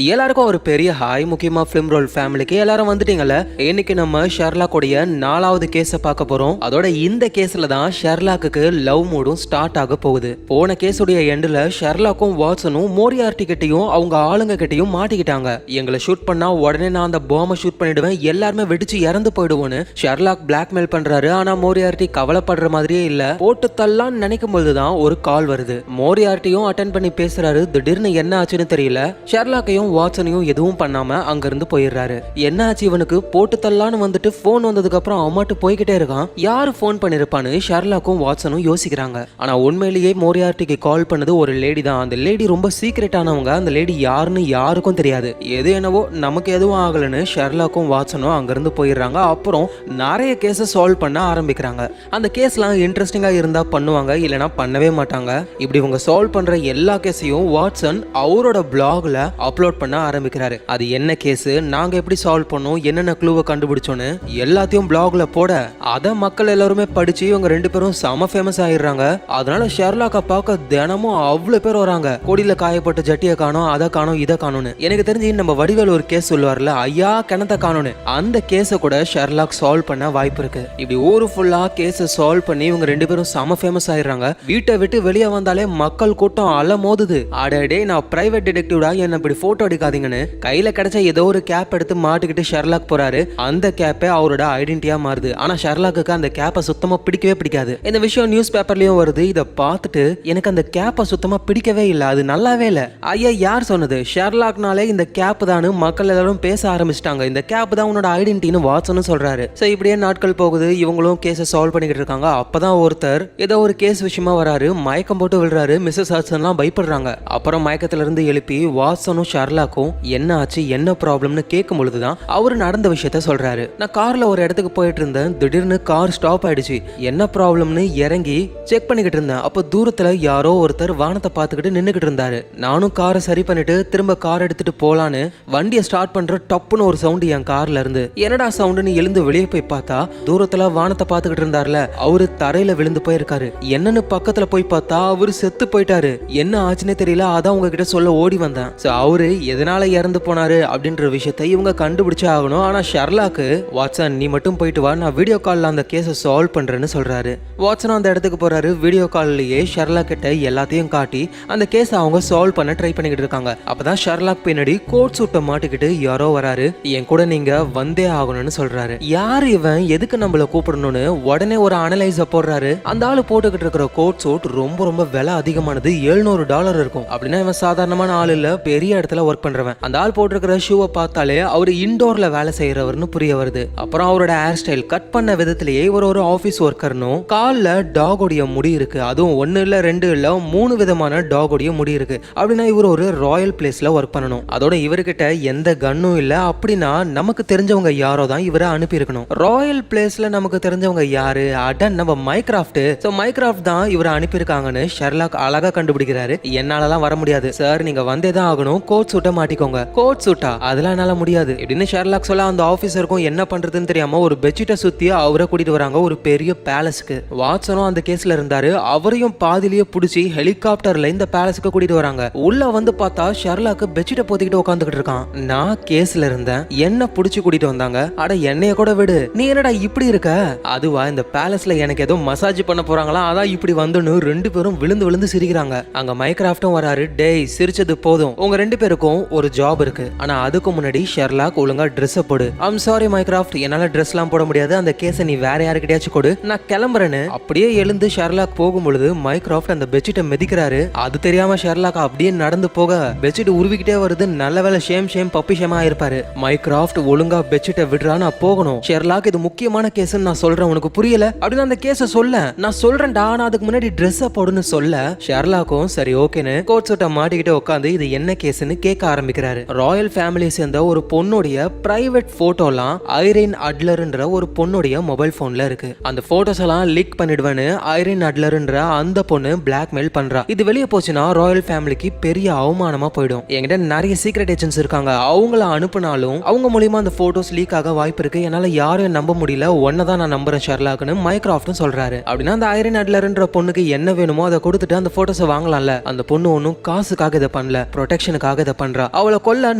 எல்லாருக்கும் ஒரு பெரிய ஹாய். முக்கியமா ஃபிலிம் ரோல் ஃபேமிலிக்கு எல்லாரும் வந்துட்டீங்கல்ல. இன்னைக்கு நம்ம ஷெர்லாக்குடைய 4வது கேஸை பார்க்க போறோம். அதோட இந்த கேஸ்ல தான் ஷெர்லாக்கு லவ் மூடும் ஸ்டார்ட் ஆக போகுது. போன கேஸுடைய எண்டுல ஷெர்லாக்கும் வாட்சனும் மோரியார்ட்டி கிட்டையும் அவங்க ஆளுங்க கிட்டையும் மாட்டிக்கிட்டாங்க. எங்களை ஷூட் பண்ணா உடனே நான் அந்த பாம்பை ஷூட் பண்ணிடுவேன், எல்லாருமே வெடிச்சு இறந்து போயிடுவோன்னு ஷெர்லாக் பிளாக்மெயில் பண்றாரு. ஆனா மோரியார்ட்டி கவலைப்படுற மாதிரியே இல்ல. போட்டு தள்ளான்னு நினைக்கும் போதுதான் ஒரு கால் வருது. மோரியார்ட்டியும் அட்டென்ட் பண்ணி பேசுறாரு. திடீர்னு என்ன ஆச்சுன்னு தெரியல. ஷெர்லாக்கையும் வாட்சனையும் எதுவும் பண்ணாம அங்கிருந்து போயிடுறாரு. என்ன ஆச்சு இவனுக்கு, போட்டு தள்ளான்னு வந்துட்டு போன் வந்ததுக்கு அப்புறம் அம்மாட்டு போய்கிட்டே இருக்கான். யாரு போன் பண்ணிருப்பான்னு ஷெர்லாக்கும் வாட்சனும் யோசிக்கிறாங்க. ஆனா உண்மையிலேயே மோரியார்ட்டிக்கு கால் பண்ணது ஒரு லேடி தான். அந்த லேடி ரொம்ப சீக்ரெட்டானவங்க. அந்த லேடி யாருன்னு யாருக்கும் தெரியாது. எது என்னவோ நமக்கு எதுவும் ஆகலன்னு ஷெர்லாக்கும் வாட்சனும் அங்கிருந்து போயிடுறாங்க. அப்புறம் நிறைய கேஸை சால்வ் பண்ண ஆரம்பிக்கிறாங்க. அந்த கேஸ்லாம் இன்ட்ரெஸ்டிங்கா இருந்தா பண்ணுவாங்க, இல்லைன்னா பண்ணவே மாட்டாங்க. இப்படி இவங்க சால்வ் பண்ற எல்லா கேஸையும் வாட்சன் அவரோட பிளாக்ல அப்லோட் பண்ண ஆரம்பிக்கிறாரு. அது என்ன கேஸ், நாங்க எப்படி சால்வ் பண்ணோம், என்னென்ன க்ளூவை கண்டுபிடிச்சோன்னு எல்லாத்தையும் பிளாக்ல போட அத மக்கள் எல்லாருமே படிச்சு இவங்க ரெண்டு பேரும் செம ஃபேமஸ் ஆயிடுறாங்க. அதனால ஷெர்லாக்கை பார்க்க தினமும் அவ்வளவு பேர் வராங்க. கொடியில காயப்பட்ட ஜட்டியை காணோம், அதை காணோம், இதை காணோம்னு. எனக்கு தெரிஞ்சு நம்ம வடிவேல் ஒரு கேஸ் சொல்லுவார்ல, ஐயா கிணத்த காணோன்னு, அந்த கேஸை கூட ஷெர்லாக் சால்வ் பண்ண வாய்ப்பு இருக்கு. இப்படி ஊரு ஃபுல்லா கேஸை சால்வ் பண்ணி இவங்க ரெண்டு பேரும் செம ஃபேமஸ் ஆயிடுறாங்க. வீட்டை விட்டு வெளியே வந்தாலே மக்கள் கூட்டம் அல மோதுது. அடடே நான் பிரைவேட் டிடெக்டிவ்டா, என்ன இப்படி போட்டோ அடிக்காதீங்கன்னு கையில கிடைச்ச ஏதோ ஒரு கேப் எடுத்து மாட்டிக்கிட்டு ஷெர்லாக் போறாரு. அந்த கேப்பே அவரோட ஐடென்டிட்டியா மாறுது. ஆனா ஷெர்லாக்கு அந்த கேப்பை சுத்தமா பிடிக்கவே பிடிக்காது. இந்த விஷயம் நியூஸ் பேப்பர்லயும் வருது. இதை பார்த்துட்டு எனக்கு அந்த கேப்பை சுத்தமா பிடிக்கவே இல்லை, அது நல்லாவே இல்லை. ஐயா யார் சொன்னது, ஷெர்லாக்னாலே இந்த கேப் தான் மக்கள் எல்லாரும் பேச ஆரம்பிச்சிட்டாங்க. இந்த கேப் தான் உன்னோட ஐடென்டிட்டின்னு வாட்சனும் சொல்றாரு. சோ இப்படியே நாட்கள் போகுது. இவங்களும் கேஸை சால்வ் பண்ணிக்கிட்டு இருக்காங்க. அப்பதான் ஒருத்தர் ஏதோ ஒரு கேஸ் விஷயமா வராரு. மயக்கம் போட்டு விழுறாரு. மிஸ்ஸஸ் ஹட்சன்லாம் பயப்படுறாங்க. அப்புறம் மயக்கத்துல இருந்து எழுப்பி வாட்சனும் ஷெர்லாக்கும் என்ன ஆச்சு என்ன ப்ராப்ளம்னு கேட்கும் பொழுதுதான் அவரு நடந்த விஷயத்த சொல்றாரு. நான் கார்ல ஒரு இடத்துக்கு போயிட்டு இருந்தேன். திடீர்னு கார் ஸ்டாப் ஆயிடுச்சு. என்ன ப்ராப்ளம்னு இறங்கி செக் பண்ணிக்கிட்டு இருந்தேன். அப்ப தூரத்துல யாரோ ஒருத்தர் வானத்தை பார்த்துக்கிட்டு நின்னுக்கிட்டு இருந்தாரு. நானும் காரை சரி பண்ணிட்டு திரும்ப கார் எடுத்துட்டு போலான்னு வண்டியை ஸ்டார்ட் பண்ற டப்புன்னு ஒரு சவுண்ட் என் கார்ல இருந்து. என்னடா சவுண்டுன்னு எழுந்து வெளியே போய் பார்த்தா தூரத்துல வானத்தை பார்த்துக்கிட்டு இருந்தார்ல அவரு தரையில விழுந்து போயிருக்காரு. என்னன்னு பக்கத்துல போய் பார்த்தா அவரு செத்து போயிட்டாரு. என்ன ஆச்சுன்னே தெரியல. அதான் உங்ககிட்ட சொல்ல ஓடி வந்தேன். அவரு எதனால இறந்து போனாரு அப்படின்ற விஷயத்தை இவங்க கண்டுபிடிச்சே ஆகணும். ஆனா ஷெர்லாக்கு வாட்சன் நீ மட்டும் போயிட்டு வா, நான் வீடியோ கால்ல அந்த கேஸை சால்வ் பண்றேன்னு சொல்றாரு. வாட்சன் அந்த இடத்துக்கு போறாரு. வீடியோ கால்லயே ஷெர்லாக் கிட்ட எல்லாத்தையும் காட்டி அந்த கேஸை அவங்க சால்வ் பண்ண ட்ரை பண்ணிக்கிட்டு இருக்காங்க. அப்பதான் ஷெர்லாக் பின்னாடி கோட் சூட்டை மாட்டிக்கிட்டு யாரோ வராரு. என் கூட நீங்க வந்தே ஆகணும்னு சொல்றாரு. யாரு இவன், எதுக்கு நம்மள கூப்பிடணும்னு உடனே ஒரு அனலைஸ போடுறாரு. அந்த ஆளு போட்டுக்கிட்டு இருக்கிற கோட் சூட் ரொம்ப ரொம்ப விலை அதிகமானது, $700 இருக்கும். அப்படின்னா இவன் சாதாரணமான ஆள் இல்ல, பெரிய இடத்துல ஒர்க் பண்றவன். அந்த ஆள் போட்டிருக்கிற ஷூவை பார்த்தாலே அவர் இன்டோர்ல வேலை செய்யறவர்னு புரிய வருது. அப்புறம் அவரோட ஹேர் ஸ்டைல் கட் பண்ண விதத்திலேயே இவர் ஒரு ஆபீஸ் ஒர்க்கர்னும். கால்ல டாகோடைய முடி இருக்கு. அதுவும் 1 இல்ல 2 இல்ல 3 விதமான டாகோடைய முடி இருக்கு. அப்படின்னா இவர் ஒரு ராயல் பிளேஸ்ல ஒர்க் பண்ணணும். அதோட இவர்கிட்ட எந்த கன்னும் இல்ல. அப்படின்னா நமக்கு தெரிஞ்சவங்க யாரோ தான் இவரை அனுப்பி இருக்கணும். ராயல் பிளேஸ்ல நமக்கு தெரிஞ்சவங்க யாரு, அடன் நம்ம மைக்ராஃப்ட். சோ மைக்ராஃப்ட் தான் இவரை அனுப்பியிருக்காங்கன்னு ஷெர்லாக் அழகா கண்டுபிடிக்கிறாரு. என்னாலலாம் வர முடியாது சார், நீங்க வந்தே தான் ஆகணும், கோட் சூட்டை மாட்டிக்கோங்க. கோட் சூட்டா, அதெல்லாம் என்னால முடியாது இப்படின்னு ஷெர்லாக் சொல்ல அந்த ஆபீசருக்கும் என்ன பண்றதுன்னு தெரியாம ஒரு பெட்ஷீட்டை சுத்தி அவரை கூட்டிட்டு வராங்க ஒரு பெரிய பேலஸ்க்கு. வாட்சனும் அந்த கேஸ்ல இருந்தாரு. அவரையும் பாதிலேயே புடிச்சு ஹெலிகாப்டர்ல இந்த பேலஸ்க்கு கூட்டிட்டு வராங்க. உள்ள வந்து பார்த்தா ஷெர்லாக் பெட்ஷீட்டை போத்திக்கிட்டு உட்காந்துக்கிட்டு இருக்கான். நான் கேஸ்ல இருந்தேன், என்ன புடிச்சு கூட்டிட்டு வந்தாங்க. அட என்னைய கூட விடு, நீ என்னடா இப்படி இருக்க. அதுவா இந்த பேலஸ்ல எனக்கு ஏதோ மசாஜ் பண்ண போறாங்களா, அதான் இப்படி வந்துன்னு ரெண்டு பேரும் விழுந்து விழுந்து சிரிக்கிறாங்க. அங்க மைக்ராஃப்டும் வராரு. டேய் சிரிச்சது போதும், உங்க ரெண்டு பேருக்கும் ஒரு ஜாப் இருக்கு. ஆனா அதுக்கு முன்னாடி ஷெர்லாக் ஒழுங்கா ட்ரெஸ் போடு. ஐம் சாரி மைக்ராஃப்ட், என்னால ட்ரெஸ் எல்லாம் போட முடியாது, அந்த கேஸை நீ வேற யாருக்கிட்டயாச்சும் கொடு, நான் கிளம்புறேன்னு அப்படியே எழுந்து ஷெர்லாக் போகும்பொழுது மைக்ராஃப்ட் அந்த பெட்ஷீட்டை மிதிக்கிறாரு. அது தெரியாம ஷெர்லாக் அப்படியே நடந்து போக பெட்ஷீட் உருவிக்கிட்டே வருது. நல்ல வேலை ஷேம் பப்பி ஷேமா இருப்பாரு. மைக்ராஃப்ட் ஒழுங்கா பெட்ஷீட்டை விடுறா, நான் போகணும். ஷெர்லாக் இது முக்கியமான கேஸ்ன்னு நான் சொல்றேன், உனக்கு புரியல அப்படின்னு அந்த கேஸை சொல்ல. நான் சொல்றேன்டா, ஆனா அதுக்கு முன்னாடி ட்ரெஸ் போடுன்னு சொல்ல ஷெர்லாக்கும் சரி ஓகேன்னு கோட் சூட்டை மாட்டிக்கிட்டு உட்காந்து இது என்ன கேஸ்ன்னு கேட்க ஆரம்பிக்கிறாரு. ராயல் ஃபேமிலியை சேர்ந்த ஒரு பொண்ணுடைய பிரைவேட் போட்டோலாம் ஐரின் அட்லர்ன்ற ஒரு பொண்ணுடைய மொபைல் போன்ல இருக்கு. அந்த போட்டோஸ் எல்லாம் லீக் பண்ணிடுவேன்னு ஐரின் அட்லர்ன்ற அந்த பொண்ணு பிளாக்மெயில் பண்றா. இது வெளியே போச்சுன்னா ராயல் ஃபேமிலிக்கு பெரிய அவமானமா போயிடும். என்கிட்ட நிறைய சீக்ரெட் ஏஜென்ட்ஸ் இருக்காங்க, அவங்கள அனுப்புனாலும் அவங்க மூலியமா அந்த போட்டோஸ் லீக் ஆக வாய்ப்பு இருக்கு. என்னால யாரையும் நம்ப முடியல, ஒன்னதான் நான் நம்புறேன் ஷெர்லாக்னு மைக்ராஃப்ட்டும் சொல்றாரு. அப்படின்னா அந்த ஐரின் அட்லர்ன்ற பொண்ணுக்கு என்ன வேணுமோ அதை கொடுத்துட்டு அந்த போட்டோஸை வாங்கலாம்ல. அந்த பொண்ணு ஒன்னும் காசுக்காக இதை பண்ணல, ப்ரொடெக்ஷனுக்காக இதை பண்றா. அவளை கொல்ல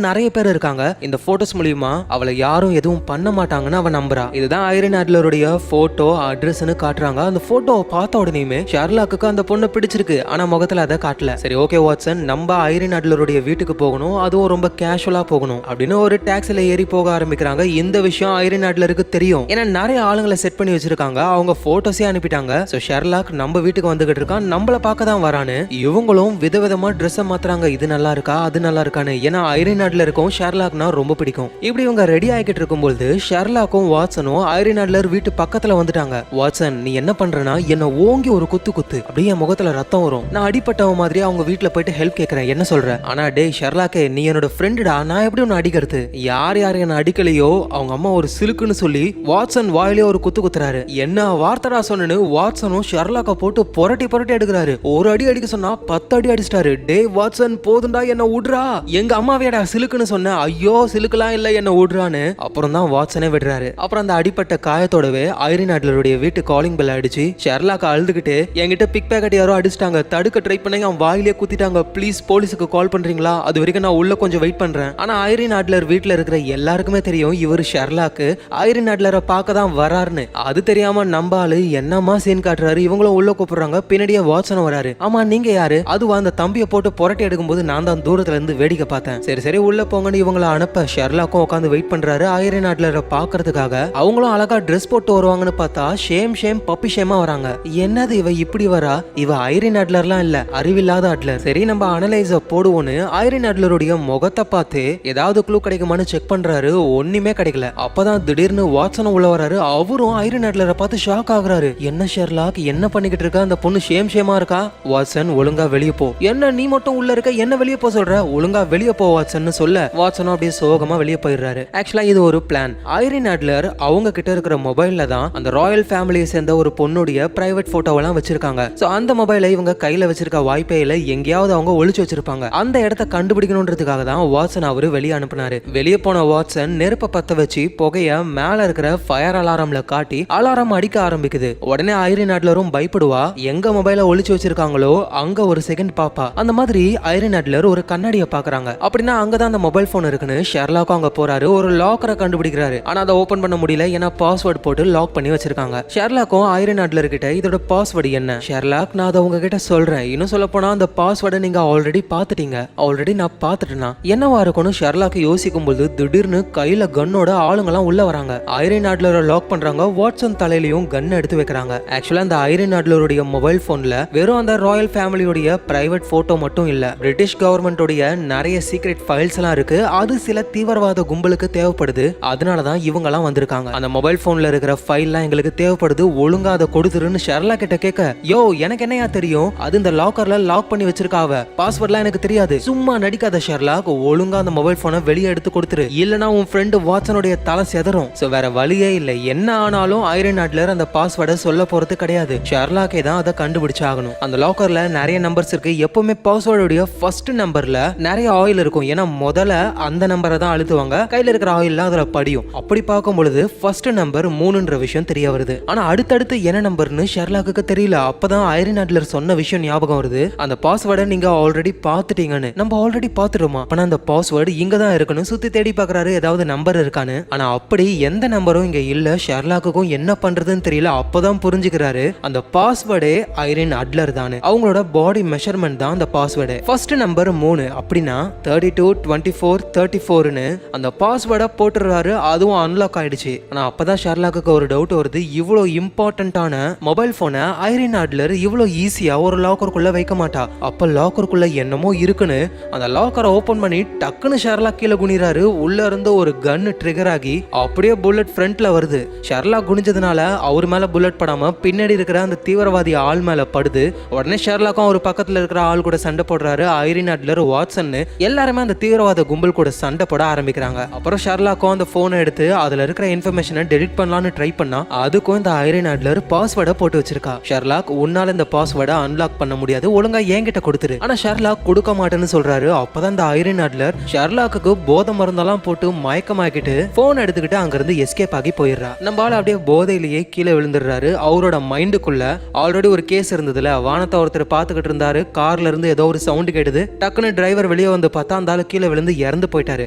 நிறைய பேர் இருக்காங்க. இந்த போட்டோஸ் மூலியமா அவளை யாரும் எதுவும் பண்ண மாட்டாங்கன்னு அவன் நம்புறா. இதுதான் ஐரின் அட்லருடைய போட்டோ அட்ரஸ்னு காட்டுறாங்க. அந்த போட்டோவை பார்த்த உடனேயுமே ஷெர்லாக்கு அந்த பொண்ணை பிடிச்சிருக்கு. ஆனா முகத்துல அதை காட்டல. சரி ஓகே வாட்சன், நம்ம ஐரின் அட்லருடைய வீட்டுக்கு போகணும், அதுவும் ரொம்ப கேஷுவலா போகணும் அப்படின்னு ஒரு டாக்ஸில ஏறி போக ஆரம்பிக்கிறாங்க. இந்த விஷயம் ஐரின் அட்லருக்கு தெரியும். ஏன்னா நிறைய ஆளுங்களை செட் பண்ணி வச்சிருக்காங்க. அவங்க போட்டோஸே அனுப்பிட்டாங்க. சோ ஷெர்லாக் நம்ம வீட்டுக்கு வந்துகிட்டு இருக்கான், நம்மள பார்க்க தான் வரானு. இவங்களும் விதவிதமா ட்ரெஸ்ஸை மாத்துறாங்க. இது நல்லா இருக்கா அது நல்லா இருக்கான்னு. ஏன்னா ஐரின் அட்லருக்கும் ஷெர்லாக்னா ரொம்ப பிடிக்கும். இப்படி இவங்க ரெடி ஆகிட்டு இருக்கும்போது ஷெர்லாக்கும் வாட்சனும் ஐரின் அட்லர் வீட்டு பக்கத்துல வந்துட்டாங்க. வாட்சன், நீ என்ன பண்றனா, என்ன ஓங்கி ஒரு குத்து குத்து, அப்படியே என் முகத்துல ரத்தம் வரும். நான் அடிப்பட்டவ மாதிரி அவங்க வீட்டுல போயிட்டு ஹெல்ப் கேட்கறேன், என்ன சொல்ற? ஆனா டே ஷெர்லாக்கே, நீ என்னோட ஃப்ரெண்டுடா, நான் எப்படி ஒன்னு அடிக்கிறது? யார் யார் என்ன அடிக்கலையோ அவங்க அம்மா ஒரு சிலுக்குன்னு சொல்லி வாட்சன் வாயிலே ஒரு குத்து குத்துறாரு. என்ன வார்த்தடா சொன்னு வாட்சனும் ஷெர்லாக்க போட்டு புரட்டி புரட்டி எடுக்கிறாரு. ஒரு அடி அடிக்க சொன்னா 10 அடி அடிச்சிட்டாரு. டே வாட்சன், போதுண்டா, என்ன விடுறா, எங்க அம்மாவேடா சிலுக்குன்னு சொன்ன, ஐயோ சிலுக்குலாம் இல்ல, என்ன விடுறான்னு. அப்புறம் தான் வாட்சனே விடுறாரு. அப்புறம் அந்த அடிப்பட்ட காயத்தோடவே ஐரின் அட்லருடைய வீட்டு காலிங் பெல் அடிச்சு ஷெர்லாக்க அழுதுகிட்டு, என்கிட்ட பிக் பேக்கெட் யாரோ அடிச்சிட்டாங்க, தடுக்க ட்ரை பண்ணி அவன் வாயிலே குத்திட்டாங்க, ப்ளீஸ் போலீஸுக்கு கால் பண்றீங்களா, அது வரைக்கும் நான் உள்ள கொஞ்சம் வெயிட் பண்றேன். ஆனா ஐரின் அட்லர் வீட்டுல இருக்கிற எல்லாருக்குமே தெரியும் இவர் ஷெர்லாக்கு ஐரின் அட்லரை பார்க்க தான் வராருன்னு. அது தெரியாம நம்ம ஆளு என்னமா சீன் காட்டுறாரு. இவங்களும் உள்ள கூப்பிடுறாங்க. பின்னாடியே வாட்சன் வராரு. ஆமா நீங்க யாரு? அதுவா அந்த தம்பியை போட்டு புரட்டி எடுக்கும்போது நான் தான் தூரத்துல இருந்து வேடிக்கை பார்த்தேன். சரி சரி உள்ள போங்கன்னு இவங்களை அனுப்ப ஷெர்லாக்கும் உட்காந்து வெயிட் பண்றாரு ஐரின் அட்லரை பாக்குறதுக்காக. அவங்களும் அழகா ட்ரெஸ் போட்டு வருவாங்கன்னு பார்த்தா ஷேம் ஷேம் பப்பி ஷேமா வராங்க. என்னது இவ இப்படி வரா? இவ ஐரின் அட்லர்லாம் இல்ல, அறிவில்லாத அட்லர். சரி நம்ம அனலைஸ போடுவோன்னு ஐரின் அட்லருடைய முகத்தை பார்த்து ஏதாவது க்ளூ கிடைக்குமான்னு செக் பண்றாரு. ஒண்ணுமே கிடைக்கல. அப்பதான் திடீர்னு வாட்சனும் உள்ள வராரு. அவரும் ஐரின் அட்லரை பார்த்து ஷாக் ஆகுறாரு. என்ன ஷெர்லாக், என்ன பண்ணிக்கிட்டு இருக்க? அந்த பொண்ணு ஷேம் ஷேமா இருக்கா. வாட்சன், ஒழுங்கா வெளியே போ. என்ன நீ மட்டும் உள்ள இருக்க, என்ன வெளியே போ சொல்ற? ஒழுங்கா வெளியே போ வாட்சன் சொல்ல வாட்சனும் அப்படியே சோகமா வெளியே போயிடுறாரு. ஆக்சுவலா இது ஒரு பிளான். ஐரின் அட்லர் அவங்க கிட்ட இருக்கிற மொபைல்ல தான் அந்த ராயல் ஃபேமிலியை சேர்ந்த ஒரு பொண்ணுடைய பிரைவேட் போட்டோவெல்லாம் வச்சிருக்காங்க. சோ அந்த மொபைலை இவங்க கையில வச்சிருக்க வாய்ப்பே இல்ல, எங்கேயாவது அவங்க ஒளிச்சு வச்சிருப்பாங்க. அந்த இடத்தை கண்டுபிடிக்கணும்ன்றதுக்காக தான் வாட்சன் அவரு வெளியே அனுப்புனாரு. வெளியே போன வாட்சன் நெருப்ப பத்த வச்சு புகைய மேல இருக்கிற ஃபயர் அலாரம்ல காட்டி அலாரம் அடிக்க ஆரம்பிக்குது. உடனே ஐரின் அட்லரும் பயப்படுவா. எங்க மொபைல ஒளிச்சு வச்சிருக்காங்களோ அங்க ஒரு செகண்ட் பாப்பா. அந்த மாதிரி ஐரின் அட்லர் ஒரு கண்ணாடியை பாக்குறாங்க. அப்படின்னா அங்கதான் அந்த மொபைல் போன் இருக்குன்னு ஷெர்லாக்கும் அங்க போறாரு. ஒரு லாக்கரை கண்டுபிடிக்கிறாரு. ஆனா அதை ஓபன் பண்ண முடியல, ஏன்னா பாஸ்வேர்ட் போட்டு லாக் பண்ணி வச்சிருக்காங்க. ஷெர்லாக்கும் ஐரின் அட்லர் கிட்ட இதோட பாஸ்வேர்டு என்ன? ஷெர்லாக், நான் அதை உங்ககிட்ட சொல்றேன். இன்னும் சொல்ல போனா அந்த பாஸ்வேர்டை நீங்க ஆல்ரெடி பாத்துட்டீங்க. ஆல்ரெடி நான் பாத்துட்டேனா? என்னவா இருக்கும்னு ஷெர்லாக் யோசிக்கும் போது திடீர்னு கையில கன்னோட ஆளுங்கெல்லாம் உள்ள வராங்க. ஐரின் அட்லரை லாக் பண்றாங்க. வாட்சன் தலையிலையும் கன் எடுத்து வைக்கிறாங்க. ஆக்சுவலா அந்த ஐரின் அட்லருடைய மொபைல் போன்ல வெறும் அந்த ராயல் ஃபேமிலியுடைய பிரைவேட் போட்டோ மட்டும் இல்ல, பிரிட்டிஷ் கவர்மெண்டோடைய நிறைய சீக்ரெட் ஃபைல்ஸ் எல்லாம் இருக்கு. அது சில தீவிரவாத கும்பலுக்கு தேவைப்படுது. அதனாலதான் இவங்க எல்லாம் வந்திருக்காங்க. அந்த மொபைல் போன்ல இருக்கிற ஃபைல்லாம் எங்களுக்கு தேவைப்படுது, ஒழுங்கா அதை கொடுத்துருன்னு ஷெர்லாக் கிட்ட கேட்க, யோ எனக்கு என்னையா தெரியும், அது இந்த லாக்கர்ல லாக் பண்ணி வச்சிருக்காவ, பாஸ்வேர்ட்லாம் எனக்கு தெரியாது, சும்மா நடிக்காத ஷெர்லாக், ஒழுங்கா அந்த மொபைல் போனை வெளியே எடுத்து கொடுத்துரு, இல்லனா உன் ஃப்ரெண்டு வாட்சனுடைய தலை செதறும். சோ வேற வழியே இல்ல, என்ன ஆனாலும் ஐரின் அட்லர் அந்த பாஸ்வேர்டை சொல்ல போறது கிடையாது. ஷெர்லாக்கே தான் அதை கண்டுபிடிச்சாகணும். அந்த லாக்கர்ல நிறைய நம்பர்ஸ் இருக்கு. எப்பவுமே பாஸ்வேர்டுடைய ஃபர்ஸ்ட் நம்பர்ல நிறைய ஆயில் இருக்கும். ஏன்னா முதல்ல அந்த நம்பரை தான் அழுத்துவாங்க, கையில இருக்கிற ஆயில்லாம் அதுல படியும். அப்படி பார்க்கும் பொழுது ஃபர்ஸ்ட் நம்பர் 3ன்ற விஷயம் தெரிய வருது. ஆனா அடுத்தடுத்து என்ன நம்பர்னு ஷெர்லாக்கு தெரியல. அப்பதான் ஐரின் அட்லர் சொன்ன விஷயம் ஞாபகம் வருது. அந்த பாஸ்வேர்டை நீங்க ஆல்ரெடி பாத்துட்டீங்கன்னு. நம்ம ஆல்ரெடி பாத்துட்டோமா? ஆனா அந்த பாஸ்வேர்டு இங்க தான் இருக்குன்னு சுத்தி தேடி பாக்குறாரு, ஏதாவது நம்பர் இருக்கான்னு. ஆனா அப்படி எந்த நம்பரும் இங்க இல்ல. ஷெர்லாக்குக்கும் என்ன பண்றதுன்னு தெரியல. அப்பதான் புரிஞ்சுக்கிறாரு அந்த பாஸ்வேர்டே ஐரின் அட்லர் தான். அவங்களோட பாடி மெஷர்மெண்ட் தான் அந்த பாஸ்வேர்டு. ஃபர்ஸ்ட் நம்பர் 3 அப்படின்னா 32 24 34ன்னு அந்த பாஸ்வேர்டை போட்டுறாரு. அதுவும் அன்லாக் ஆயிடுச்சு. ஆனா அப்பதான் ஷெர்லாக்கு ஒரு டவுட் வருது. இவ்வளவு இம்பார்ட்டன்டான மொபைல் போனை ஐரின் அட்லர் இவ்வளவு ஈஸியா ஒரு லாக்கருக்குள்ள வைக்க மாட்டா. அப்ப லாக்கருக்குள்ள என்னமோ இருக்குன்னு அந்த லாக்கரை ஓபன் பண்ணி டக்குன்னு ஷெர்லாக் கீழே குனிறாரு. உள்ள இருந்து ஒரு கன் ட்ரிகர் ஆகி அப்படியே புல்லட் ஃப்ரண்ட்ல வருது. ஷெர்லாக் குனிஞ்சதுனால அவர் மேல புல்லட் படாம பின்னாடி இருக்கிற அந்த தீவிரவாதி ஆள் மேல படுது. உடனே ஷெர்லாக்கும் ஒரு பக்கத்துல இருக்கிற ஆள் கூட சண்டை போடுறாரு. ஐரின் அட்லர், வாட்சன் எல்லாருமே அந்த தீவிரவாத கும்பல் கூட சண்டை போட ஆரம்பிக்கிறாங்க. அப்புறம் ஷெர்லாக்கும் அந்த போனை எடுத்து அதுல இருக்கிற இன்ஃபர்மேஷனை டெலிட் பண்ணலாம்னு ட்ரை பண்ணா அதுக்கும் இந்த ஐரின் அட்லர் பாஸ்வேர்டை போட்டு வச்சிருக்கா. ஷெர்லாக், உன்னால இந்த பாஸ்வேர்டை அன்லாக் பண்ண முடியாது, ஒழுங்கா என்கிட்ட கொடுத்துரு. ஆனா ஷெர்லாக் கொடுக்க மாட்டேன்னு சொல்றாரு. அப்பதான் இந்த ஐரின் அட்லர் ஷெர்லாக்கு போதை மருந்தெல்லாம் போட்டு மயக்கமாக்கிட்டு போன் எடுத்துக்கிட்டு அங்கிருந்து எஸ்கேப் ஆகி போயிடுறா. நம்ம ஆள் அப்படியே போதையிலேயே கீழே விழுந்துடுறாரு. அவரோட மைண்டுக்குள்ள ஆல்ரெடி ஒரு கேஸ் இருந்ததுல, வானத்தை ஒருத்தர் பாத்துக்கிட்டு இருந்தாரு. கார்ல இருந்து ஏதோ ஒரு சவுண்ட் கேட்டுது. டக்குன்னு டிரைவர் வெளியே வந்து பார்த்தா அந்த ஆளு கீழே விழுந்து இறந்து போயிட்டாரு.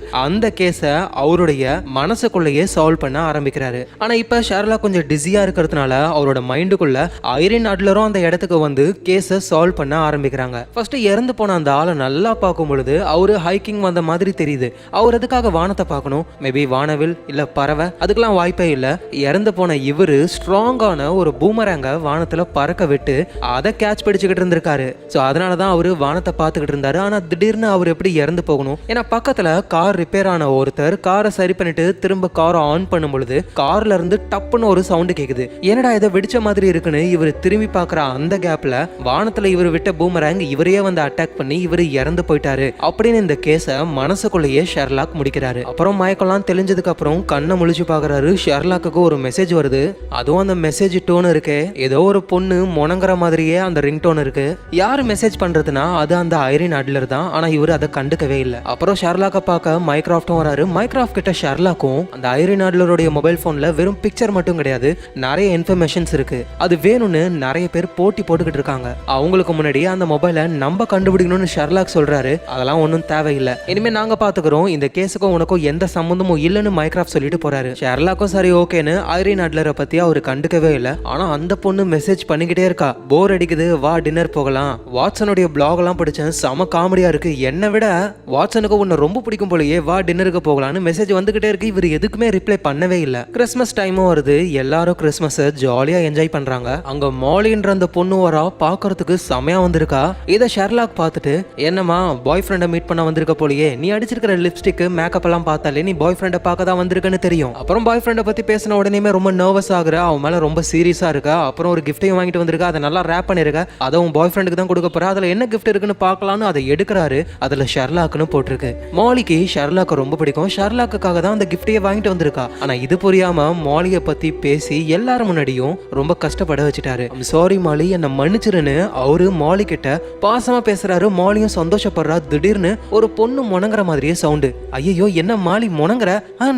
அந்த கேஸை அவருடைய மனசுக்குள்ளேயே சால்வ் பண்ண ஆரம்பிக்கிறாரு. ஆனா இப்ப ஷெர்லாக் கொஞ்சம் டிஸியா இருக்கிறதுனால அவரோட மைண்டுக்குள்ள ஐரின் அட்லரும் அந்த இடத்துக்கு வந்து கேஸை சால்வ் பண்ண ஆரம்பிக்கிறாங்க. ஃபர்ஸ்ட் இறந்து போன அந்த ஆளை நல்லா பார்க்கும் பொழுது அவரு ஹைக்கிங் வந்த மாதிரி தெரியுது. அவர் எதுக்காக வானத்தை பார்க்கணும்? மேபி வானவில் இல்ல பறவை, அதுக்கெல்லாம் வாய்ப்பே இல்ல. இறந்து போன இவரு ஸ்ட்ராங்கான ஒரு பூமராங்க வானத்துல பறக்க விட்டு அதை கேட்ச் பிடிச்சுக்கிட்டு இருந்திருக்காரு. ஸோ அதனாலதான் அவரு வானத்தை பார்த்துக்கிட்டு இருந்தாரு. ஆனா திடீர்னு அவர் எப்படி இறந்து போகணும்? ஏன்னா பக்கத்துல கார் ரிப்பேர் ஆன ஒருத்தர் காரை சரி பண்ணிட்டு திரும்ப காரை ஆன் பண்ணும் பொழுது கார்ல இருந்து டப்புன்னு ஒரு சவுண்டு கேக்குது. என்னடா இதை வெடிச்ச மாதிரி இருக்குன்னு இவர் திரும்பி பார்க்குற அந்த கேப்ல வானத்துல இவர் விட்ட பூமராங் இவரையே வந்து அட்டாக் பண்ணி இவர் இறந்து போயிட்டாரு அப்படின்னு இந்த கேஸை மனசுக்குள்ளேயே ஷெர்லாக் முடிக்கிறாரு. அப்புறம் மயக்கெல்லாம் தெளிஞ்சதுக்கு அப்புறம் கண்ணை முழிச்சு பாக்குறாரு. ஷெர்லாக்கு ஒரு மெசேஜ் வருது. அதுவும் அந்த மெசேஜ் டோன் இருக்கு ஏதோ ஒரு பொண்ணு முணங்குற மாதிரியே அந்த ரிங் டோன் இருக்கு. யாரு மெசேஜ் பண்றதுன்னா அது அந்த ஐரின் அட்லர் தான். ஆனா இவர் அதை கண்டுக்கவே இல்லை. அப்புறம் ஷெர்லாக்க பார்க்க மைக்ராஃப்டும் வராரு. மைக்ராஃப்ட் கிட்ட ஷெர்லாக்கும் அந்த ஐரின் அட்லருடைய மொபைல் போன்ல வெறும் பிக்சர் மட்டும் கிடையாது, நிறைய இன்ஃபர்மேஷன்ஸ் இருக்கு. அது வேணும்னு நிறைய பேர் போட்டி போட்டுக்கிட்டு இருக்காங்க. அவங்களுக்கு முன்னாடி அந்த மொபைலை நம்ம கண்டுபிடிக்கணும்னு ஷெர்லாக் சொல்றாரு. அதெல்லாம் ஒன்றும் தேவையில்லை, இனிமே நாங்க பாத்துக்கிறோம், இந்த கேஸுக்கும் உனக்கும் எந்த சம்பந்தமும் இல்லைன்னு மைக்ராஃப்ட் சொல்லிட்டு போறாரு. ஷெர்லாக்கும் சரி ஓகேன்னு ஐரின் அட்லரை பத்தி அவரு கண்டுக்கவே இல்லை. ஆனா அந்த பொண்ணு மெசேஜ் பண்ணிக்கிட்டே இருக்கா. போர் அடிக்குது, வா டின்னர் போகலாம். வாட்சனுடைய பிளாக் எல்லாம் படிச்சேன், செம காமெடியா இருக்கு. என்னை விட வாட்சனுக்கு உன்னை ரொம்ப பிடிக்கும் போலயே, வா டின்னருக்கு போகலான்னு மெசேஜ் வந்துகிட்டே இருக்கு. இவர் எதுக்குமே ரிப்ளை பண்ணவே இல்லை. கிறிஸ்மஸ் டைமும் வருது. எல்லாரும் கிறிஸ்மஸ் ஜாலியா என்ஜாய் பண்றாங்க. அங்க மாலின்ற அந்த பொண்ணு வரா, பாக்குறதுக்கு செமையா வந்திருக்கா. இதை ஷெர்லாக் பார்த்துட்டு, என்னமா பாய் ஃப்ரெண்டை மீட் பண்ண வந்திருக்க போலயே, நீ அடிச்சிருக்கிற லிப்ஸ்டிக் மேக்கப் எல்லாம் பார்த்தாலே நீ பாய் ஃப்ரெண்டை பார்க்க தான் வந்திருக்குன்னு தெரியும். அப்புறம் பாய் ஃப்ரெண்டை பத்தி பேசின உடனே ரொம்ப நர்வஸ் ஆகுற, அவன் மேல ரொம்ப சீரியஸா இருக்கா. அப்புறம் ஒரு கிஃப்டையும் வாங்கிட்டு வந்திருக்கா, அதை நல்லா ரேப் பண்ணிருக்க, அதை உன் பாய் ஃப்ரெண்டுக்கு தான் கொடுக்க போற, அதுல என்ன கிஃப்ட் இருக்குன்னு பார்க்கலான்னு அதை எடுக்கிறாரு. அதுல ஷெர்லாக்னு போட்டிருக்கு. மாலிக்கு ஷெர்லாக் ரொம்ப பிடிக்கும். ஷெர்லாக்குக்காக தான் அந்த கிஃப்டையே வாங்கிட்டு வந்திருக்கா. ஆனா இது புரியாம மாலியை பத்தி பேசி எல்லாரும் முன்னாடியும் ரொம்ப கஷ்டப்பட வச்சுட்டாரு. சாரி மாலி, என்ன மன்னிச்சிருன்னு அவரு மாலி கிட்ட பாசமா பேசுறாரு. மாலியும் சந்தோஷப்படுறா. திடீர்னு ஒரு பொண்ணு முணங்குற மாதிரியே சவுண்டு. ஐயோ என்ன மாலி முணங்குற?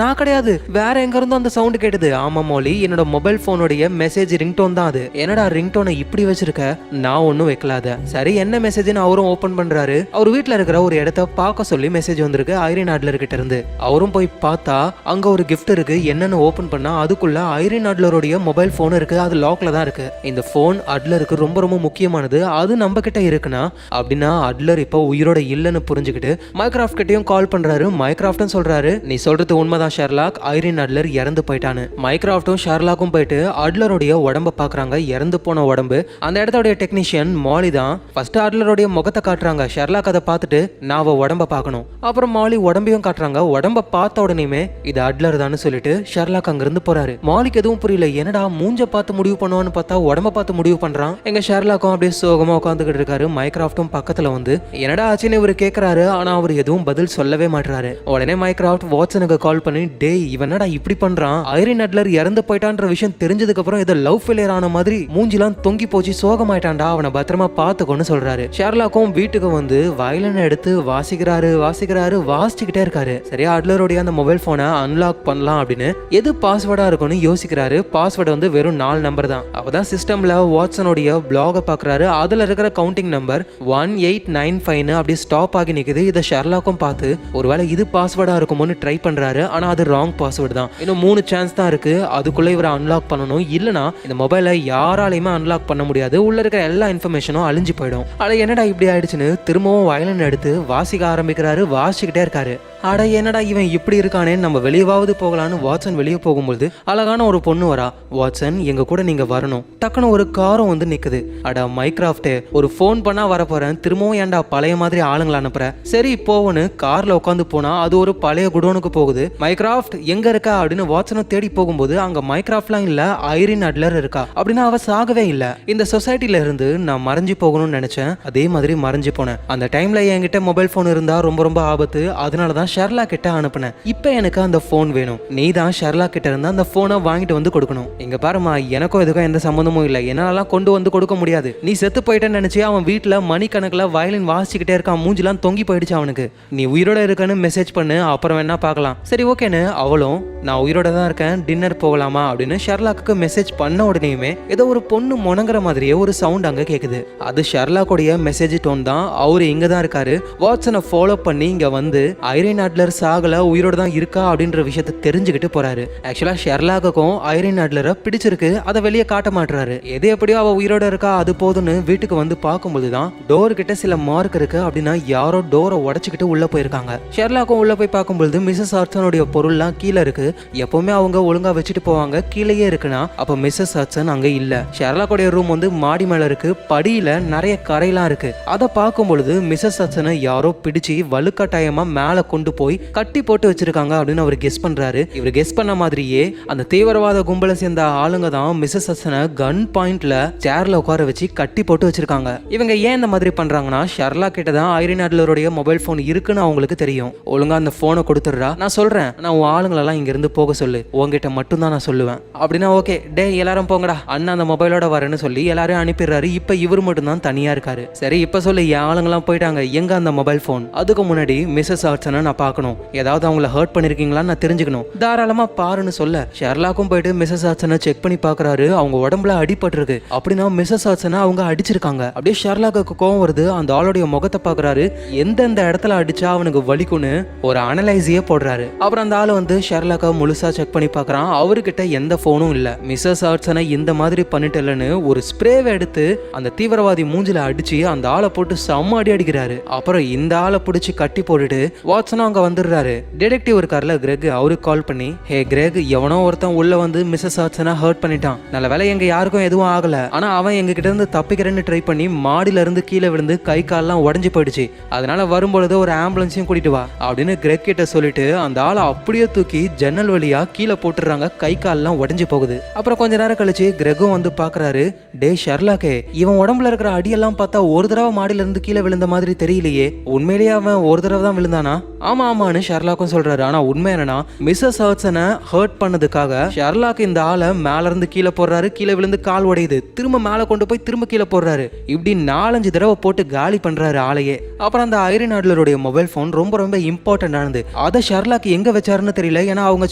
நான் கிடையாது, வேற எங்க இருந்தோ அந்த சவுண்டு கேட்டது. ஆமா மாலி, என்னோட மொபைல் போனுடைய மெசேஜ் ரிங்டோன் தான் அது. என்னடா ரிங்டோனை இப்படி வச்சிருக்க? நான் ஒன்னும் வைக்கலாத. சரி என்ன மெசேஜ்னு அவரும் ஓபன் பண்றாரு. அவர் வீட்டுல இருக்கிற ஒரு இடத்த பார்க்க சொல்லி மெசேஜ் வந்திருக்கு ஐரின் அட்லர் கிட்ட இருந்து. அவரும் போய் பார்த்தா அங்க ஒரு கிஃப்ட் இருக்கு. என்னன்னு ஓபன் பண்ணா அதுக்குள்ள ஐரின் அட்லருடைய மொபைல் போன் இருக்கு. அது லாக்ல தான் இருக்கு. இந்த போன் அட்லருக்கு ரொம்ப ரொம்ப முக்கியமானது. அது நம்ம கிட்ட இருக்குன்னா அப்படின்னா அட்லர் இப்போ உயிரோட இல்லைன்னு புரிஞ்சுக்கிட்டு மைக்ராஃப்ட் கிட்டயும் கால் பண்றாரு. மைக்ராஃப்டும் சொல்றாரு, நீ சொல்றது உண்மைதான் ஷெர்லாக், ஐரின் அட்லர் இறந்து போயிட்டான்னு. மைக்ராஃப்டும் ஷெர்லாக்கும் போயிட்டு அட்லருடைய உடம்ப பாக்குறாங்க. இறந்து போன உடம்பு. அந்த இடத்தோட டெக்னீஷியன் மாலி தான். ஃபர்ஸ்ட் அட்லருடைய முகத்தை காட்டுறாங்க. ஷெர்லாக் அதை பார்த்துட்டு நான் அவ உடம்ப பார்க்கணும். அப்புறம் மாலி உடம்பையும் காட்டுறாங்க. உடம்ப பார்த்த உடனே இது அட்லர் தான் சொல்லிட்டு ஷெர்லாக் அங்கிருந்து போறாரு. மாலிக்கு எதுவும் புரியல. என்னடா மூஞ்ச பார்த்து முடிவு பண்ணுவான்னு பார்த்தா உடம்ப பார்த்து முடிவு பண்றான். எங்க ஷெர்லாக்கும் அப்படியே சோகமா உட்காந்துக்கிட்டு இருக்காரு. மைக்ராஃப்டும் பக்கத்துல வந்து என்னடா ஆச்சுன்னு இவர் கேட்கிறாரு. ஆனா அவர் எதுவும் பதில் சொல்லவே மாட்டாரு. உடனே மைக்ராஃப்ட் வாட்சனுக்கு கால் பண்ணி, டேய் இவனடா இப்படி பண்றான், ஐரின் அட்லர் இறந்து போயிட்டான்ற விஷயம் தெரிஞ்சதுக்கு அப்புறம் ஏதோ லவ் ஃபெயிலியர் ஆன மாதிரி மூஞ்சிலாம் தொங்கி போச்சு, சோகமாயிட்டான்டா, அவனை பத்திரமா பாத்துக்கோன்னு சொல்றாரு. ஷெர்லாக்கும் வீட்டுக்கு வந்து வயலின் எடுத்து வாசிச்சுக்கிட்டே இருக்காரு. சரியா அட்லருடைய அந்த மொபைல் போனை அன்லாக் பண்ணலாம் அப்படின்னு எது பாஸ்வேர்டா இருக்கும்னு யோசிக்கிறாரு. பாஸ்வேர்டு வந்து வெறும் 4 நம்பர் தான். அப்பதான் சிஸ்டம்ல வாட்சனுடைய பிளாக பாக்குறாரு. அதுல இருக்கிற கவுண்டிங் நம்பர் 1895 அப்படி ஸ்டாப் ஆகி நிக்குது. இதை ஷெர்லாக்கும் பார்த்து ஒருவேளை இது பாஸ்வேர்டா இருக்குமோன்னு ட்ரை பண்றாரு. ஆனா அது ராங் பாஸ்வேர்டு தான். இன்னும் 3 சான்ஸ் தான் இருக்கு. அதுக்குள்ள இவரை அன்லாக் பண்ணணும். இல்லனா இந்த மொபைலை யாராலையுமே அன்லாக் பண்ண முடியாது. உள்ள இருக்கிற எல்லா இன்ஃபர்மேஷனும் அழிஞ்சு போயிடும். ஆனா என்னடா இப்படி ஆயிடுச்சுன்னு திரும்பவும் வயலின் எடுத்து வாசிக்க ஆரம்பிக்கிறாரு. வாசிக்கிட்டே இருக்காரு. அட என்னடா இவன் இப்படி இருக்கானே, நம்ம வெளியவாவது போகலான்னு வாட்சன் வெளியே போகும்போது அழகான ஒரு பொண்ணு வரா. வாட்சன் எங்க கூட நீங்க வரணும். டக்குன்னு ஒரு காரும் வந்து நிக்குது. அட மைக்ராஃப்ட், ஒரு போன் பண்ணா வரப்போறேன், திரும்பவும் ஏன்டா பழைய மாதிரி ஆளுங்களை அனுப்புற? சரி போவன்னு கார்ல உட்காந்து போனா அது ஒரு பழைய குடோனுக்கு போகுது. மைக்ராஃப்ட் எங்க இருக்கா அப்படின்னு வாட்சனும் தேடி போகும்போது அங்க மைக்ராஃப்ட்லாம் இல்ல, ஐரின் அட்லர் இருக்கா. அப்படின்னா அவ சாகவே இல்ல. இந்த சொசைட்டில இருந்து நான் மறைஞ்சு போகணும்னு நினைச்சேன், அதே மாதிரி மறைஞ்சு போனேன். அந்த டைம்ல என்கிட்ட மொபைல் போன் இருந்தா ரொம்ப ரொம்ப ஆபத்து, அதனாலதான் ஷெர்லாக் கிட்ட அனுப்புனேன். இப்போ எனக்கு அந்த போன் வேணும். நீ தான் ஷெர்லாக் கிட்ட இருந்தா அந்த போனை வாங்கிட்டு வந்து கொடுக்கணும். இங்க பாருமா, எனக்கும் இதுக்கும் எந்த சம்பந்தமும் இல்லை, என்னால கொண்டு வந்து கொடுக்க முடியாது. நீ செத்து போயிட்டேன்னு நினைச்சு அவன் வீட்டுல மணிக்கணக்கில் வயலின் வாசிச்சுக்கிட்டே இருக்கான். மூஞ்சிலாம் தொங்கி போயிடுச்சு அவனுக்கு. நீ உயிரோட இருக்கன்னு மெசேஜ் பண்ணு, அப்புறம் வேணா பார்க்கலாம். சரி ஓகேன்னு அவளும் நான் உயிரோட தான் இருக்கேன், டின்னர் போகலாமா அப்படின்னு ஷெர்லாக்கு மெசேஜ் பண்ண உடனேயுமே ஏதோ ஒரு பொண்ணு முணங்குற மாதிரியே ஒரு சவுண்ட் அங்க கேக்குது. அது ஷெர்லாக்குடைய மெசேஜ் டோன் தான். அவரு இங்க தான் இருக்காரு. வாட்சனை ஃபாலோ பண்ணி இங்க வந்து ஐரின் அட்லர் சாகல உயிரோட தான் இருக்கா அப்படின்ற விஷயத்தை தெரிஞ்சுக்கிட்டு போறாரு. ஆக்சுவலா ஷெர்லாக்குக்கும் ஐரின் அட்லரை பிடிச்சிருக்கு, அதை வெளியே காட்ட மாட்டாரு. எது எப்படியோ அவ உயிரோட இருக்கா அது போதுன்னு வீட்டுக்கு வந்து பார்க்கும்போதுதான் டோர் கிட்ட சில மார்க் இருக்கு. அப்படின்னா யாரோ டோரை உடைச்சுக்கிட்டு உள்ள போயிருக்காங்க. ஷெர்லாக்கும் உள்ள போய் பார்க்கும்போது மிஸ்ஸஸ் ஹட்சனுடைய பொருள்லாம் கீழே இருக்கு. எப்பவுமே அவங்க ஒழுங்கா வச்சுட்டு போவாங்க, கீழேயே இருக்குன்னா அப்ப மிஸ்ஸஸ் ஹட்சன் அங்க இல்ல. ஷெர்லாக்குடைய ரூம் வந்து மாடி மேல இருக்கு. படியில நிறைய கரையெல்லாம் இருக்கு. அதை பார்க்கும் பொழுது மிஸ்ஸஸ் ஹட்சனை யாரோ பிடிச்சி வலுக்கட்டாயமா மேல கொண்டு போய் கட்டி போட்டு வச்சிருக்காங்க அப்படின்னு அவர் கெஸ் பண்றாரு. இவர் கெஸ் பண்ண மாதிரியே அந்த தீவிரவாத கும்பலை சேர்ந்த ஆளுங்க தான் மிஸ்ஸஸ் ஹட்சனை கன் பாயிண்ட்ல சேர்ல உட்கார வச்சு கட்டி போட்டு வச்சிருக்காங்க. இவங்க ஏன் இந்த மாதிரி பண்றாங்கன்னா ஷெர்லாக் கிட்ட தான் ஐரின் அட்லருடைய மொபைல் போன் இருக்குன்னு அவங்களுக்கு தெரியும். ஒழுங்கா அந்த போனை கொடுத்துடுறா, நான் சொல்றேன், நான் உன் ஆளுங்களெல்லாம் இங்க இருந்து போக சொல்லு, உங்ககிட்ட மட்டும் தான் நான் சொல்லுவேன் அப்படின்னா ஓகே டே எல்லாரும் போங்கடா, அண்ணா அந்த மொபைலோட வரேன்னு சொல்லி எல்லாரையும் அனுப்பிடுறாரு. இப்ப இவர் மட்டும் தான் தனியா இருக்காரு. சரி இப்ப சொல்லு, என் ஆளுங்கெல்லாம் போயிட்டாங்க, எங்க அந்த மொபைல் போன்? அதுக்கு முன்னாடி மிஸ்ஸஸ் ஹட்சனை நான் பார்க்கணும், ஏதாவது அவங்கள ஹர்ட் பண்ணிருக்கீங்களான்னு நான் தெரிஞ்சுக்கணும், தாராளமா பாருன்னு சொல்ல ஷெர்லாக்கும் போயிட்டு மிஸ்ஸஸ் ஹட்சனை செக் பண்ணி பாக்குறாரு. அவங்க உடம்புல அடிபட்டிருக்கு. அப்படின்னா மிஸ்ஸஸ் ஹட்சனை அவங்க அடிச்சிருக்காங்க. அப்படியே ஷெர்லாக்கு கோவம் வருது. அந்த ஆளுடைய முகத்தை பாக்குறாரு. எந்தெந்த இடத்துல அடிச்சா அவனுக்கு வலிக்கும்னு ஒரு அனலைஸியே போடுறாரு. அப்புறம் அந்த ஆளு வந்து ஷெர்லாக்கை முழுசா செக் பண்ணி பாக்குறான். அவர்கிட்ட எந்த போனும் இல்ல. மிஸ்ஸஸ் ஹட்சனை இந்த மாதிரி பண்ணிட்டலன்னு ஒரு ஸ்ப்ரேவை எடுத்து அந்த தீவிரவாதி மூஞ்சில அடிச்சு அந்த ஆளை போட்டு செம்ம அடி அடிக்கிறாரு. அப்புறம் இந்த ஆளை பிடிச்சி கட்டி போட்டுட்டு வாட்சனும் அங்க வந்துடுறாரு. டிடெக்டிவ் இருக்கார்ல கிரெக், அவருக்கு கால் பண்ணி ஹே கிரெக், எவனோ ஒருத்தன் உள்ள வந்து மிஸ்ஸஸ் ஹட்சனை ஹர்ட் பண்ணிட்டான், நல்ல வேலை எங்க யாருக்கும் எதுவும் ஆகல, ஆனா அவன் எங்க கிட்ட இருந்து தப்பிக்கிறேன்னு ட்ரை பண்ணி மாடியில இருந்து கீழே விழுந்து கை கால்லாம் உடஞ்சு போயிடுச்சு, அதனால வரும்பொழுது ஒரு ஆம்புலன்ஸையும் கூட்டிட்டு வா அப்படின்னு கிரெக் கிட்ட சொல்லிட்டு அந்த ஆளை அப்படியே தூக்கி ஜன்னல் வழியா கீழே போட்டுறாங்க. கை கால்லாம் உடஞ்சு போகுது. அப்புறம் கொஞ்ச நேரம் கழிச்சு கிரெக்கும் வந்து பாக்குறாரு. டே ஷெர்லாக்கே, இவன் உடம்புல இருக்கிற அடியெல்லாம் பார்த்தா ஒரு தடவை மாடியில இருந்து கீழே விழுந்த மாதிரி தெரியலையே, உண்மையிலேயே அவன் ஒரு தடவை தான் விழுந்தானா? ஆமா ஆமான்னு ஷெர்லாக்கும் சொல்றாரு. ஆனா உண்மை என்னன்னா மிஸ்ஸஸ் ஹட்சனை ஹர்ட் பண்ணதுக்காக ஷெர்லாக் இந்த ஆளை மேல இருந்து கீழே போடுறாரு. கீழே விழுந்து கால் உடையுது, திரும்ப மேல கொண்டு போய் திரும்ப கீழே போடுறாரு. இப்படி 4-5 தடவை போட்டு காலி பண்றாரு ஆளையே. அப்புறம் அந்த ஐரின் அட்லருடைய மொபைல் போன் ரொம்ப ரொம்ப இம்பார்ட்டன்ட் ஆனது. அதை ஷெர்லாக் எங்க வச்சாருன்னு தெரியல. ஏன்னா அவங்க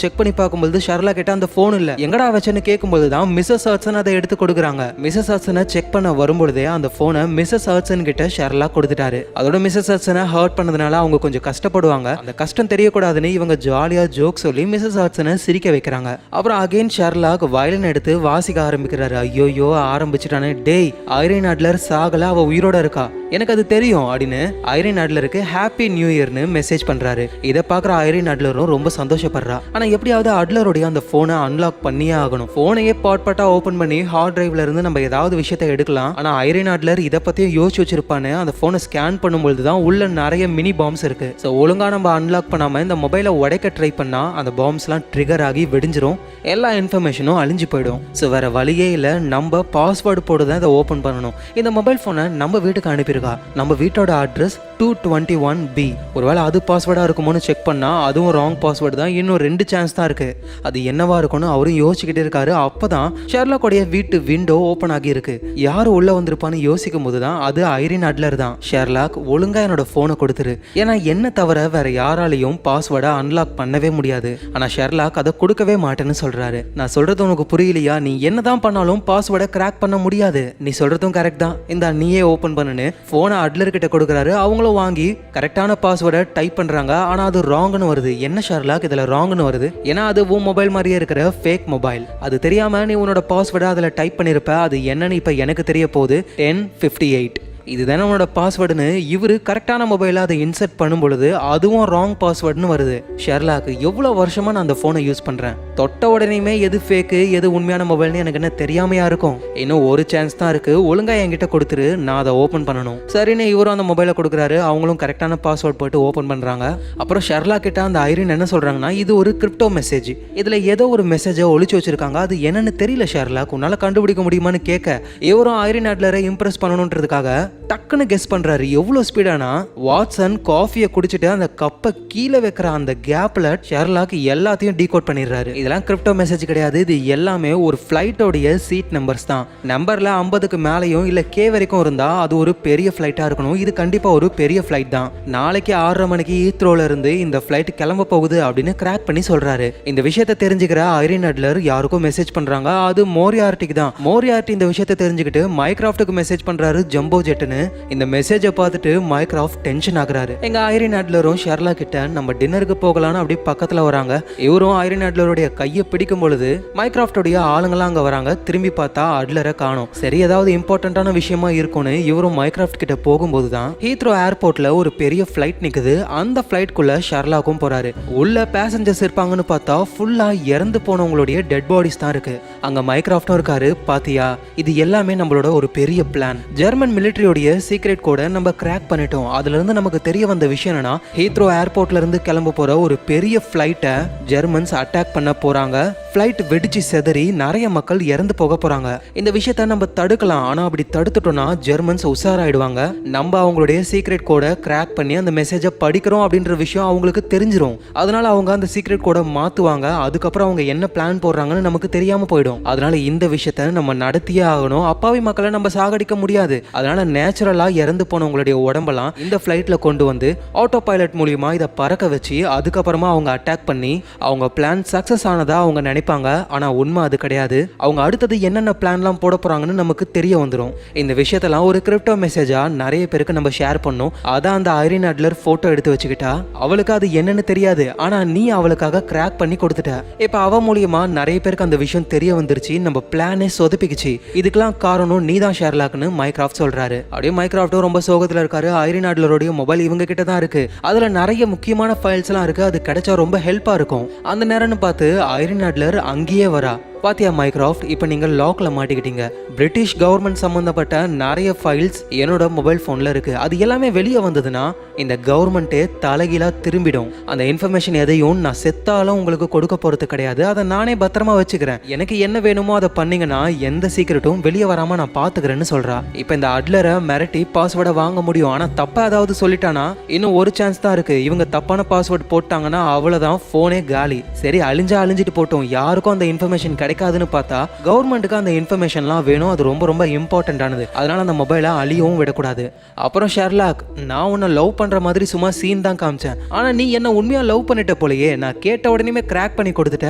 செக் பண்ணி பார்க்கும்போது ஷெர்லாக் கிட்ட அந்த போன் இல்ல. எங்கடா வச்சேன்னு கேட்கும்போது தான் மிஸ்ஸஸ் ஹட்சன் அதை எடுத்து கொடுக்குறாங்க. மிஸ்ஸஸ் ஹட்சனை செக் பண்ண வரும்பொழுதே அந்த போனை மிஸ்ஸஸ் ஹட்சன் கிட்ட ஷெர்லாக் கொடுத்துட்டாரு. அதோட மிஸ்ஸஸ் ஹட்சனை ஹர்ட் பண்ணதுனால அவங்க கொஞ்சம் கஷ்டப்படுவாங்க. அந்த கஷ்டம் தெரியக்கூடாதுன்னு இவங்க ஜாலியா ஜோக் சொல்லி மிஸ்ஸஸ் ஹட்சனை சிரிக்க வைக்கிறாங்க. அப்புறம் அகைன் ஷெர்லாக் வயலின் எடுத்து வாசிக்க ஆரம்பிக்கிறாரு. ஐயோயோ ஆரம்பிச்சுட்டானே. டேய், ஐரின் அட்லர் சாகல, அவ உயிரோட இருக்கா, எனக்கு அது தெரியும் அப்படின்னு ஐரின் அட்லருக்கு ஹாப்பி நியூ இயர்னு மெசேஜ் பண்றாரு. இதை பாக்குற ஐரின் அட்லரும் ரொம்ப சந்தோஷப்படுறா. ஆனா எப்படியாவது அட்லருடைய அந்த போனை அன்லாக் பண்ணியே ஆகணும். போனையே பாட்டா ஓபன் பண்ணி ஹார்ட் டிரைவ்ல இருந்து நம்ம ஏதாவது விஷயத்தை எடுக்கலாம். ஆனா ஐரின் அட்லர் இதை பத்தியும் யோசிச்சு வச்சிருப்பான்னு அந்த போனை ஸ்கேன் பண்ணும்போது தான் உள்ள நிறைய மினி பாம்ஸ் இருக்கு. ஸோ ஒழுங்கா நம்ம அன்லாக் பண்ணாம இந்த மொபைலை உடைக்க ட்ரை பண்ணா அந்த பாம்ஸ்லாம் ட்ரிகர் ஆகி வெடிஞ்சிரும், எல்லா இன்ஃபர்மேஷனும் அழிஞ்சு போயிடும். ஸோ வேற வழியே இல்லை, நம்ம பாஸ்வேர்டு போட்டு தான் இதை ஓப்பன் பண்ணணும். இந்த மொபைல் ஃபோனை நம்ம வீட்டுக்கு அனுப்பியிருக்கா. நம்ம வீட்டோட அட்ரஸ் 221B. ஒருவேளை அது பாஸ்வேர்டா இருக்குமோன்னு செக் பண்ணா அதுவும் ராங் பாஸ்வேர்டு தான். இன்னும் 2 சான்ஸ் தான் இருக்கு. அது என்னவா இருக்கும்னு அவரும் யோசிச்சுக்கிட்டே இருக்காரு. அப்பதான் ஷெர்லாக்கோடைய வீட்டு விண்டோ ஓப்பன் ஆகி இருக்கு. யாரு உள்ள வந்திருப்பான்னு யோசிக்கும் போதுதான் அது ஐரின் அட்லர் தான். ஷெர்லாக், ஒழுங்கா என்னோட போனை கொடுத்துரு, ஏன்னா என்ன தவிர வேற யாராலையும் பாஸ்வேர்டை அன்லாக் பண்ணவே முடியாது. ஆனா ஷெர்லாக் அதை கொடுக்கவே மாட்டேன்னு சொல்றாரு. நான் சொல்றது உனக்கு புரியலையா? நீ என்னதான் பண்ணாலும் பாஸ்வேர்டை கிராக் பண்ண முடியாது. நீ சொல்றதும் கரெக்ட் தான், இந்த நீயே ஓபன் பண்ணுன்னு போனை அட்லர் கிட்ட கொடுக்குறாரு. அவங்களும் வாங்கி கரெக்டான பாஸ்வேர்டை டைப் பண்றாங்க. ஆனா அது ராங்னு வருது. என்ன ஷெர்லாக் இதுல ராங்னு வருது? ஏன்னா அது உன் மொபைல் மாதிரியே இருக்கிற ஃபேக் மொபைல். அது தெரியாம நீ உன்னோட பாஸ்வேர்டை அதுல டைப் பண்ணிருப்ப. அது என்னன்னு இப்ப எனக்கு தெரிய போகுது. 1058 இதுதானே உன்னோட பாஸ்வேர்டுன்னு இவரு கரெக்டான மொபைல அதை இன்சர்ட் பண்ணும் பொழுது அதுவும் ராங் பாஸ்வேர்டுன்னு வருது. ஷெர்லாக், எவ்வளவு வருஷமா நான் அந்த போனை யூஸ் பண்றேன், தொட்ட உடனேயுமே எது ஃபேக்கு எது உண்மையான மொபைல்னு எனக்கு என்ன தெரியாமையா இருக்கும்? இன்னும் ஒரு சான்ஸ் தான் இருக்கு, ஒழுங்கா என்கிட்ட கொடுத்துரு, நான் அதை ஓபன் பண்ணணும். சரின்னு இவரும் அந்த மொபைலை கொடுக்குறாரு. அவங்களும் கரெக்டான பாஸ்வேர்ட் போட்டு ஓபன் பண்றாங்க. அப்புறம் ஷெர்லாக் கிட்ட அந்த ஐரின் என்ன சொல்றாங்கன்னா, இது ஒரு கிரிப்டோ மெசேஜ், இதுல ஏதோ ஒரு மெசேஜை ஒளிச்சு வச்சிருக்காங்க, அது என்னன்னு தெரியல ஷெர்லாக், உன்னால கண்டுபிடிக்க முடியுமான்னு கேட்க இவரும் ஐரின் அட்லரை இம்ப்ரெஸ் பண்ணணும்ன்றதுக்காக டக்குன்னு கெஸ் பண்றாரு. எவ்வளவு ஸ்பீடானா வாட்சன் காஃபியை குடிச்சிட்டு அந்த கப்பை கீழே வைக்கிற அந்த கேப்ல ஷெர்லாக் எல்லாத்தையும் டீகோட் பண்ணிடுறாரு. இதெல்லாம் கிரிப்டோ மெசேஜ் கிடையாது, இது எல்லாமே ஒரு ஃபிளைட்டோடைய சீட் நம்பர்ஸ் தான். நம்பர்ல 50க்கு மேலேயும் இல்ல கே வரைக்கும் இருந்தா அது ஒரு பெரிய ஃபிளைட்டா இருக்கணும். இது கண்டிப்பா ஒரு பெரிய ஃபிளைட் தான். நாளைக்கு 6:30 மணிக்கு ஈத்ரோல இருந்து இந்த ஃபிளைட் கிளம்ப போகுது அப்படின்னு கிராக் பண்ணி சொல்றாரு. இந்த விஷயத்தை தெரிஞ்சுக்கிற ஐரின் அட்லர் யாருக்கும் மெசேஜ் பண்றாங்க. அது மோரியார்ட்டிக்கு தான். மோரியார்ட்டி இந்த விஷயத்தை தெரிஞ்சுக்கிட்டு மைக்ராஃப்ட்டுக்கு மெசேஜ் பண்றாரு, ஜம்போ ஜெட்னு. இந்த மெசேஜை பார்த்துட்டு மைக்ராஃப்ட் டென்ஷன் ஆகுறாரு. எங்க ஐரின் அட்லரும் ஷெர்லாக் கிட்ட நம்ம டின்னருக்கு போகலான்னு அப்படி பக்கத்துல வராங்க. இவரும் ஐரின் அட்லருடைய கையை பிடிக்கும் பொழுது மைக்ராஃப்டோடைய ஆளுங்களாம் அங்க வராங்க. திரும்பி பார்த்தா அட்லரை காணோம். சரி, ஏதாவது இம்பார்ட்டன்டான விஷயமா இருக்கும்னு இவரும் மைக்ராஃப்ட் கிட்ட போகும்போது தான் ஹீத்ரோ ஏர்போர்ட்ல ஒரு பெரிய ஃபிளைட் நிக்குது. அந்த ஃபிளைட்குள்ள ஷெர்லாக்கும் போறாரு. உள்ள பேசஞ்சர்ஸ் இருப்பாங்கன்னு பார்த்தா ஃபுல்லா இறந்து போனவங்களுடைய டெட் பாடிஸ் தான் இருக்கு. அங்க மைக்ராஃப்டும் இருக்காரு. பாத்தியா, இது எல்லாமே நம்மளோட ஒரு பெரிய பிளான். ஜெர்மன் மிலிட்டரியோடைய சீக்ரெட் கோட நம்ம கிராக் பண்ணிட்டோம். அதுல இருந்து நமக்கு தெரிய வந்த விஷயம் என்னன்னா, ஹீத்ரோ ஏர்போர்ட்ல இருந்து கிளம்ப போற ஒரு பெரிய ஃபிளைட்டை ஜெர்மன்ஸ் அட்டாக் பண்ண போறாங்க. ஃபிளைட் வெடிச்சு செதறி நிறைய மக்கள் இறந்து போக போறாங்க. இந்த விஷயத்த நம்ம தடுக்கலாம். ஆனா அப்படி தடுத்துட்டோம்னா ஜெர்மன்ஸ் உஷாராயிடுவாங்க. நம்ம அவங்களுடைய சீக்ரெட் கோட கிராக் பண்ணி அந்த மெசேஜை படிக்கிறோம் அப்படின்ற விஷயம் அவங்களுக்கு தெரிஞ்சிரும். அதனால அவங்க அந்த சீக்ரெட் கோட மாத்துவாங்க. அதுக்கப்புறம் அவங்க என்ன பிளான் போடுறாங்கன்னு நமக்கு தெரியாம போயிடும். அதனால இந்த விஷயத்த நம்ம நடத்தியே ஆகணும். அப்பாவி மக்களை நம்ம சாகடிக்க முடியாது. அதனால நேச்சுரலா இறந்து போனவங்களுடைய உடம்பெல்லாம் இந்த ஃபிளைட்ல கொண்டு வந்து ஆட்டோ பைலட் மூலியமா இதை பறக்க வச்சு அதுக்கப்புறமா அவங்க அட்டாக் பண்ணி அவங்க பிளான் சக்சஸ் ஆனதா அவங்க நினைப்பாங்க. ஆனா உண்மை அது கிடையாது. அவங்க அடுத்தது என்னென்ன பிளான்லாம் போட போறாங்கன்னு நமக்கு தெரிய வந்துடும். இந்த விஷயத்தெல்லாம் ஒரு கிரிப்டோ மெசேஜா நிறைய பேருக்கு நம்ம ஷேர் பண்ணோம். அதான் அந்த ஐரின் அட்லர் போட்டோ எடுத்து வச்சுக்கிட்டா. அவளுக்கு அது என்னன்னு தெரியாது. ஆனா நீ அவளுக்காக கிராக் பண்ணி கொடுத்துட்ட. இப்ப அவ மூலியமா நிறைய பேருக்கு அந்த விஷயம் தெரிய வந்துருச்சு. நம்ம பிளானே சொதப்பிக்குச்சு. இதுக்கெல்லாம் காரணம் நீ தான் ஷெர்லாக்னு மைக்ராஃப்ட் சொல்றாரு. அப்படியே மைக்ராஃப்டும் ரொம்ப சோகத்துல இருக்காரு. ஐரின் அட்லருடைய மொபைல் இவங்க கிட்ட தான் இருக்கு. அதுல நிறைய முக்கியமான ஃபைல்ஸ் எல்லாம் இருக்கு. அது கிடைச்சா ரொம்ப ஹெல்ப்பா இருக்கும். அந்த நேரம்னு பார்த்து ஐரின் அட்லர் அங்கேயே வரா. பாத்தியா மைக்ராஃப்ட், இப்போ நீங்கள் லாக்ல மாட்டிக்கிட்டீங்க. பிரிட்டிஷ் கவர்மெண்ட் சம்பந்தப்பட்ட நிறைய ஃபைல்ஸ் என்னோட மொபைல் ஃபோனில் இருக்கு. அது எல்லாமே வெளியே வந்ததுன்னா இந்த கவர்மெண்ட்டே தலைகீழாக திரும்பிடும். அந்த இன்ஃபர்மேஷன் எதையும் நான் செத்தாலும் உங்களுக்கு கொடுக்க போறது கிடையாது. அதை நானே பத்திரமா வச்சுக்கிறேன். எனக்கு என்ன வேணுமோ அதை பண்ணீங்கன்னா எந்த சீக்கிரட்டும் வெளியே வராம நான் பாத்துக்கிறேன்னு சொல்றா. இப்போ இந்த அட்லரை மிரட்டி பாஸ்வேர்டை வாங்க முடியும். ஆனா தப்பா ஏதாவது சொல்லிட்டானா இன்னும் ஒரு சான்ஸ் தான் இருக்கு. இவங்க தப்பான பாஸ்வேர்டு போட்டாங்கன்னா அவ்வளவுதான், போனே காலி. சரி, அழிஞ்சிட்டு போட்டோம். யாருக்கும் அந்த இன்ஃபர்மேஷன் கிடைக்காதுன்னு பார்த்தா கவர்மெண்ட்டுக்கு அந்த இன்ஃபர்மேஷன்லாம் வேணும். அது ரொம்ப ரொம்ப இம்பார்ட்டன்டானது. அதனால அந்த மொபைலை அழியவும் விடக்கூடாது. அப்புறம் ஷெர்லாக், நான் உன்னை லவ் பண்ற மாதிரி சும்மா சீன் தான் காமிச்சேன். ஆனா நீ என்ன உண்மையா லவ் பண்ணிட்ட போலயே. நான் கேட்ட உடனே கிராக் பண்ணி கொடுத்துட்ட.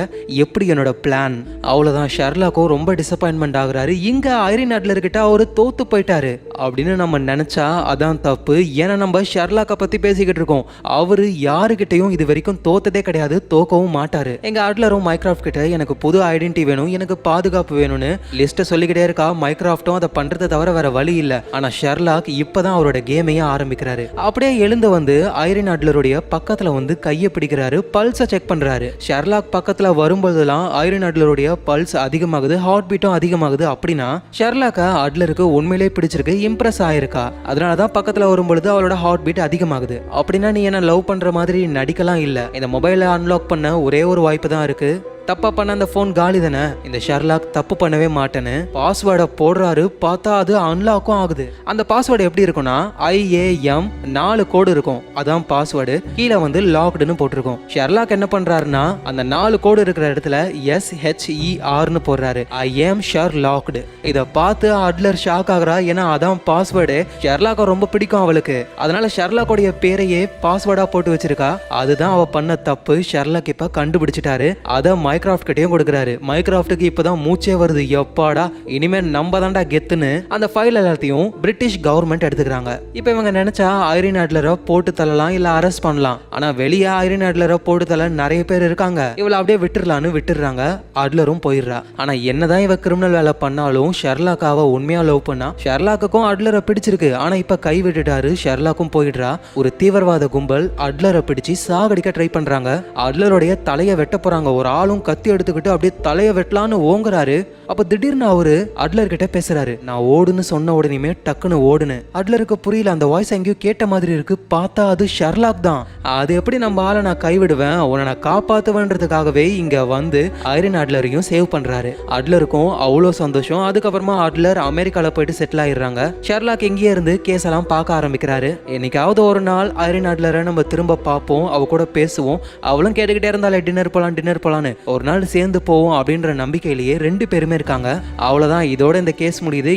எப்படி என்னோட பிளான்? அவ்வளவுதான். ஷெர்லாக்கும் ரொம்ப டிசப்பாயின்மெண்ட் ஆகுறாரு. இங்க ஐரின் அட்லர் கிட்ட அவரு தோத்து போயிட்டாரு அப்படின்னு நம்ம நினைச்சா அதான் தப்பு. ஏன்னா நம்ம ஷெர்லாக்கை பத்தி பேசிக்கிட்டு இருக்கோம். அவரு யாருகிட்டையும் இது வரைக்கும் தோத்ததே கிடையாது, தோக்கவும் மாட்டாரு. எங்க அட்லரும் மைக்ராஃப்ட் கிட்ட எனக்கு புது ஐடென்டிட்டி வேணும், எனக்கு பாதுகாப்பு வேணும்னு லிஸ்ட்டை சொல்லிக்கிட்டே இருக்கா. மைக்ராஃப்டும் அதை பண்றதை தவிர வேற வழி இல்ல. ஆனா ஷெர்லாக் இப்பதான் அவரோட கேமையே ஆரம்பிக்கிறாரு. அப்படியே எழுந்து வந்து ஐரின் அட்லருடைய பக்கத்துல வந்து கையை பிடிக்கிறாரு. பல்ஸை செக் பண்றாரு. ஷெர்லாக் பக்கத்துல வரும்போதெல்லாம் ஐரின் அட்லருடைய பல்ஸ் அதிகமாகுது, ஹார்ட் பீட்டும் அதிகமாகுது. அப்படின்னா ஷெர்லாக்கை அட்லருக்கு உண்மையிலே பிடிச்சிருக்கு, இம்ப்ரெஸ் ஆயிருக்கா. அதனாலதான் பக்கத்துல வரும்பொழுது அவளோட ஹார்ட் பீட் அதிகமாகுது. அப்படின்னா நீ என்ன லவ் பண்ற மாதிரி நடிக்கலாம் இல்ல. இந்த மொபைலை அன்லாக் பண்ண ஒரே ஒரு வாய்ப்பு தான் இருக்கு. தப்பா பண்ண அந்த போன் காலி தானே. இந்த ஷெர்லாக் தப்பு பண்ணவே மாட்டேன்னு பாஸ்வேர்டை போடுறாரு. பார்த்தா அது அன்லாக்கும் ஆகுது. அந்த பாஸ்வேர்டு எப்படி இருக்கும்னா IAM 4 கோடு இருக்கும். அதான் பாஸ்வேர்டு. கீழே வந்து லாக்டுன்னு போட்டிருக்கும். ஷெர்லாக் என்ன பண்றாருன்னா அந்த 4 கோடு இருக்கிற இடத்துல SHERன்னு போடுறாரு. I am Sherlocked. இதை பார்த்து அட்லர் ஷாக் ஆகுறா. ஏன்னா அதான் பாஸ்வேர்டு. ஷெர்லாக்கை ரொம்ப பிடிக்கும் அவளுக்கு. அதனால ஷெர்லாக்கோடைய பேரையே பாஸ்வேர்டா போட்டு வச்சிருக்கா. அதுதான் அவ பண்ண தப்பு. ஷெர்லாக் இப்ப கண்டுபிடிச்சிட்டாரு. அதை மைக்ராஃப்ட் கிட்டையும் கொடுக்குறாரு. மைக்ராஃப்ட்டுக்கு இப்பதான் மூச்சே வருது. எப்பாடா இனிமே நம்ம தான்டா கெத்துன்னு அந்த ஃபைல் எல்லாத்தையும் பிரிட்டிஷ் கவர்மெண்ட் எடுத்துக்கிறாங்க. இப்போ இவங்க நினைச்சா ஐரின் அட்லரை போட்டு தள்ளலாம், இல்ல அரெஸ்ட் பண்ணலாம். ஆனா வெளியே ஐரின் அட்லரை போட்டு தள்ள நிறைய பேர் இருக்காங்க. இவளை அப்படியே விட்டுறலான்னு விட்டுறாங்க. அட்லரும் போயிடுறா. ஆனா என்னதான் இவ கிரிமினல் வேலை பண்ணாலும் ஷெர்லாக்காவை உண்மையா லவ் பண்ணா. ஷெர்லாக்குக்கும் அட்லரை பிடிச்சிருக்கு. ஆனா இப்ப கை விட்டுட்டாரு. ஷெர்லாக்கும் போயிடுறா. ஒரு தீவிரவாத கும்பல் அட்லரை பிடிச்சு சாகடிக்க ட்ரை பண்றாங்க. அட்லருடைய தலையை வெட்ட போறாங்க. ஒரு ஆளும் கத்தி எடுத்துக்கிட்டு அப்படியே தலையை வெட்டலான்னு ஓங்குறாரு. அப்ப திடீர்னு அவரு அட்லர் கிட்ட பேசுறாரு. நான் ஓடுன்னு சொன்ன உடனே டக்குன்னு ஓடுன்னு. அட்லருக்கு புரியல. அந்த வாய்ஸ் எங்கேயோ கேட்ட மாதிரி இருக்கு. பார்த்தா அது ஷெர்லாக் தான். அது எப்படி நம்ம ஆளை நான் கைவிடுவேன், உன்னை நான் காப்பாத்துவேன்றதுக்காகவே இங்க வந்து ஐரின் அட்லரையும் சேவ் பண்றாரு. அட்லருக்கும் அவ்வளோ சந்தோஷம். அதுக்கப்புறமா அட்லர் அமெரிக்கால போயிட்டு செட்டில் ஆயிடுறாங்க. ஷெர்லாக் எங்கேயே இருந்து கேஸ் எல்லாம் பார்க்க ஆரம்பிக்கிறாரு. என்னைக்காவது ஒரு நாள் ஐரின் அட்லரை நம்ம திரும்ப பார்ப்போம், அவ கூட பேசுவோம். அவளும் கேட்டுக்கிட்டே இருந்தாலே டின்னர் போலான்னு. ஒரு நாள் சேர்ந்து போவோம் அப்படின்ற நம்பிக்கையிலேயே 2 பேருமே இருக்காங்க. அவ்வளவுதான், இதோட இந்த கேஸ் முடியுது.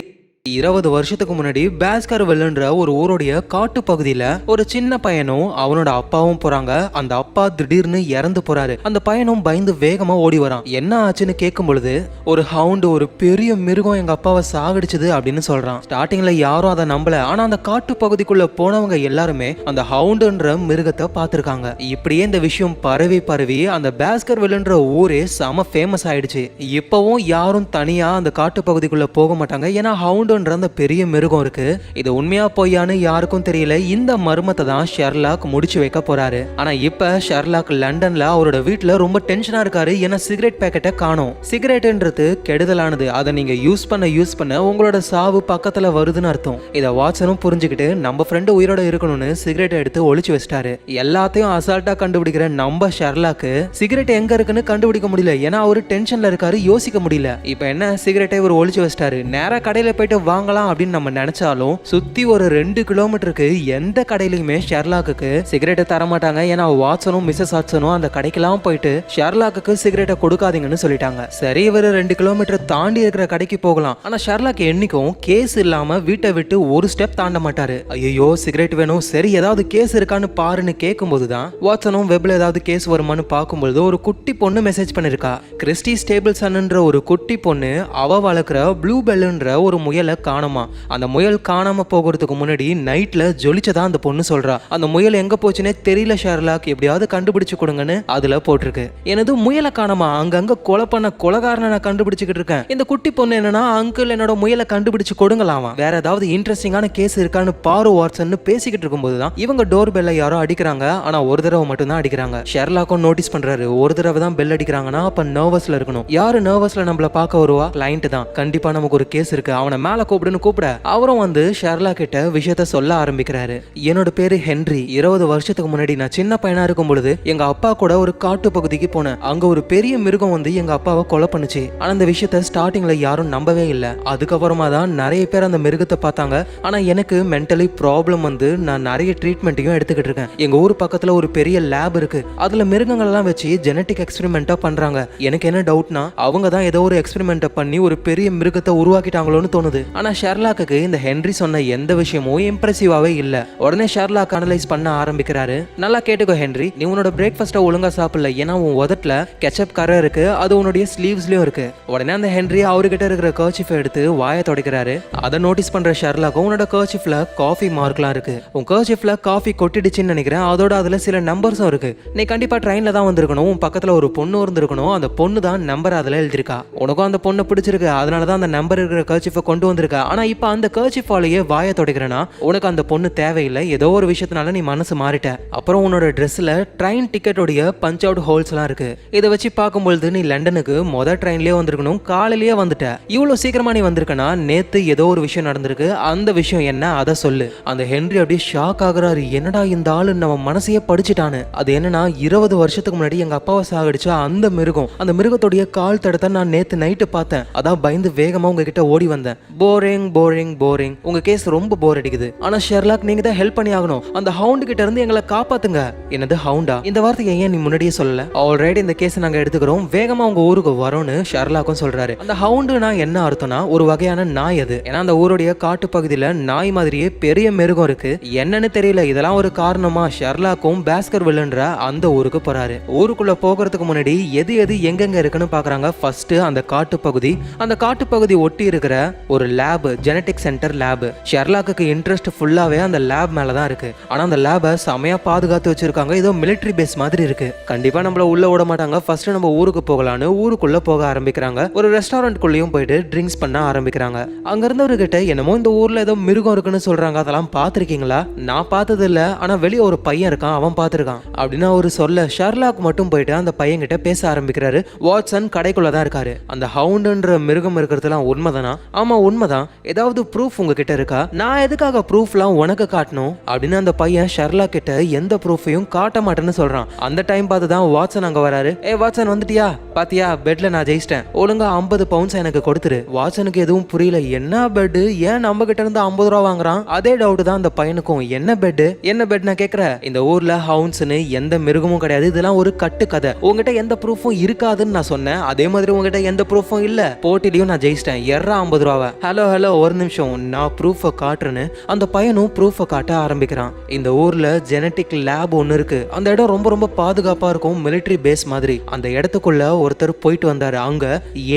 20 வருஷத்துக்கு முன்னாடி பாஸ்கர்வில்ன்ற ஒரு ஊருடைய காட்டு பகுதியில ஒரு சின்ன பையனும் அவனோட அப்பாவும் போறாங்க. அந்த அப்பா திடீர்னு இறந்து போறாரு. அந்த பையனும் பயந்து வேகமா ஓடி வரான். என்ன ஆச்சுன்னு கேட்கும் பொழுது ஒரு ஹவுண்ட், ஒரு பெரிய மிருகம் எங்க அப்பாவை சாகடிச்சது அப்படின்னு சொல்றான். ஸ்டார்டிங்ல யாரும் அதை நம்பல. ஆனா அந்த காட்டு பகுதிக்குள்ள போனவங்க எல்லாருமே அந்த ஹவுண்டுன்ற மிருகத்தை பார்த்திருக்காங்க. இப்படியே இந்த விஷயம் பரவி பரவி அந்த பாஸ்கர்வில்ன்ற ஊரே செம ஃபேமஸ் ஆயிடுச்சு. இப்பவும் யாரும் தனியா அந்த காட்டு பகுதிக்குள்ள போக மாட்டாங்க. ஏன்னா ஹவுண்டுன்ற அந்த பெரிய மிருகம் இருக்கு. இது உண்மையா பொய்யான்னு யாருக்கும் தெரியல. இந்த மர்மத்தை தான் ஷெர்லாக் முடிச்சு வைக்க போறாரு. ஆனா இப்ப ஷெர்லாக் லண்டன்ல அவரோட வீட்டுல ரொம்ப டென்ஷனா இருக்காரு. ஏன்னா சிகரெட் பேக்கெட்டை காணோம். சிகரெட்ன்றது கெடுதலானது. அதை நீங்க யூஸ் பண்ண உங்களோட சாவு பக்கத்துல வருதுன்னு அர்த்தம். இதை வாட்சனும் புரிஞ்சுக்கிட்டு நம்ம ஃப்ரெண்டு உயிரோட இருக்கணும்னு சிகரெட் எடுத்து ஒளிச்சு வச்சிட்டாரு. எல்லாத்தையும் அசால்ட்டா கண்டுபிடிக்கிற நம்ம ஷெர்லாக்கு சிகரெட் எங்க இருக்குன்னு கண்டுபிடிக்க முடியல. ஏன்னா அவரு டென்ஷன்ல இருக்காரு, யோசிக்க முடியல. இப்ப என்ன, சிகரெட்டை இவர் ஒளிச்சு வச்சிட்டாரு. நேரா கடையில போயிட்டு வாங்கலாம் அப்படின்னு நம்ம நினைச்சாலும் சுத்தி ஒரு 2 கிலோமீட்டருக்கு எந்த கடையிலுமே ஷெர்லாக்கு சிகரெட்டை தர மாட்டாங்க. ஏன்னா வாட்சனும் மிஸ்ஸஸ் வாட்சனும் அந்த கடைக்கெல்லாம் போயிட்டு ஷெர்லாக்கு சிகரெட்டை கொடுக்காதீங்கன்னு சொல்லிட்டாங்க. சரி, இவர் 2 கிலோமீட்டர் தாண்டி இருக்கிற கடைக்கு போகலாம். ஆனா ஷெர்லாக் என்னைக்கும் கேஸ் இல்லாம வீட்டை விட்டு ஒரு ஸ்டெப் தாண்ட மாட்டாரு. ஐயோ சிகரெட் வேணும், சரி ஏதாவது கேஸ் இருக்கான்னு பாருன்னு கேட்கும் போதுதான் வாட்சனும் வெப்ல ஏதாவது கேஸ் வருமானு பார்க்கும்போது ஒரு குட்டி பொண்ணு மெசேஜ் பண்ணிருக்கா. கிறிஸ்டி ஸ்டேபிள்சன்ன்ற ஒரு குட்டி பொண்ணு அவ வளர்க்குற ப்ளூ பெல்லுன்ற ஒரு முயலை காணுமா. அந்த முயல் காணாம போகிறதுக்கு முன்னாடி நைட்ல ஜொலிச்சதா அந்த பொண்ணு சொல்றா. அந்த முயல் எங்க போச்சுன்னே தெரியல ஷெர்லாக், எப்படியாவது கண்டுபிடிச்சு கொடுங்கன்னு அதுல போட்டிருக்கு. எனது முயலை காணாமா, அங்கங்க கொலை பண்ண கொலைகாரனை நான் கண்டுபிடிச்சுக்கிட்டு இருக்கேன். இந்த குட்டி பொண்ணு என்னன்னா, அங்கிள் என்னோட முயலை கண்டுபிடிச்சு கொடுங்களாமா, வேற ஏதாவது இன்ட்ரெஸ்டிங்கான கேஸ் இருக்கான்னு பாரு வாட்சன் பேசிக்கிட்டு இருக்கும்போது தான் இவங்க டோர் பெல்ல யாரோ அடிக்கிறாங்க. ஆனா ஒரு தடவை மட்டும் தான் அடிக்கிறாங்க. ஷெர்லாக்கும் நோட்டீஸ் பண்றாரு, ஒரு தடவை தான் பெல் அடிக்கிறாங்கன்னா அப்ப நர்வஸ்ல இருக்கணும். யாரு நர்வஸ்ல நம்மள பார்க்க வருவா? கிளைண்ட் தான். கண்டிப்பா நமக்கு ஒரு கேஸ் இருக்கு, அவனை மேல கூப்பிடுன்னு கூப்பிட அவரும் வந்து ஷெர்லாக் கிட்ட விஷயத்த சொல்ல ஆரம்பிக்கிறாரு. என்னோட பேரு ஹென்றி. 20 வருஷத்துக்கு முன்னாடி நான் சின்ன பையனா இருக்கும் பொழுது எங்க அப்பா கூட ஒரு காட்டு பகுதிக்கு போனேன். அங்க ஒரு பெரிய மிருகம் வந்து எங்க அப்பாவை கொலை பண்ணுச்சு. ஆனா அந்த விஷயத்த ஸ்டார்டிங்ல யாரும் நம்பவே இல்லை. அதுக்கப்புறமா தான் நிறைய பேர் அந்த மிருகத்தை பார்த்தாங்க. ஆனா எனக்கு மென்டலி ப்ராப்ளம் வந்து நான் நிறைய ட்ரீட்மெண்ட்டையும் எடுத்துக்கிட்டு இருக்கேன். எங்க ஊர் பக்கத்துல ஒரு பெரிய லேப் இருக்கு. அதுல மிருகங்கள் எல்லாம் வச்சு ஜெனட்டிக் எக்ஸ்பெரிமெண்டா பண்றாங்க. எனக்கு என்ன டவுட்னா, அவங்க தான் ஏதோ ஒரு எக்ஸ்பெரிமெண்ட் பண்ணி ஒரு பெரிய மிருகத்தை உருவாக்கிட்டாங்களோன்னு தோணுது. ஆனா ஷெர்லாக்கு இந்த ஹென்றி சொன்ன எந்த விஷயமும் இம்ப்ரெசிவாவே இல்ல. உடனே ஷெர்லாக் அனலைஸ் பண்ண ஆரம்பிக்கிறாரு. நல்லா கேட்டுக்கோ ஹென்றி, நீ உன்னோட பிரேக்ஃபாஸ்ட்டை ஒழுங்கா சாப்பிடல. ஏன்னா உன் உதட்டுல கெச்சப் கரை இருக்கு, அது உன்னுடைய ஸ்லீவ்ஸ்லயும் இருக்கு. உடனே அந்த ஹென்றி அவர்கிட்ட இருக்கிற கர்ச்சிஃபை எடுத்து வாயை துடைக்கிறாரு. அதை நோட்டீஸ் பண்ற ஷெர்லாக்கும், உன்னோட கர்ச்சிஃப்ல காஃபி மார்க்லாம் இருக்கு, உன் கர்ச்சிஃப்ல காஃபி கொட்டிடுச்சுன்னு நினைக்கிறேன், அதோட அதுல சில நம்பர்ஸும் இருக்கு. நீ கண்டிப்பா ட்ரெயின்ல தான் வந்திருக்கணும், உன் பக்கத்துல ஒரு பொண்ணு இருந்திருக்கணும், அந்த பொண்ணு தான் நம்பர் அதுல எழுதிருக்கா. உனக்கும் அந்த பொண்ணு பிடிச்சிருக்கு, அதனாலதான் அந்த நம்பர் இருக்கிற கர்ச்சிஃபை கொண்டு வந்திருக்கா. ஆனா இப்ப அந்த கர்ச்சிஃபாலேயே வாயை துடைக்கிறனா உனக்கு அந்த பொண்ணு தேவையில்லை, ஏதோ ஒரு விஷயத்தினால நீ மனசு மாறிட்ட. அப்புறம் உன்னோட ட்ரெஸ்ல ட்ரெயின் டிக்கெட்டோடைய பஞ்ச் அவுட் ஹோல்ஸ் எல்லாம் இருக்கு. இதை வச்சு பார்க்கும்போது நீ லண்டனுக்கு மொதல் ட்ரெயின்லயே வந்திருக்கணும், காலையிலேயே வந்துட்ட. இவ்வளவு சீக்கிரமா நீ வந்திருக்கனா, நேத்து ஏதோ ஒரு விஷயம் நடந்திருக்கு, அந்த விஷயம் என்ன அதை சொல்லு. அந்த ஹென்றி அப்படியே ஷாக் ஆகுறாரு. என்னடா இந்த ஆளு நம்ம மனசையே படிச்சுட்டானு. அது என்னன்னா, 20 வருஷத்துக்கு முன்னாடி எங்க அப்பாவை சாகடிச்ச அந்த மிருகம், அந்த மிருகத்துடைய கால் தடத்தை நான் நேத்து நைட்டு பார்த்தேன். அதான் பயந்து வேகமா உங்ககிட்ட ஓடி வந்தேன். போரிங் போரிங் போரிங், உங்க கேஸ் ரொம்ப போர் அடிக்குது. ஆனா ஷெர்லாக், நீங்க தான் ஹெல்ப் பண்ணி ஆகணும். அந்த ஹவுண்ட் கிட்ட இருந்து எங்களை காப்பாத்துங்க. என்னது ஹவுண்டா? இந்த வார்த்தையை ஏன் நீ முன்னாடியே சொல்லல? ஆல்ரெடி இந்த கேஸ் நாங்க எடுத்துக்கிறோம், வேகமா உங்க ஊருக்கு வரோம்னு ஷெர்லாக்கும் சொல்றாரு. அந்த ஹவுண்டுனா என்ன அர்த்தம்னா, ஒரு வகையான நாய் அது. ஏன்னா அந்த ஊருடைய காட்டு பகுதியில நாய் மாதிரியே பெரிய மிருகம் இருக்கு. என்னன்னு தெரியல, இதெல்லாம் ஒரு காரணமா ஷெர்லாக்கும் பாஸ்கர்வில்ன்ற அந்த ஊருக்கு போறாரு. ஊருக்குள்ள போகிறதுக்கு முன்னாடி எது எது எங்கெங்க இருக்குன்னு பாக்குறாங்க. ஃபர்ஸ்ட் அந்த காட்டு பகுதி, அந்த காட்டு பகுதி ஒட்டி இருக்கிற ஒரு lab, genetic centre lab. Sherlock interest ஃபுல்லாவே அந்த லேப் மேலதான் இருக்கு. ஆனா அந்த லேபை செமையா பாதுகாத்து வச்சிருக்காங்க, ஏதோ மிலிட்டரி பேஸ் மாதிரி இருக்கு. கண்டிப்பா நம்மள உள்ள விட மாட்டாங்க. ஃபர்ஸ்ட் நம்ம ஊருக்கு போகலான்னு ஊருக்குள்ள போக ஆரம்பிக்கிறாங்க. ஒரு ரெஸ்டாரண்ட்குள்ளேயும் போயிட்டு ட்ரிங்க்ஸ் பண்ண ஆரம்பிக்கிறாங்க. அங்க இருந்தவர்கிட்ட என்னமோ இந்த ஊர்ல ஏதோ மிருகம் இருக்குன்னு சொல்றாங்க, அதெல்லாம் பாத்திருக்கீங்களா? நான் பார்த்தது இல்ல, ஆனா வெளியே ஒரு பையன் இருக்கான், அவன் பார்த்திருக்கான் அப்படின்னு அவரு சொல்ல ஷெர்லாக் மட்டும் போயிட்டு அந்த பையன் கிட்ட பேச ஆரம்பிக்கிறாரு. வாட்சன் கடைக்குள்ளதான் இருக்காரு. அந்த ஹவுண்டுன்ற மிருகம் இருக்கிறதுலாம் உண்மைதானா? ஆமா உண்மைதான். ஏதாவது ப்ரூஃப் உங்ககிட்ட இருக்கா? நான் எதுக்காக ப்ரூஃப்லாம் உனக்கு காட்டணும் அப்படின்னு அந்த பையன் ஷெர்லாக் கிட்ட எந்த ப்ரூஃபையும் காட்ட மாட்டேன்னு சொல்றான். அந்த டைம் பார்த்து தான் வாட்சன் அங்க வராரு. வாட்சன் வந்துட்டியா? பாத்தியா, பெட்ல நான் ஜெயிச்சிட்டேன், ஒழுங்கா 50 பவுண்ட்ஸ் எனக்கு கொடுத்துரு. வாட்சனுக்கு எதுவும் புரியல. என்ன பெட்? ஏன் நம்ம கிட்ட இருந்து 50 ரூபா வாங்குறான்? அதே டவுட் தான் அந்த பையனுக்கும். என்ன பெட் என்ன பெட் நான் கேட்கற? இந்த ஊர்ல ஹவுண்ட்ஸ்னு எந்த மிருகமும் கிடையாது, இதெல்லாம் ஒரு கட்டு கதை. உங்ககிட்ட எந்த ப்ரூஃபும் இருக்காதுன்னு நான் சொன்னேன். அதே மாதிரி உங்ககிட்ட எந்த ப்ரூஃபும் இல்ல. போட்டிலையும் நான் ஜெயிச்சிட்டேன், 50 ரூபாவை. ஹலோ ஹலோ ஹலோ ஒரு நிமிஷம், நான் ப்ரூஃபை காட்டுறேன்னு அந்த பையனும் ப்ரூஃபை காட்ட ஆரம்பிக்கிறான். இந்த ஊர்ல ஜெனட்டிக் லேப் ஒன்று இருக்கு. அந்த இடம் ரொம்ப ரொம்ப பாதுகாப்பா இருக்கும், மிலிட்டரி பேஸ் மாதிரி. அந்த இடத்துக்குள்ள ஒருத்தர் போயிட்டு வந்தாரு. அங்க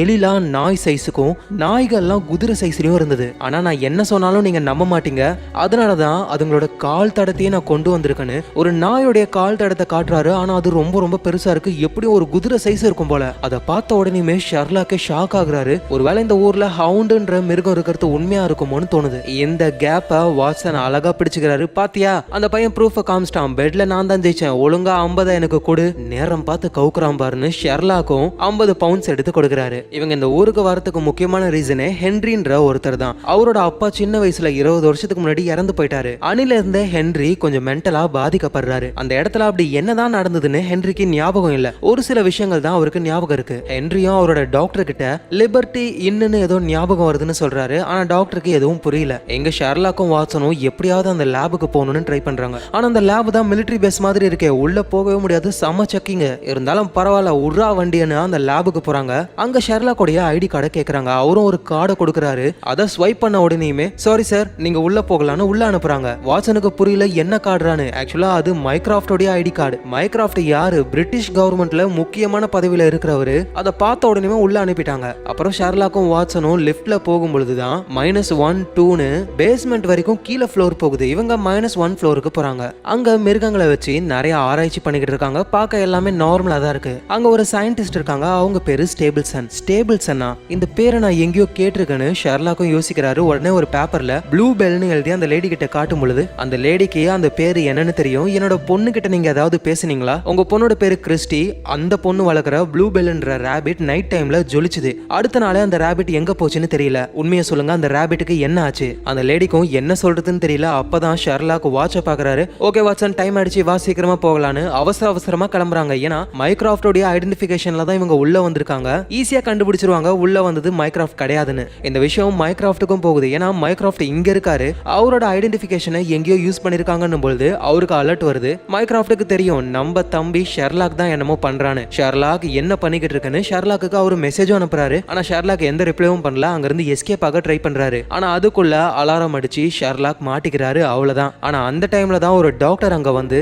எலிலாம் நாய் சைஸுக்கும் நாய்கள்லாம் குதிரை சைஸ்லயும் இருந்தது. ஆனா நான் என்ன சொன்னாலும் நீங்க நம்ப மாட்டீங்க. அதனாலதான் அதுங்களோட கால் தடத்தையே நான் கொண்டு வந்திருக்கேன்னு ஒரு நாயோடைய கால் தடத்தை காட்டுறாரு. ஆனா அது ரொம்ப ரொம்ப பெருசா இருக்கு, எப்படியும் ஒரு குதிரை சைஸ் இருக்கும் போல. அதை பார்த்த உடனே ஷெர்லாக்கே ஷாக் ஆகுறாரு. ஒருவேளை இந்த ஊர்ல ஹவுண்டுன்ற மிருகம் இருக்கிறது உண்மையா இருக்குமோன்னு தோணுது. இந்த கேப்ப வாட்சன் அழகா பிடிச்சுக்கிறாரு. பாத்தியா, அந்த பையன் ப்ரூஃப காமிச்சிட்டான், பெட்ல நான் தான் ஜெயிச்சேன், ஒழுங்கா 50 எனக்கு கொடு, நேரம் பார்த்து கவுக்குறான் பாருன்னு ஷெர்லாக்கும் 50 பவுண்ட்ஸ் எடுத்து கொடுக்குறாரு. இவங்க இந்த ஊருக்கு வரதுக்கு முக்கியமான ரீசனே ஹென்ரின்ற ஒருத்தர் தான். அவரோட அப்பா சின்ன வயசுல 20 வருஷத்துக்கு முன்னாடி இறந்து போயிட்டாரு. அணில இருந்த ஹென்றி கொஞ்சம் மென்டலா பாதிக்கப்படுறாரு. அந்த இடத்துல அப்படி என்னதான் நடந்ததுன்னு ஹென்ரிக்கு ஞாபகம் இல்ல. ஒரு சில விஷயங்கள் தான் அவருக்கு ஞாபகம் இருக்கு. ஹென்ரியும் அவரோட டாக்டர் கிட்ட லிபர்ட்டி இன்னுன்னு ஏதோ ஞாபகம் வருதுன்னு சொல்றாரு. ஆனா டாக்டருக்கு எதுவும் புரியல. எங்க ஷெர்லாக்கும் வாட்சனும் எப்படியாவது அந்த லேபுக்கு போகணும்னு ட்ரை பண்றாங்க. ஆனா அந்த லேப் தான் மிலிட்டரி பேஸ் மாதிரி இருக்கே, உள்ள போகவே முடியாது, செம செக்கிங்க. இருந்தாலும் பரவாயில்ல, உர்ரா வண்டின்னு அந்த லேபுக்கு போறாங்க. அங்க ஷெர்லாக்கோடைய ஐடி கார்டை கேக்குறாங்க. அவரும் ஒரு கார்டை கொடுக்கறாரு. அதை ஸ்வைப் பண்ண உடனேயுமே சாரி சார் நீங்க உள்ள போகலான்னு உள்ள அனுப்புறாங்க. வாட்சனுக்கு புரியல என்ன கார்டுறான்னு. ஆக்சுவலா அது மைக்ராஃப்டோடைய ஐடி கார்டு. மைக்ராஃப்ட் யாரு, பிரிட்டிஷ் கவர்மெண்ட்ல முக்கியமான பதவியில இருக்கிறவரு. அதை பார்த்த உடனே உள்ள அனுப்பிட்டாங்க. அப்புறம் ஷெர்லாக்கும் வாட்சனும் லிஃப்ட்ல போகும் பொழுதுதான் -1 2ன்னு பேஸ்மெண்ட் வரைக்கும் கீழே ஃப்ளோர் போகுது. இவங்க -1 ஃப்ளோருக்கு போறாங்க. அங்க மிருகங்களை வச்சு நிறைய ஆராய்ச்சி பண்ணிக்கிட்டு இருக்காங்க. பார்க்க எல்லாமே நார்மலா தான் இருக்கு. அங்க ஒரு சயின்டிஸ்ட் இருக்காங்க, அவங்க பேரு ஸ்டேபிள்சன். ஸ்டேபிள்சனா இந்த பேரை நான் எங்கேயோ கேட்டிருக்கேன்னு ஷெர்லாக்கும் யோசிக்கிறாரு. உடனே ஒரு பேப்பர்ல ப்ளூ பெல்னு எழுதி அந்த லேடி கிட்ட காட்டும் பொழுது அந்த லேடிக்கு அந்த பேரு என்னன்னு தெரியும். என்னோட பொண்ணு கிட்ட நீங்க ஏதாவது பேசுனீங்களா, உங்க பொண்ணோட பேரு கிறிஸ்டி, அந்த பொண்ணு வளர்க்குற ப்ளூ பெல்ன்ற ரேபிட் நைட் டைம்ல ஜொலிச்சுது. அடுத்த நாளே அந்த ரேபிட் எங்க போச்சுன்னு தெரியல, உண்மையை சொல்லுங்க, அந்த ரேபிட்டுக்கு என்ன ஆச்சு? அந்த லேடிக்கும் என்ன சொல்றதுன்னு தெரியல. அப்பதான் ஷெர்லாக் வாட்ச பாக்குறாரு. ஓகே வாட்சன், டைம் ஆயிடுச்சு, வா சீக்கிரமா போகலான்னு அவசரமா கிளம்புறாங்க. ஏன்னா மைக்ராஃப்டோடைய ஐடென்டிஃபிகேஷன்ல தான் இவங்க உள்ள வந்திருக்காங்க, ஈஸியா கண்டுபிடிச்சிருவாங்க உள்ள வந்தது மைக்ராஃப்ட் கிடையாதுன்னு. இந்த விஷயம் மைக்ராஃப்ட்டுக்கும் போகுது. ஏன்னா மைக்ராஃப்ட் இங்க இருக்காரு, அவரோட ஐடென்டிஃபிகேஷனை எங்கேயோ யூஸ் பண்ணிருக்காங்கன்னு பொழுது அவருக்கு அலர்ட் வருது. மைக்ராஃப்ட்டுக்கு தெரியும் நம்ம தம்பி ஷெர்லாக் தான் என்னமோ பண்றான்னு. ஷெர்லாக் என்ன பண்ணிக்கிட்டு இருக்குன்னு ஷெர்லாக்கு அவர் மெசேஜும் அனுப்புறாரு. ஆனா ஷெர்லாக் எந்த ரிப்ளையும் பண்ணல. அங்க இருந்து எஸ்கேப் ஆக ட்ரை பண்றாரு. ஆனா அதுக்குள்ள அலாரம் அடிச்சு ஷெர்லாக் மாட்டிக்கிறாரு, அவ்வளவுதான். ஆனா அந்த டைம்ல தான் ஒரு டாக்டர் அங்க வந்து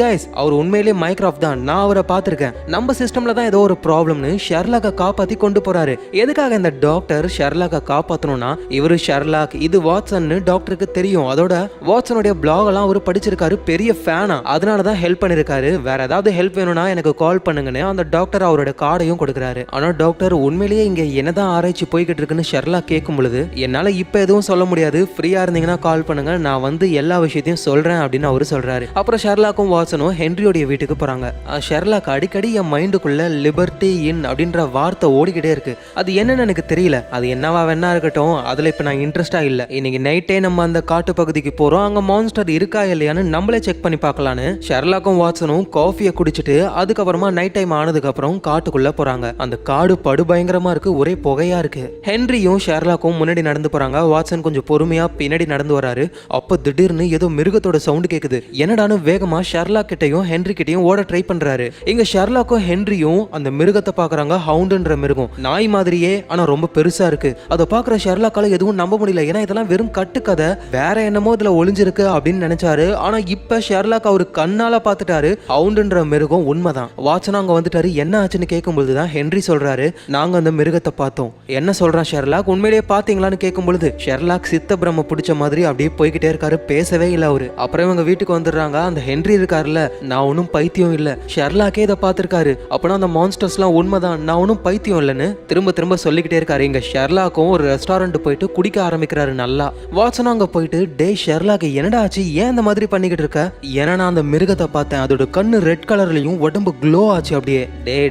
கைஸ் அவர் உண்மையிலேயே மைக்ராஃப்ட் தான், நான் அவரை பார்த்திருக்கேன், நம்ம சிஸ்டம்ல தான் ஏதோ ஒரு ப்ராப்ளம்னு ஷெர்லாக்கை காப்பாத்தி கொண்டு போறாரு. எதுக்காக இந்த டாக்டர் ஷெர்லாக்கை காப்பாத்தணும்னா இவரு ஷெர்லாக் இது வாட்சன்னு டாக்டருக்கு தெரியும். அதோட வாட்சனுடைய பிளாக் எல்லாம் அவர் படிச்சிருக்காரு, பெரிய ஃபேனா, அதனாலதான் ஹெல்ப் பண்ணிருக்காரு. வேற ஏதாவது ஹெல்ப் வேணும்னா எனக்கு கால் பண்ணுங்கன்னு அந்த டாக்டர் அவரோட கார்டையும் கொடுக்குறாரு. ஆனா டாக்டர் உண்மையிலேயே இங்க என்னதான் ஆராய்ச்சி போய்கிட்டு இருக்குன்னு ஷெர்லாக் கேட்கும் பொழுது என்னால இப்ப எதுவும் சொல்ல முடியாது, ஃப்ரீயா இருந்தீங்கன்னா கால் பண்ணுங்க, நான் வந்து எல்லா விஷயத்தையும் சொல்றேன் அப்படின்னு அவரு சொல்றாரு. அப்புறம் ஷெர்லாக்கும் வாட்சனும் ஹென்ரியோடைய வீட்டுக்கு போறாங்க. ஷெர்லாக் அடிக்கடி என் மைண்டுக்குள்ள லிபர்ட்டி இன் அப்படின்ற வார்த்தை ஓடிக்கிட்டே இருக்கு. அது என்னன்னு எனக்கு தெரியல, அது என்னவா வேணா இருக்கட்டும், அதுல இப்ப நான் இன்ட்ரெஸ்டா இல்ல. இன்னைக்கு நைட்டே நம்ம அந்த காட்டு பகுதிக்கு போறோம், அங்க மான்ஸ்டர் இருக்கா இல்லையான்னு நம்மளே செக் பண்ணி பார்க்கலான்னு ஷெர்லாக்கும் வாட்சனும் காஃபியை குடிச்சிட்டு அதுக்கப்புறமா நைட் டைம் ஆனதுக்கு அப்புறம் காட்டுக்குள்ள போறாங்க. அந்த காடு படு பயங்கரமா இருக்கு, ஒரே புகையா இருக்கு. ஹென்ரியும் ஷெர்லாக்கும் முன்னாடி நடந்து போறாங்க. வாட்சன் கொஞ்சம் பொறுமையா பின்னாடி நடந்து வராரு. அப்ப திடீர்னு ஏதோ மிருகத்தோட சவுண்ட் கேக்குது. என்னடான்னு வேகமா ஷெர்லாக் கிட்டையும் ஹென்றி கிட்டையும் ஓட ட்ரை பண்றாரு. இங்க ஷெர்லாக்கும் ஹென்ரியும் அந்த மிருகத்தை பாக்குறாங்க. ஹவுண்டுன்ற மிருகம் நாய் மாதிரியே ஆனா ரொம்ப பெருசா இருக்கு. அதை பாக்குற ஷெர்லாக்கால எதுவும் நம்ப முடியல. ஏன்னா இதெல்லாம் வெறும் கட்டுக்கதை, வேற என்னமோ இதுல ஒளிஞ்சிருக்கு அப்படின்னு நினைச்சாரு. ஆனா இப்ப ஷெர்லாக் அவரு கண்ணால பாத்துட்டாரு, ஹவுண்டுன்ற மிருகம் உண்மைதான். வாட்சன் அங்க வந்துட்டாரு. என்ன ஆச்சுன்னு கேட்கும் பொழுதுதான் ஹென்றி சொல்றாரு, நாங்க அந்த மிருகத்தை பார்த்தோம். என்ன சொல்றான் ஷெர்லாக், உண்மையிலேயே பாத்தீங்களான்னு கேட்கும் பொழுது ஷெர்லாக் சித்த பிரம்ம பிடிச்ச மாதிரி அப்படியே போய்கிட்டே இருக்காரு, பேசவே இல்லை அவரு. அப்புறம் இவங்க வீட்டுக்கு வந்துடுறாங்க. அந்த ஹென்றி இருக்காருல்ல, நான் ஒன்னும் பைத்தியம் இல்ல, ஷெர்லாக்கே இதை பார்த்திருக்காரு, அப்பனா அந்த மான்ஸ்டர்ஸ் எல்லாம் உண்மைதான், நான் ஒன்னும் பைத்தியம் இல்லைன்னு திரும்ப திரும்ப சொல்லிக்கிட்டே இருக்காரு. இங்க ஷெர்லாக்கும் ஒரு ரெஸ்டாரண்ட் போயிட்டு குடிக்க ஆரம்பிக்கிறாரு நல்லா. வாட்சன் அங்க போயிட்டு டே ஷெர்லாக் என்னடா ஆச்சு, ஏன் இந்த மாதிரி பண்ணிக்கிட்டு இருக்க? ஏன்னா நான் அந்த மிருகத்தை பார்த்தேன், அதோட கண்ணு ரெட் கலர்லயும் உடம்பு க்ளோ ஆச்சு அப்படியே.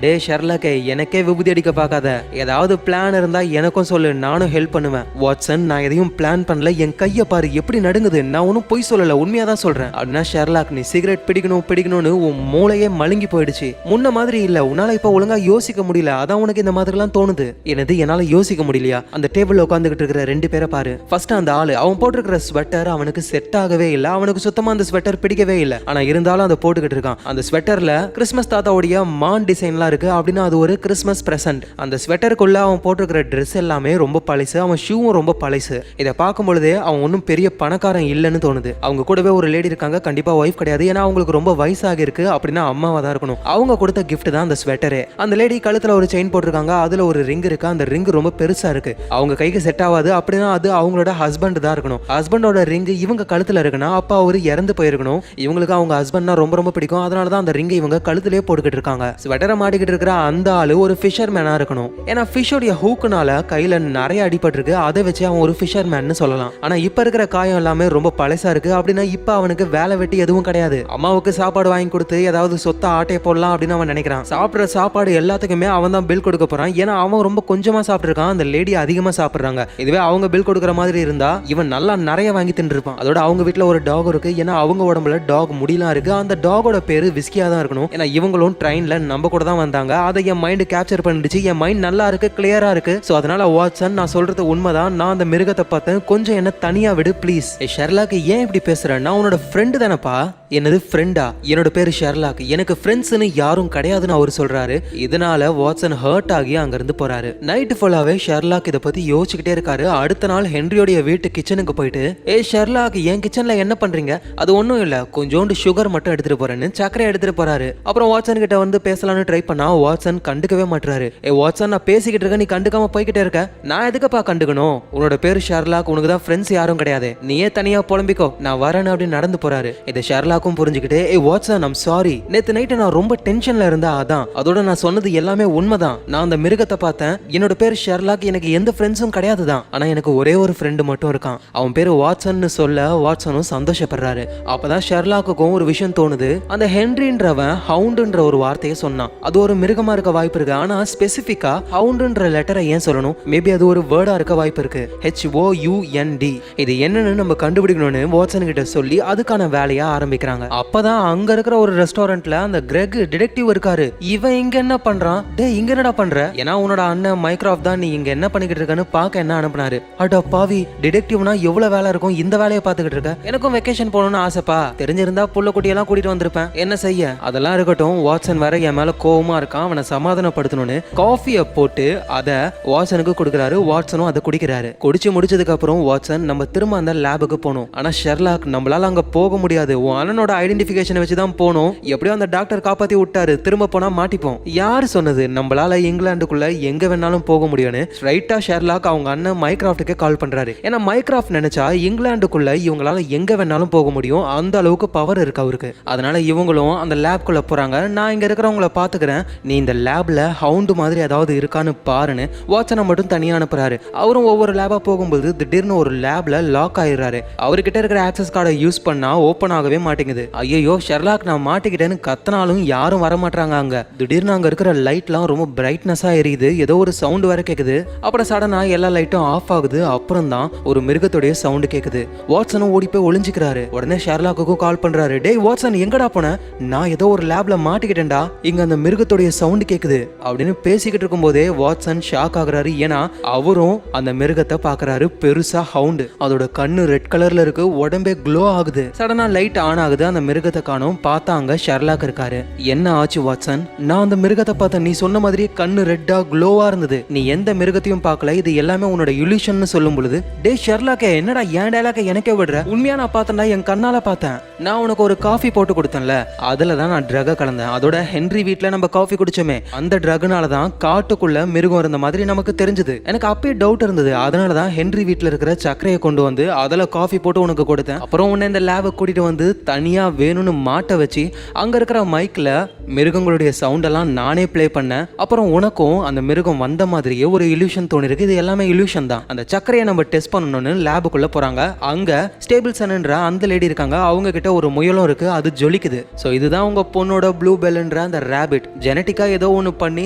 டே ஷெர்லாக்கே எனக்கே விபூதி அடிக்க பார்க்காத, ஏதாவது பிளான் இருந்தா எனக்கும் சொல்லு, நானும் ஹெல்ப் பண்ணுவேன். வாட்சன் நான் எதையும் பிளான் பண்ணல, என் கையை பாரு எப்படி நடுங்குது, நான் ஒன்னும் பொய் சொல்லல, உண்மையா தான் சொல்றேன். அப்படின்னா ஷெர்லாக் நீ சிகரெட் பிடிக்கணும்னு உன் மூளையே மழுங்கி போயிடுச்சு, முன்ன மாதிரி இல்ல, உன்னால இப்ப ஒழுங்கா யோசிக்க முடியல, அதான் உனக்கு இந்த மாதிரி எல்லாம் தோணுது. என்னது என்னால யோசிக்க முடியலையா? அந்த டேபிள்ல உட்காந்துக்கிட்டு இருக்கிற 2 பேரை பாரு. ஃபர்ஸ்ட் அந்த ஆளு, அவன் போட்டிருக்கிற ஸ்வெட்டர் அவனுக்கு செட் ஆகவே இல்ல, அவனுக்கு சுத்தமா அந்த ஸ்வெட்டர் பிடிக்கவே இல்ல. ஆனா இருந்தாலும் அதை போட்டுக்கிட்டு இருக்கான். அந்த ஸ்வெட்டர்ல கிறிஸ்மஸ் தாத்தாவுடைய மான் டிசைன்லாம் இருக்கு, அப்படின்னா அது ஒரு கிறிஸ்மஸ் பிரசன்ட். அந்த ஸ்வெட்டருக்குள்ள அவன் போட்டிருக்கிற ட்ரெஸ் எல்லாமே ரொம்ப பழசு. பழசு, அவன் ஷூவும் ரொம்ப பழசு. இதை பார்க்கும் பொழுதே அவன் ஒன்றும் பெரிய பணக்காரன் இல்லைன்னு தோணுது. அவங்க கூடவே ஒரு லேடி இருக்காங்க, கண்டிப்பா ஒய்ஃப் கிடையாது, ஏன்னா அவங்களுக்கு ரொம்ப வயசாகி இருக்கு, அப்படின்னா அம்மாவா தான் இருக்கணும். அவங்க கொடுத்த கிஃப்ட் தான் அந்த ஸ்வெட்டரு. அந்த லேடி கழுத்துல ஒரு செயின் போட்டிருக்காங்க, அதுல ஒரு ரிங் இருக்கு, அந்த ரிங் ரொம்ப பெருசா இருக்கு, அவங்க கைக்கு செட் ஆகாது, அப்படின்னா அது அவங்களோட ஹஸ்பண்ட் தான் இருக்கணும். ஹஸ்பண்டோட ரிங் இவங்க கழுத்துல இருக்குன்னா அப்ப அவரு இறந்து போயிருக்கணும். இவங்களுக்கு அவங்க ஹஸ்பண்ட்னா ரொம்ப ரொம்ப பிடிக்கும், அதனால தான் அந்த ரிங் இவங்க கழுத்திலே போட்டுக்கிட்டு இருக்காங்க. ஸ்வெட்டரை மாட்டிக்கிட்டு இருக்கிற அந்த ஆளு ஒரு ஃபிஷர் மேனா இருக்கணும், ஏன்னா ஃபிஷோடைய ஹூக்குனால கையில நிறைய அடிபட்டு இருக்கு, அதை வச்சு அவன் ஒரு ஃபிஷர் மேன் சொல்லலாம். ஆனா இப்ப இருக்கிற காயம் எல்லாமே ரொம்ப பழசா இருக்கு, அப்படின்னா இப்ப அவனுக்கு வேலை வெட்டி எதுவும் கிடையாது. அம்மாவுக்கு சாப்பாடு வாங்கி கொடுத்து ஏதாவது சொத்த ஆட்டையை போடலாம் அப்படின்னு அவன் நினைக்கிறான். சாப்பிடுற சாப்பாடு எல்லாத்துக்குமே அவன் தான் பில் கொடுக்க போறான், ஏன்னா அவன் ரொம்ப கொஞ்சமா சாப்பிட்டுருக்கான், அந்த லேடி அதிகமா சாப்பிடுறாங்க. இதுவே அவங்க பில் கொடுக்குற மாதிரி இருந்தா இவன் நல்லா நிறைய வாங்கி தின்றுப்பான். அதோட அவங்க வீட்டுல ஒரு டாக் இருக்கு, ஏன்னா அவங்க உடம்புல டாக் முடியலாம் இருக்கு, அந்த டாகோட பேரு விஸ்கியா தான் இருக்கணும். ஏன்னா இவங்களும் ட்ரெயின்ல நம்ம கூட தான் வந்தாங்க, அதை என் மைண்ட் கேப்சர் பண்ணிடுச்சு, என் மைண்ட் நல்லா இருக்கு, கிளியரா இருக்கு. சோ அதனால வாட்சன், நான் சொல்றது உண்மைதான், நான் அந்த மிருகத்தை பார்த்தேன், கொஞ்சம் என்ன தனியா விடு ப்ளீஸ். ஷெர்லாக் ஏன் இப்படி பேசுறேன், நான் உன்னோட ஃப்ரெண்டு தானப்பா. என்னது ஃப்ரெண்டா? என்னோட பேரு ஷெர்லாக், எனக்கு ஃப்ரெண்ட்ஸ்னு யாரும் கிடையாதுன்னு அவர் சொல்றாரு. இதனால வாட்சன் ஹர்ட் ஆகி அங்கிருந்து போறாரு. நைட் ஃபுல்லாவே ஷெர்லாக் இதை பத்தி யோசிச்சுக்கிட்டே இருக்காரு. அடுத்த நாள் ஹென்ரியோடைய வீட்டு கிச்சனுக்கு போயிட்டு, ஷெர்லாக் என் கிச்சன்ல என்ன பண்றீங்க? அது ஒன்றும் இல்ல, கொஞ்சோண்டு சுகர் மட்டும் எடுத்துட்டு போறேன்னு சக்கரை எடுத்துட்டு போறாரு. அப்புறம் வாட்சன் கிட்ட வந்து பேசலாம்னு ட்ரை பண்ணா வாட்சன் கண்டுக்கவே மாட்டாரு. வாட்சன், நான் பேசிக்கிட்டு இருக்க, நீ கண்டுக்காம போய்கிட்டே இருக்க, நான் எதுக்குப்பா கண்டுக்கணும்? உன்னோட பேரு ஷெர்லாக், உனக்கு தான் ஃப்ரெண்ட்ஸ் யாரும் கிடையாது, நீயே தனியா புலம்பிக்கோ, நான் வரேன்னு அப்படின்னு நடந்து போறாரு. இதை ஷெர்லாக்கும் புரிஞ்சுக்கிட்டு, வாட்சன் ஐம் சாரி, நேத்து நைட்டு நான் ரொம்ப டென்ஷன்ல இருந்தா, அதான், அதோட நான் சொன்னது எல்லாமே உண்மைதான், நான் அந்த மிருகத்தை பார்த்தேன், என்னோட பேரு ஷெர்லாக், எனக்கு எந்த ஃப்ரெண்ட்ஸும் கிடையாது தான், ஆனா எனக்கு ஒரே ஒரு ஃப்ரெண்டு மட்டும் இருக்கான், அவன் பேரு வாட்சன் சொல்ல வாட்சனும் சந்தோஷப்படுறாரு. அப்பதான் ஷெர்லாக்குக்கும் ஒரு விஷயம் தோணுது, அந்த ஹென்ரின்றவன் ஹவுண்டுன்ற ஒரு வார்த்தையை சொன்னான், அது ஒரு மிருகமா இருக்க வாய்ப்பு இருக்கு, ஆனா ஸ்பெசிபிக்கா ஹவுண்டுன்ற லெட்டரை ஏன் சொல்லணும்? மேபி அது ஒரு வேர்டா இருக்க வாய்ப்பு இருக்கு, HOUND. இது என்னன்னு நம்ம கண்டுபிடிக்கணும்னு வாட்சன் கிட்ட சொல்லி அதுக்கான வேலையா ஆரம்பிக்கிறாங்க. அப்பதான் அங்க இருக்கிற ஒரு ரெஸ்டாரண்ட்ல அந்த கிரெக் டிடெக்டிவ் இருக்காரு. இவன் இங்க என்ன பண்றான்? டே, இங்க என்னடா பண்ற? ஏன்னா உன்னோட அண்ணன் மைக்ராஃப்ட் தான் நீ இங்க என்ன பண்ணிக்கிட்டு இருக்கன்னு பாக்க என்ன அனுப்புனாரு. அட பாவி, டிடெக்டிவ்னா எவ்வளவு வேலை இருக்கும், இந்த வேலையை பாத்துக்கிட்டு இருக்க, எனக்கும் வெக்கேஷன் போகணும்னு ஆசைப்பா, தெரிஞ்சிருந்தா புள்ள குட்டியெல்லாம் கூட்டிட்டு வந்திருப்பேன், என்ன செய்ய. அதெல்லாம் இருக்கட்டும், வாட்சன் வேற என் மேல கோவமா இருக்கான், அவனை சமாதானப்படுத்தணும்னு காஃபியை போட்டு அதை வாட்சனுக்கு கொடுக்குறாரு. வாட்சனும் அதை குடிக்கிறாரு. குடிச்சு முடிச்சதுக்கு அப்புறம் வாட்சன், நம்ம திரும்ப அந்த லேபுக்கு போனோம், ஆனா ஷெர்லாக் நம்மளால அங்க போக முடியாது, உன் அண்ணனோட ஐடென்டிஃபிகேஷனை வச்சு தான் போனோம், எப்படியோ அந்த டாக்டர் காப்பாத்தி விட்டாரு, திரும்ப போனா மாட்டிப்போம். யாரு சொன்னது நம்மளால இங்கிலாந்துக்குள்ள எங்க வேணாலும் போக முடியும்னு? ஸ்ட்ரைட்டா ஷெர்லாக் அவங்க அண்ணன் மைக்ராஃப்ட்டுக்கு கால் பண்றாரு. ஏன்னா மைக்ராஃப்ட் நினைச்சா இங்கிலாந்துக்குள்ள இவங்களால எங்க வேணாலும் போக முடியும், அந்த அளவுக்கு பவர் இருக்கு அவருக்கு. அதனால இவங்களும் அந்த லேப்குள்ள போறாங்க. நான் இங்க இருக்கிறவங்கள பாத்துக்கிறேன், நீ இந்த லேப்ல ஹவுண்டு மாதிரி ஏதாவது இருக்கான்னு பாருன்னு வாட்சனை மட்டும் தனியா அனுப்புறாரு. அவரும் ஒவ்வொரு லேபா போகும்போது திடீர்னு ஒரு லேப்ல லாக் ஆயிடுறாரு. அவர்கிட்ட இருக்கிற ஆக்சஸ் கார்டை யூஸ் பண்ணா ஓபன் ஆகவே மாட்டேங்குது. ஐயோ ஷெர்லாக், நான் மாட்டிக்கிட்டேன்னு கத்தினாலும் யாரும் வர மாட்டாங்க. அங்க திடீர்னு அங்க இருக்கிற லைட்லாம் ரொம்ப பிரைட்னஸா எரியுது, ஏதோ ஒரு சவுண்ட் வர கேக்குது. அப்புறம் சடனா எல்லா லைட்டும் ஆஃப் ஆகுது. அப்புறம் தான் ஒரு மிருகத்துடைய சவுண்ட் கேக்குது. வாட்சனும் ஓடி போய் ஒளிஞ்சுக்கிறாரு. உடனே ஷெர்லாக்குக்கும் கால் பண்றாரு. டேய் வாட்சன், எங்கடா போன? நான் ஏதோ ஒரு லேப்ல மாட்டிக்கிட்டேன்டா, இங்க அந்த மிருகத்துடைய சவுண்ட் கேக்குது அப்படின்னு பேசிக்கிட்டு இருக்கும் போதே வாட்சன் ஷாக் ஆகுறாரு. ஏன்னா அவரும் அந்த மிருகத்தை பாக்குறாரு. பெருசா ஹவுண்டு, அதோட கண்ணு ரெட் கலர்ல இருக்கு, உடம்பே க்ளோ ஆகுது. சடனா லைட் ஆன் ஆகுது. அந்த மிருகத்தை காணோம். பார்த்தா அங்க ஷெர்லாக் இருக்காரு. என்ன ஆச்சு வாட்சன்? நான் அந்த மிருகத்தை பார்த்தேன், நீ சொன்ன மாதிரி கண்ணு ரெட்டா க்ளோவா இருந்தது, நீ எந்த மிருகத்தையும் பார்க்கல, இது எல்லாமே உன்னோட இல்யூஷன் சொல்லும் பொழுது, டே ஷெர்லாக்கே, என்னடா ஏன் டயலாக எனக்கே விடுற? உண்மையா நான் பார்த்தேன்டா, என் கண்ணால பார்த்தேன். நான் உனக்கு ஒரு காஃபி போட்டு கொடுத்தேன்ல, அதுல தான் நான் ட்ரக கலந்தேன். அதோட ஹென்ரி வீட்ல நம்ம காஃபி குடிச்சோமே, அந்த ட்ரக்னால தான் காட்டுக்குள்ள மிருகம் இருந்த மாதிரி நமக்கு தெரிஞ்சது. எனக்கு அப்பயே டவுட் இருந்தது, அதனால தான் ஹென்ரி வீட்ல இருக்கிற சக்கரையை கொண்டு வந்து அதுல காஃபி போட்டு உனக்கு கொடுத்தேன். அப்புறம் உன்னை இந்த லேபை கூட்டிட்டு வந்து தனியா வேணும்னு மாட்ட வச்சு அங்க இருக்கிற மைக்ல மிருகங்களுடைய சவுண்ட் எல்லாம் நானே பிளே பண்ணேன். அப்புறம் உனக்கும் அந்த மிருகம் வந்த மாதிரியே ஒரு இல்யூஷன் தோணிருக்கு. இது எல்லாமே இல்யூஷன் தான். அந்த சக்கரையை நம்ம டெஸ்ட் பண்ணணும்னு லேபுக்குள்ள போறாங்க. அங்க ஸ்டேபிள்சன்ன்ற அந்த லேடி இருக்காங்க. அவங்க கிட்ட ஒரு முயலும் இருக்கு, அது ஜொலிக்குது. சோ இதுதான் உங்க பொண்ணோட ப்ளூ பெல்ன்ற அந்த ரேபிட். ஜெனட்டிக்கா ஏதோ ஒன்று பண்ணி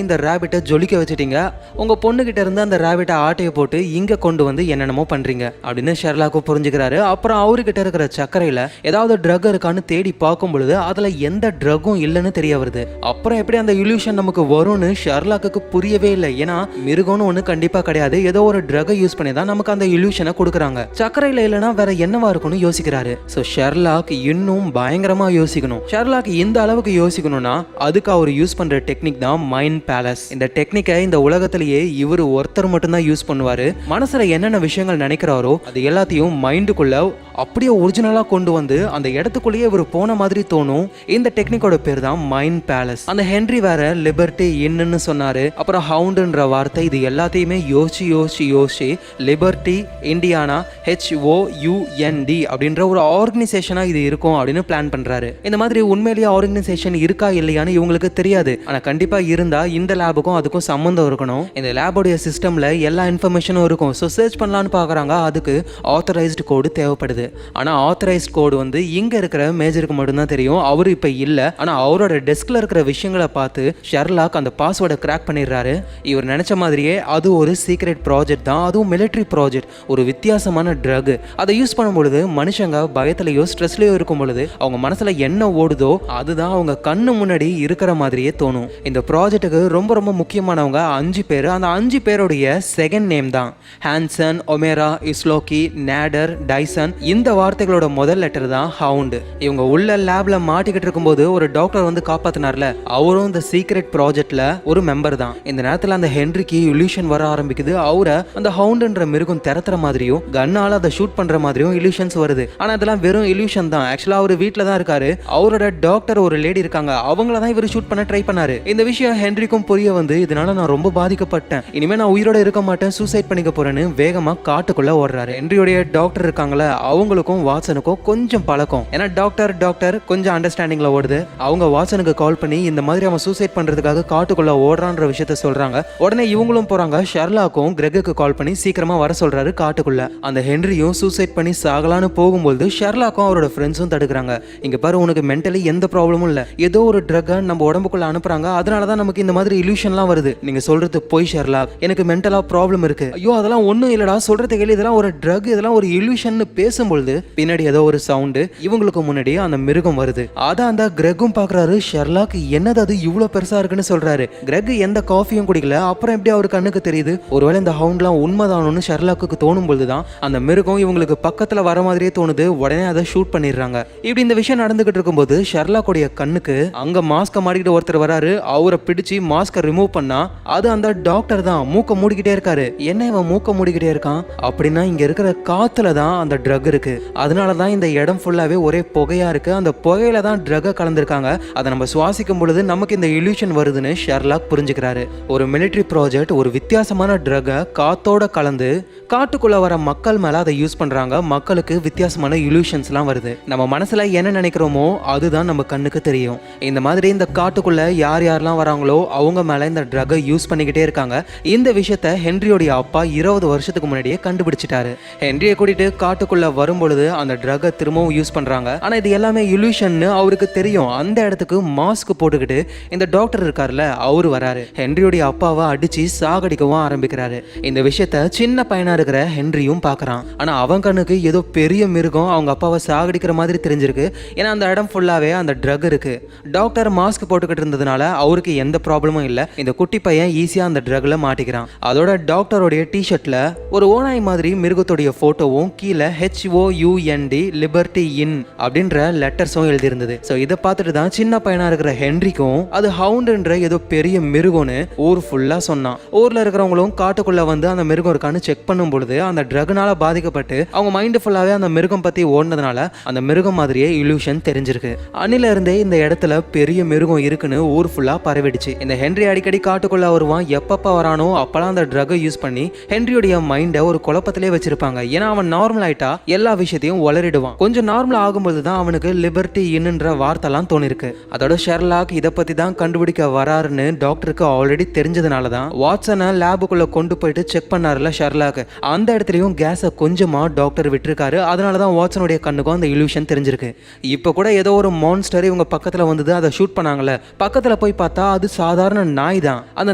இந்த ரேபிட்டை ஜொலிக்க வச்சுட்டீங்க. உங்க பொண்ணு கிட்ட இருந்து அந்த ரேபிட்டை ஆட்டையை போட்டு இங்க கொண்டு வந்து என்னென்னமோ பண்றீங்க அப்படின்னு ஷெர்லாக்கும் புரிஞ்சுக்கிறாரு. அப்புறம் அவர்கிட்ட இருக்கிற சக்கரையில ஏதாவது ட்ரக் இருக்கான்னு தேடி பார்க்கும் பொழுது அதுல எந்த ட்ரக்கும் இல்லைன்னு தெரிய வருது. அப்புறம் எப்படி அந்த இல்யூஷன் நமக்கு வரும்னு ஷெர்லாக்கு புரியவே இல்லை. ஏன்னா மிருகம்னு ஒண்ணு கண்டிப்பா கிடையாது, ஏதோ ஒரு ட்ரகை யூஸ் பண்ணி தான் நமக்கு அந்த இல்யூஷனை கொடுக்குறாங்க. சக்கரையில இல்லைன்னா வேற என்னவா இருக்கும்னு யோசிக்கிறாரு. சோ ஷெர்லாக் இன்னும் பயங்கரமா யோசிக்கணும். ஷெர்லாக் இந்த அளவுக்கு யோசிக்கணும்னா அதுக்கு அவர் யூஸ் பண்ற டெக்னிக் தான் மைண்ட் பேலஸ். இந்த டெக்னிக்கை இந்த உலகத்திலேயே இவர் ஒருத்தர் மட்டும் தான் யூஸ் பண்ண பண்ணுவாரு. மனசுல என்னென்ன விஷயங்கள் நினைக்கிறாரோ அது எல்லாத்தையும் மைண்டுக்குள்ள அப்படியே ஒரிஜினலா கொண்டு வந்து அந்த இடத்துக்குள்ளேயே இவர் போன மாதிரி தோணும். இந்த டெக்னிக்கோட பேர் தான் மைண்ட் பேலஸ். அந்த ஹென்றி வேற லிபர்ட்டி இன்னுன்னு சொன்னாரு. அப்புறம் ஹவுண்டுன்ற வார்த்தை, இது எல்லாத்தையுமே யோசிச்சு லிபர்ட்டி இண்டியானா HOUND அப்படின்ற ஒரு ஆர்கனைசேஷனா இது இருக்கும் அப்படின்னு பிளான் பண்றாரு. இந்த மாதிரி உண்மையிலேயே ஆர்கனைசேஷன் இருக்கா இல்லையான்னு இவங்களுக்கு தெரியாது. ஆனா கண்டிப்பா இருந்தா இந்த லேபுக்கும் அதுக்கும் சம்பந்தம் இருக்கணும். இந்த லேபோடைய சிஸ்டம்ல எல்லா இன்ஃபர்மேஷனும் இருக்கும். ஸோ சர்ச் பண்ணலான்னு பாக்குறாங்க. அதுக்கு ஆத்தரைஸ்டு கோடு தேவைப்படுது. ஆனா ஆத்தரைஸ்ட் கோடு வந்து இங்க இருக்கிற மேஜருக்கு மட்டும்தான் தெரியும். அவரு இப்ப இல்ல. ஆனா அவரோட டெஸ்க்ல இருக்கிற விஷயங்களை பார்த்து ஷெர்லாக் அந்த பாஸ்வேர்டை கிராக் பண்ணிடுறாரு. இவர் நினைச்ச மாதிரியே அது ஒரு சீக்ரெட் ப்ராஜெக்ட் தான். அதுவும் மிலிட்டரி ப்ராஜெக்ட். ஒரு வித்தியாசமான ட்ரக். அதை யூஸ் பண்ணும்பொழுது மனுஷங்க பயத்திலையோ ஸ்ட்ரெஸ்லயோ இருக்கும் பொழுது அவங்க மனசுல என்ன ஓடுதோ அதுதான் அவங்க கண்ணு முன்னாடி இருக்கிற மாதிரியே தோணும். இந்த ப்ராஜெக்ட்டுக்கு ரொம்ப ரொம்ப முக்கியமானவங்க 5 பேர். அந்த 5 பேருடைய செகண்ட் நேம் தான் ஹான்சன், ஒமேரா, இஸ்லோக்கி, நேடர், டைசன். இந்த வார்த்தைகளோட முதல் லெட்டர் தான் ஹவுண்ட். இவங்க உள்ள லேப்ல மாட்டிக்கிட்டு இருக்கும்போது ஒரு டாக்டர் வந்து காப்பாத்தினார்ல, அவரும் இந்த சீக்ரெட் ப்ராஜெக்ட்ல ஒரு மெம்பர் தான். இந்த நேரத்துல அந்த ஹென்ரிக்கு இல்யூஷன் வர ஆரம்பிக்குது. அவரை அந்த ஹவுண்ட்ன்ற மிருகம் திறத்துற மாதிரியும் கன்னால அதை ஷூட் பண்ற மாதிரியும் இல்யூஷன்ஸ் வருது. ஆனா அதெல்லாம் வெறும் இல்யூஷன் தான். ஆக்சுவலா அவர் வீட்டுல தான் இருக்காரு. அவரோட டாக்டர் ஒரு லேடி இருக்காங்க, அவங்கள தான் இவர் ஷூட் பண்ண ட்ரை பண்ணாரு. இந்த விஷயம் ஹென்ரிக்கும் புரிய வந்து இதனால நான் ரொம்ப பாதிக்கப்பட்டேன், இனிமே நான் உயிரோட இருக்க மாட்டேன், சூசைட் பண்ணிக்க போறேன்னு வேகமா காட்டுக்குள்ள ஓடுறாரு. ஹென்ரியோட டாக்டர் இருக்காங்களே அவங்களுக்கும் வாட்சனுக்கும் கொஞ்சம் பழக்கம். ஏன்னா டாக்டர் கொஞ்சம் அண்டர்ஸ்டாண்டிங்ல ஓடுது. அவங்க வாட்சனுக்கு கால் பண்ணி இந்த மாதிரி அவன் சூசைட் பண்றதுக்காக காட்டுக்குள்ள ஓடுறான்ற விஷயத்த சொல்றாங்க. உடனே இவங்களும் போறாங்க. ஷெர்லாக்கும் கிரெகுக்கு கால் பண்ணி சீக்கிரமா வர சொல்றாரு காட்டுக்குள்ள. அந்த ஹென்ரியும் சூசைட் பண்ணி சாகலான்னு போகும்போது ஷெர்லாக்கும் அவரோட ஃப்ரெண்ட்ஸும் தடுக்கிறாங்க. இங்க பாரு, உனக்கு மென்டலி எந்த ப்ராப்ளமும் இல்ல, ஏதோ ஒரு ட்ரக்கை நம்ம உடம்புக்குள்ள அனுப்புறாங்க, அதனாலதான் நமக்கு இந்த மாதிரி இல்யூஷன்லாம் வருது. நீங்க சொல்றது போய் ஷெர்லாக், எனக்கு மென்டலா ப்ராப்ளம் இருக்கு. ஐயோ அதெல்லாம் ஒண்ணும் இல்லடா, சொல்றது கேளு, இதெல்லாம் ஒரு ட்ரக், இதெல்லாம் ஒரு இல்யூஷன் பேசும்பொழுது பின்னாடி ஏதோ ஒரு சவுண்டு. இவங்களுக்கு முன்னாடி அந்த மிருகம் வருது. அதான் அந்த கிரெகும் பாக்குறாரு. ஷெர்லாக் என்னது அது இவ்வளவு பெருசா இருக்குன்னு சொல்றாரு. கிரெக் எந்த காஃபியும் குடிக்கல. அப்புறம் எப்படி அவரு கண்ணுக்கு தெரியுது? ஒருவேளை இந்த ஹவுண்ட்லாம் உண்மைதானு ஷெர்லாக்கு தோணும் பொழுதுதான் அந்த மிருகம் இவங்களுக்கு பக்கத்துல வர மாதிரியே தோணுது. உடனே அதை ஷூட் பண்ணிடுறாங்க. இப்படி இந்த விஷயம் நடந்துகிட்டு இருக்கும்போது ஷெர்லாக்குடைய கண்ணுக்கு அங்க மாஸ்க மாட்டிக்கிட்டு ஒருத்தர் வராரு. அவரை பிடிச்சு மாஸ்க ரிமூவ் பண்ணா அது அந்த டாக்டர் தான். மூக்க மூடிக்கிட்டே இருக்காரு. என்ன இவன் மூக்க மூடிக்கிட்டே இருக்கான் அப்படின்னா இங்க இருக்கிற காத்துல தான் அந்த ட்ரக் இருக்கு. அதனாலதான் இந்த இடம் ஃபுல்லாவே ஒரே புகையா இருக்கு. அந்த புகையில தான் ட்ரக கலந்துருக்காங்க. அதை நம்ம சுவாசிக்கும் பொழுது நமக்கு இந்த இல்யூஷன் வருதுன்னு ஷெர்லாக் புரிஞ்சுக்கிறாரு. ஒரு மிலிட்டரி ப்ராஜெக்ட் ஒரு வித்தியாசமான ட்ரக காத்தோட கலந்து காட்டுக்குள்ள வர மக்கள் மேல அதை யூஸ் பண்றாங்க. மக்களுக்கு வித்தியாசமான இல்யூஷன்ஸ்லாம் வருது. நம்ம மனசுல என்ன நினைக்கிறோமோ அதுதான் நம்ம கண்ணுக்கு தெரியும். இந்த மாதிரி இந்த காட்டுக்குள்ள யார் யாரெல்லாம் வராங்களோ அவங்க மேல இந்த ட்ரகை யூஸ் பண்ணிக்கிட்டே இருக்காங்க. இந்த விஷயத்த ஹென்ரியோடைய அப்பா 20 வருஷத்துக்கு முன்னாடியே கண்டுபிடிச்சிட்டாரு. ஹென்ரியை கூட்டிட்டு காட்டுக்குள்ள வரும்பொழுது அந்த ட்ரகை திரும்பவும் யூஸ் பண்றாங்க. ஆனா இது எல்லாமே இல்யூஷன் அவருக்கு தெரியும். அந்த இடத்துக்கு மாஸ்க் போட்டுக்கிட்டு இந்த டாக்டர் இருக்காருல்ல அவரு வராரு. ஹென்ரியோடைய அப்பாவை அடிச்சு சாகடிக்கவும் ஆரம்பிக்கிறாரு. இந்த விஷயத்த சின்ன பையனா இருக்கிற ஹென்ரியும் பாக்குறான். ஆனா அவன் கண்ணுக்கு ஏதோ பெரிய மிருகம் அவங்க அப்பாவை சாகடிக்கிற மாதிரி தெரிஞ்சிருக்கு. ஏன்னா அந்த இடம் ஃபுல்லாவே அந்த ட்ரக் இருக்கு. டாக்டர் மாஸ்க் போட்டுக்கிட்டு இருந்ததுனால அவருக்கு எந்த ப்ராப்ளமும் இல்ல. இந்த குட்டி பையன் ஈஸியா அந்த ட்ரக்ல மாட்டிக்கிறான். அதோட டாக்டருடைய டிஷர்ட்ல ஒரு ஓனாய் மாதிரி மிருகத்துடைய போட்டோவும் கீழே HOUND லிபர்ட்டி இன் அப்படின்ற லெட்டர்ஸும் எழுதியிருந்தது. ஸோ இதை பார்த்துட்டு தான் சின்ன பையனா இருக்கிற ஹென்ரிக்கும் அது ஹவுண்டுன்ற ஏதோ பெரிய மிருகம்னு ஊர் ஃபுல்லா சொன்னான். ஊர்ல இருக்கிறவங்களும் காட்டுக்குள்ள வந்து அந்த மிருகம் இருக்கான்னு செக் பண்ணும் பொழுது அந்த ட்ரக்னால பாதிக்கப்பட்டு அவங்க மைண்ட் ஃபுல்லாவே அந்த மிருகம் பத்தி ஓடுனதுனால அந்த மிருகம் மாதிரியே இல்யூஷன் தெரிஞ்சிருக்கு. அன்னில இருந்தே இந்த இடத்துல பெரிய மிருகம் இருக்குன்னு ஊர் ஃபுல்லா பரவிடுச்சு. இந்த ஹென்றி அடிக்கடி காட்டுக்குள்ள வருவான். எப்பப்ப வரானோ அப்பெல்லாம் அந்த ட்ரக்கை யூஸ் பண்ணி ஹென்ரியோடைய மைண்டை ஒரு குழப்பத்திலே வச்சிருப்பாங்க. ஏன்னா அவன் நார்மல் ஆயிட்டா எல்லா விஷயத்தையும் வளரிடுவான். கொஞ்சம் நார்மல் ஆகும்போது தான் அவனுக்கு லிபர்ட்டி இன்னுன்ற வார்த்தைலாம் தோணிருக்கு. அதோட ஷெர்லாக் இதை பத்தி தான் கண்டுபிடிக்க வராருன்னு டாக்டருக்கு ஆல்ரெடி தெரிஞ்சதுனால தான் வாட்சனை லேபுக்குள்ள கொண்டு போயிட்டு செக் பண்ணாருல ஷெர்லாக். அந்த இடத்துலயும் கேஸை கொஞ்சமா டாக்டர் விட்டுருக்காரு. அதனாலதான் வாட்சனுடைய கண்ணுக்கும் அந்த இல்யூஷன் தெரிஞ்சிருக்கு. இப்ப கூட ஏதோ ஒரு மான்ஸ்டர் இவங்க பக்கத்துல வந்தது, அதை ஷூட் பண்ணாங்கல்ல. பக்கத்துல போய் பார்த்தா அது சாதாரண நாய் தான். அந்த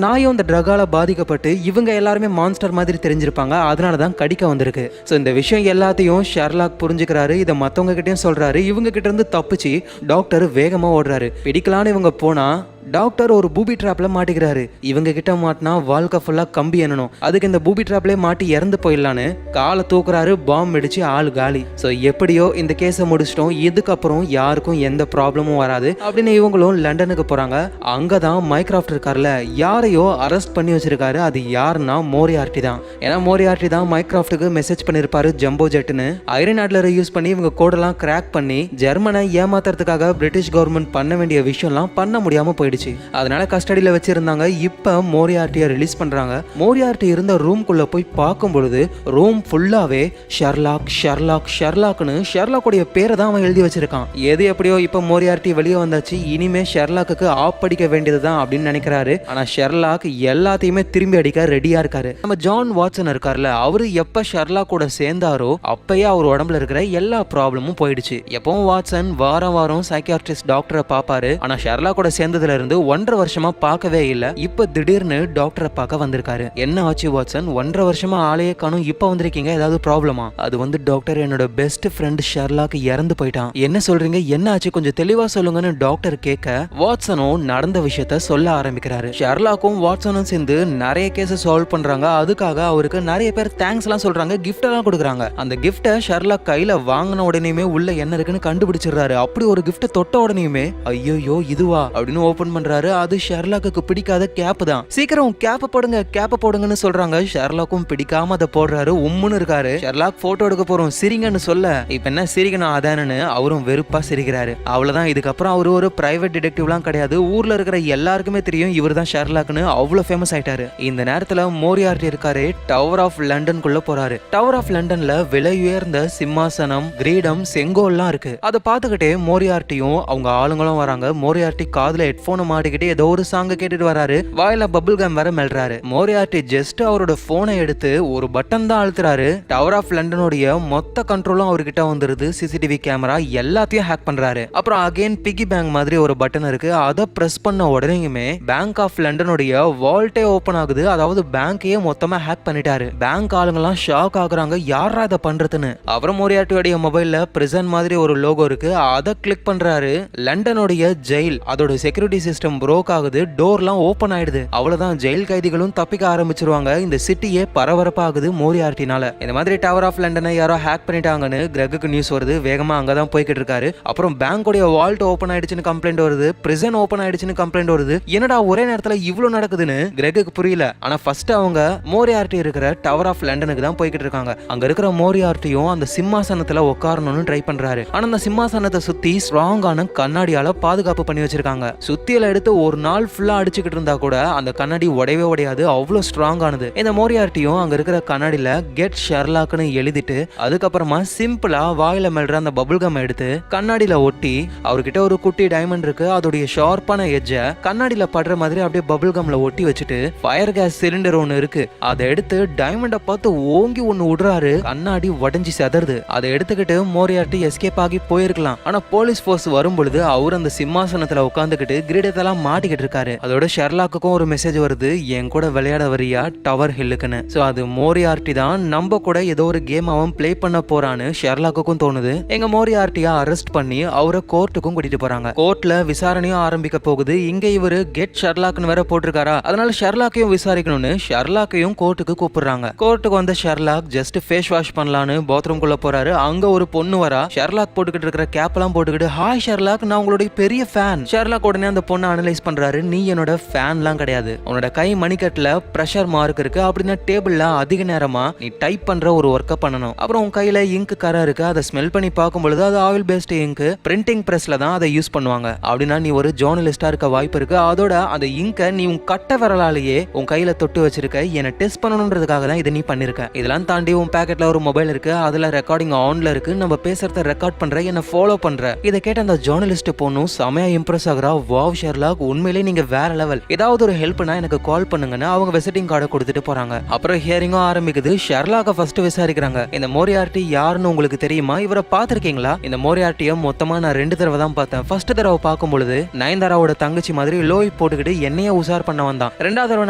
நாயும் அந்த ட்ரகால பாதிக்கப்பட்டு இவங்க எல்லாருமே மான்ஸ்டர் மாதிரி தெரிஞ்சிருப்பாங்க. அதனாலதான் கடிக்க வந்திருக்கு. ஸோ இந்த விஷயம் எல்லாத்தையும் ஷெர்லாக் புரிஞ்சுக்கிறாரு. இதை மற்றவங்க கிட்டையும் சொல்றாரு. இவங்க கிட்ட இருந்து தப்பிச்சு டாக்டர் வேகமா ஓடுறாரு. பிடிக்கலான்னு இவங்க போனா டாக்டர் ஒரு பூபி ட்ராப்ல மாட்டிக்கிறாரு. இவங்க கிட்ட மாட்டினா வாழ்க்கை ஃபுல்லா கம்பி எண்ணணும், அதுக்கு இந்த பூபி ட்ராப்ல மாட்டி இறந்து போயிடலான்னு காலை தூக்குறாரு. பாம்பு அடிச்சு ஆள் காலி. ஸோ எப்படியோ இந்த கேஸை முடிச்சிட்டோம், இதுக்கப்புறம் யாருக்கும் எந்த ப்ராப்ளமும் வராது அப்படின்னு இவங்களும் லண்டனுக்கு போறாங்க. அங்கதான் மைக்ராஃப்ட் இருக்கார்ல, யாரையோ அரெஸ்ட் பண்ணி வச்சிருக்காரு. அது யாருன்னா மோரியார்ட்டி தான். ஏன்னா மோரியார்ட்டி தான் மைக்ராஃப்ட்டுக்கு மெசேஜ் பண்ணிருப்பாரு ஜம்போ ஜெட்னு. ஐரன் ஆட்லரை யூஸ் பண்ணி இவங்க கோடெல்லாம் கிராக் பண்ணி ஜெர்மனை ஏமாத்துறதுக்காக பிரிட்டிஷ் கவர்மெண்ட் பண்ண வேண்டிய விஷயம்லாம் பண்ண முடியாம போயிடுச்சு. அதனால கஸ்டடியில வச்சிருந்தாங்க. இப்ப மோரியார்ட்டியை ரிலீஸ் பண்றாங்க. மோரியார்ட்டி இருந்த ரூம்குள்ள போய் பார்க்கும் பொழுது ரூம் ஃபுல்லாவே ஷெர்லாக் ஷெர்லாக் ஷெர்லாக்னு ஷெர்லாக்குடைய பேரை தான் அவன் எழுதி வச்சிருக்கான். எது எப்படியோ இப்ப மோரியார்ட்டி வெளியே வந்தாச்சு. இனிமே ஷெர்லாக்கு ஆப்படிக்க வேண்டியதுதான் அப்படின்னு நினைக்கிறாரு. ஆனா ஷெர்லாக் எல்லாத்தையுமே திரும்பி அடிக்க ரெடியா இருக்காரு. நம்ம ஜான் வாட்சன் இருக்கார்ல, அவரு எப்ப ஷெர்லாக் கூட சேர்ந்தாரோ அப்பயே அவர் உடம்புல இருக்கிற எல்லா ப்ராப்ளமும் போயிடுச்சு. எப்பவும் வாட்சன் வாரம் வாரம் சைக்கியாட்ரிஸ்ட் டாக்டரை பாப்பாரு. ஆனா ஷெர்லாக் கூட சேர்ந்ததுல இருந்து 1.5 வருஷமா பார்க்கவே இல்ல. இப்ப திடீர்னு டாக்டரை பார்க்க வந்திருக்காரு. என்ன ஆச்சு வாட்சன், 1.5 வருஷமா ஆளையே காணும், இப்ப வந்திருக்கீங்க, ஏதாவது ப்ராப்ளமா? அது வந்து டாக்டர், என்னோட பெஸ்ட் ஃப்ரெண்ட் ஷெர்லாக் இறந்து போயிட்டான். என்ன சொல்றீங்க, என்ன ஆச்சு, கொஞ்சம் தெளிவா சொல்லுங்கன்னு டாக்டர் கேட்க வாட்சனும் நடந்த விஷயத்த சொல்ல ஆரம்பிக்கிறாரு. ஷெர்லாக்கும் வாட்சனும் சேர்ந்து நிறைய கேஸ் சால்வ் பண்றாங்க. அதுக்காக அவருக்கு நிறைய பேர் தேங்க்ஸ் எல்லாம் சொல்றாங்க, கிஃப்ட் எல்லாம் கொடுக்குறாங்க. அந்த கிஃப்ட ஷெர்லாக் கையில வாங்கின உடனேயுமே உள்ள என்ன இருக்குன்னு கண்டுபிடிச்சிடுறாரு. அப்படி ஒரு கிஃப்ட் தொட்ட உடனேயுமே ஐயோ இதுவா அப்படின்னு ஓபன் பண்றாரு. அது ஷெர்லாக்கு பிடிக்காத கேப் தான். சீக்கிரம் கேப் போடுங்க, கேப் போடுங்கன்னு சொல்றாங்க. ஷெர்லாக்கும் பிடிக்காம அதை போடுறாரு. உம்முன்னு இருக்காரு. ஷெர்லாக் போட்டோ எடுக்க போறோம் சிரிங்கன்னு சொல்ல, இப்ப என்ன சிரிக்கணும் அதானு அவரும் வெறுப்பா சிரிக்கிறாரு. அவ்வளவுதான். இதுக்கப்புறம் அவரு ஒரு பிரைவேட் டிடெக்டிவ்லாம் கிடையாது. ஊர்ல இருக்கிற எல்லாருக்குமே தெரியும் இவர் தான் ஷெர்லாக்னு. அவ்வளவு ஃபேமஸ் ஆயிட்டாரு. இந்த நேரத்துல மோரியார்ட்டி இருக்காரு, டவர் ஆஃப் லண்டனுக்குள்ள போறாரு. டவர் ஆஃப் லண்டன்ல விலை உயர்ந்த சிம்மாசனம், கிரீடம், செங்கோல்லாம் இருக்கு. அதை பார்த்துக்கிட்டே மோரியார்ட்டியும் அவங்க ஆளுங்களும் வராங்க. மோரியார்ட்டி காதுல ஹெட்போனை மாட்டிக்கிட்டு ஏதோ ஒரு சாங்க கேட்டுட்டு வராரு. வாயில பபிள் கம் வேற மெல்றாரு. மோரியார்ட்டி ஜஸ்ட் அவரோட போனை எடுத்து ஒரு பட்டன் தான் அழுத்துறாரு. டவர் ஆஃப் லண்டனுடைய மொத்த கண்ட்ரோலும் அவர்கிட்ட வந்துருது. சிசிடிவி கேமரா எல்லாத்தையும் ஹேக் பண்றாரு. அப்புறம் அகைன் பிகி பேங்க் மாதிரி ஒரு பட்டன் இருக்கு. அதை பிரஸ் பண்ண உடனேயுமே பேங்க் ஆஃப் லண்டனுடைய வால்ட்டே ஓபன் ஆகுது. அதாவது பேங்கையே மொத்தமா ஹேக் பண்ணிட்டாரு. பேங்க் ஆளுங்கெல்லாம் ஷாக் ஆகுறாங்க, யாரா இதை பண்றதுன்னு. அப்புறம் மோரியார்ட்டியோட மொபைல்ல பிரிசன் மாதிரி ஒரு லோகோ இருக்கு. அதை கிளிக் பண்றாரு. லண்டனுடைய ஜெயில் அதோட செக்யூரிட்டி சிஸ்டம் ப்ரோக் ஆகுது. டோர்லாம் ஓபன் ஆயிடுது. அவ்வளவுதான், ஜெயில் கைதிகளும் தப்பிக்க ஆரம்பிச்சிருவாங்க. இந்த சிட்டியே பரபரப்பாகுது மோரியார்ட்டினால. இந்த மாதிரி டவர் ஆஃப் லண்டனை யாரோ ஹேக் பண்ணிட்டாங்கன்னு கிரெகுக்கு நியூஸ் வருது. வேகமா அங்கதான் போய்கிட்டு இருக்காரு. அப்புறம் பேங்கோடைய வால்ட் ஓபன் ஆயிடுச்சுன்னு கம்ப்ளைண்ட் வருது. பிரிசன் ஓபன் ஆயிடுச்சுன்னு கம்ப்ளைண்ட் வருது. என்னடா ஒரே நேரத்துல இவ்வளவு நடக்குதுன்னு கிரெகுக்கு புரியல. ஆனா ஃபர்ஸ்ட் அவங்க மோரியார்ட்டி இருக்கிற டவர் ஆஃப் லண்டனுக்கு தான் போய்கிட்டு இருக்காங்க. அங்க இருக்கிற மோரியார்ட்டியும் அந்த சிம்மாசனத்துல உட்காரணும்னு ட்ரை பண்றாரு. ஆனா அந்த சிம்மாசனத்தை சுத்தி ஸ்ட்ராங்கான கண்ணாடியால பாதுகாப்பு பண்ணி வச்சிருக்காங்க. சுத்தியில எடுத்து ஒரு நாள் ஃபுல்லா அடிச்சுக்கிட்டு இருந்தா கூட அந்த கண்ணாடி உடையவே உடையாது, அவ்வளவு ஸ்ட்ராங் ஆனது. இந்த மோரியார்ட்டியும் அங்க இருக்கிற கண்ணாடியில கெட் ஷெர்லாக்னு எழுதிட்டு அதுக்கப்புறமா சிம்பிளா வாயில மெல்ற அந்த பபிள் கம் எடுத்து கண்ணாடியில ஒட்டி, அவர்கிட்ட ஒரு குட்டி டைமண்ட் இருக்கு, அதோடைய ஷார்ப்பான எட்ஜ கண்ணாடியில படுற மாதிரி அப்படியே பபிள் கம்ல ஒட்டி வச்சுட்டு ஃபயர் கேஸ் சிலிண்டர் ஒன்னு இருக்கு, அதை எடுத்து டைமண்ட பார்த்து ஓங்கி ஒன்னு விடுறாரு. கண்ணாடி உடைஞ்சு செதறுது. அதை எடுத்துக்கிட்டு மோரியார்ட்டி எஸ்கேப் ஆகி போயிருக்கலாம். ஆனா போலீஸ் போர்ஸ் வரும் பொழுது அவர் அந்த சிம்மாசனத்துல உட்காந்துக்கிட்டு கிரீடத்தெல்லாம் மாட்டிக்கிட்டு இருக்காரு. அதோட ஷெர்லாக்குக்கும் ஒரு மெசேஜ் வருது, என் கூட விளையாட வரியா டவர் ஹில்லுக்குன்னு. சோ அது மோரியார்ட்டி தான் நம்ம கூட ஏதோ ஒரு கேம் அவன் பிளே பண்ண போறான்னு ஷெர்லாக்குக்கும் தோணுது. எங்க மோரியார்ட்டியா அரெஸ்ட் பண்ணி அவரை கோர்ட்டுக்கும் கூட்டிட்டு போறாங்க. கோர்ட்ல விசாரணையும் ஆரம்பிக்க போகுது. இங்க இவரு கெட் ஷெர்லாக்னு வேற போட்டிருக்காரா, அதனால ஷெர்லாக்கையும் விசாரிக்கணும்னு ஷெர்லாக்கையும் கோர்ட்டுக்கு கூப்பிடுறாங்க. கோர்ட்டுக்கு வந்த ஷெர்லாக் ஜஸ்ட் ஃபேஸ் வாஷ் பண்ணலான்னு பாத்ரூம் குள்ள போறாரு. அங்க ஒரு பொண்ணு வரா. ஷெர்லாக் போட்டுக்கிட்டு இருக்கிற கேப் எல்லாம் போட்டுக்கிட்டு, ஹாய் ஷெர்லாக், நான் உங்களுடைய பெரிய ஃபேன். ஷெர்லாக் உடனே அந்த பொண்ணை அனலைஸ் பண்றாரு. நீ என்னோட ஃபேன்லாம் கிடையாது, உன்னோட கை மணிக்கட்டுல பிரஷர் மார்க் இருக்கு, அப்படின்னா டேபிள்ல அதிக நேரமா நீ டைப் பண்ற ஒரு ஒர்க்கை பண்ணணும். அப்புறம் உன் கையில இங்க் கரை இருக்கு, அதை ஸ்மெல் பண்ணி பார்க்கும் பொழுது அது ஆயில் பேஸ்ட் இங்க், பிரிண்டிங் பிரஸ்ல தான் அதை யூஸ் பண்ணுவாங்க. அப்படின்னா நீ ஒரு ஜேர்னலிஸ்டா இருக்க வாய்ப்பு இருக்கு. அதோட அந்த இங்கை நீ உன் கட்ட விரலாலேயே உன் கையில தொட்டு வச்சிருக்க. என்ன டெஸ்ட் பண்ணணும்ன்றதுக்காக தான் இதை நீ பண்ணிருக்க. இதெல்லாம் தாண்டி உன் பேக்கெட்ல ஒரு மொபைல் இருக்கு, அதுல ரெக்கார்டிங் ஆன்ல இருக்கு, நம்ம பேசுறத ரெக்கார்ட் பண்ற, என்ன ஃபாலோ பண்ற. இதை கேட்ட அந்த ஜேர்னலிஸ்ட் பொண்ணும் செமையா இம்ப்ரெஸ் ஆகுறா. வாவ் ஷெர்லாக், உண்மையிலேயே நீங்க வேற லெவல், ஏதாவது ஒரு ஹெல்ப்னா எனக்கு கால் பண்ணுங்கன்னு அவங்க விசிட்டிங் கார்டை கொடுத்துட்டு போறாங்க. அப்புறம் ஹியரிங்கும் ஆரம்பிக்குது. ஷெர்லாக்க ஃபர்ஸ்ட் விசாரிக்கிறாங்க. இந்த மோரியார்ட்டி யாருன்னு உங்களுக்கு தெரியுமா, இவரை பாத்திருக்கீங்களா? இந்த மோரியார்ட்டியை மொத்தமா நான் 2 தடவை தான் பார்த்தேன். ஃபர்ஸ்ட் தடவை பார்க்கும் பொழுது நயன்தாராவோட தங்கச்சி மாதிரி லோய் போட்டுக்கிட்டு என்னைய உசார் பண்ண வந்தான். 2வது தடவை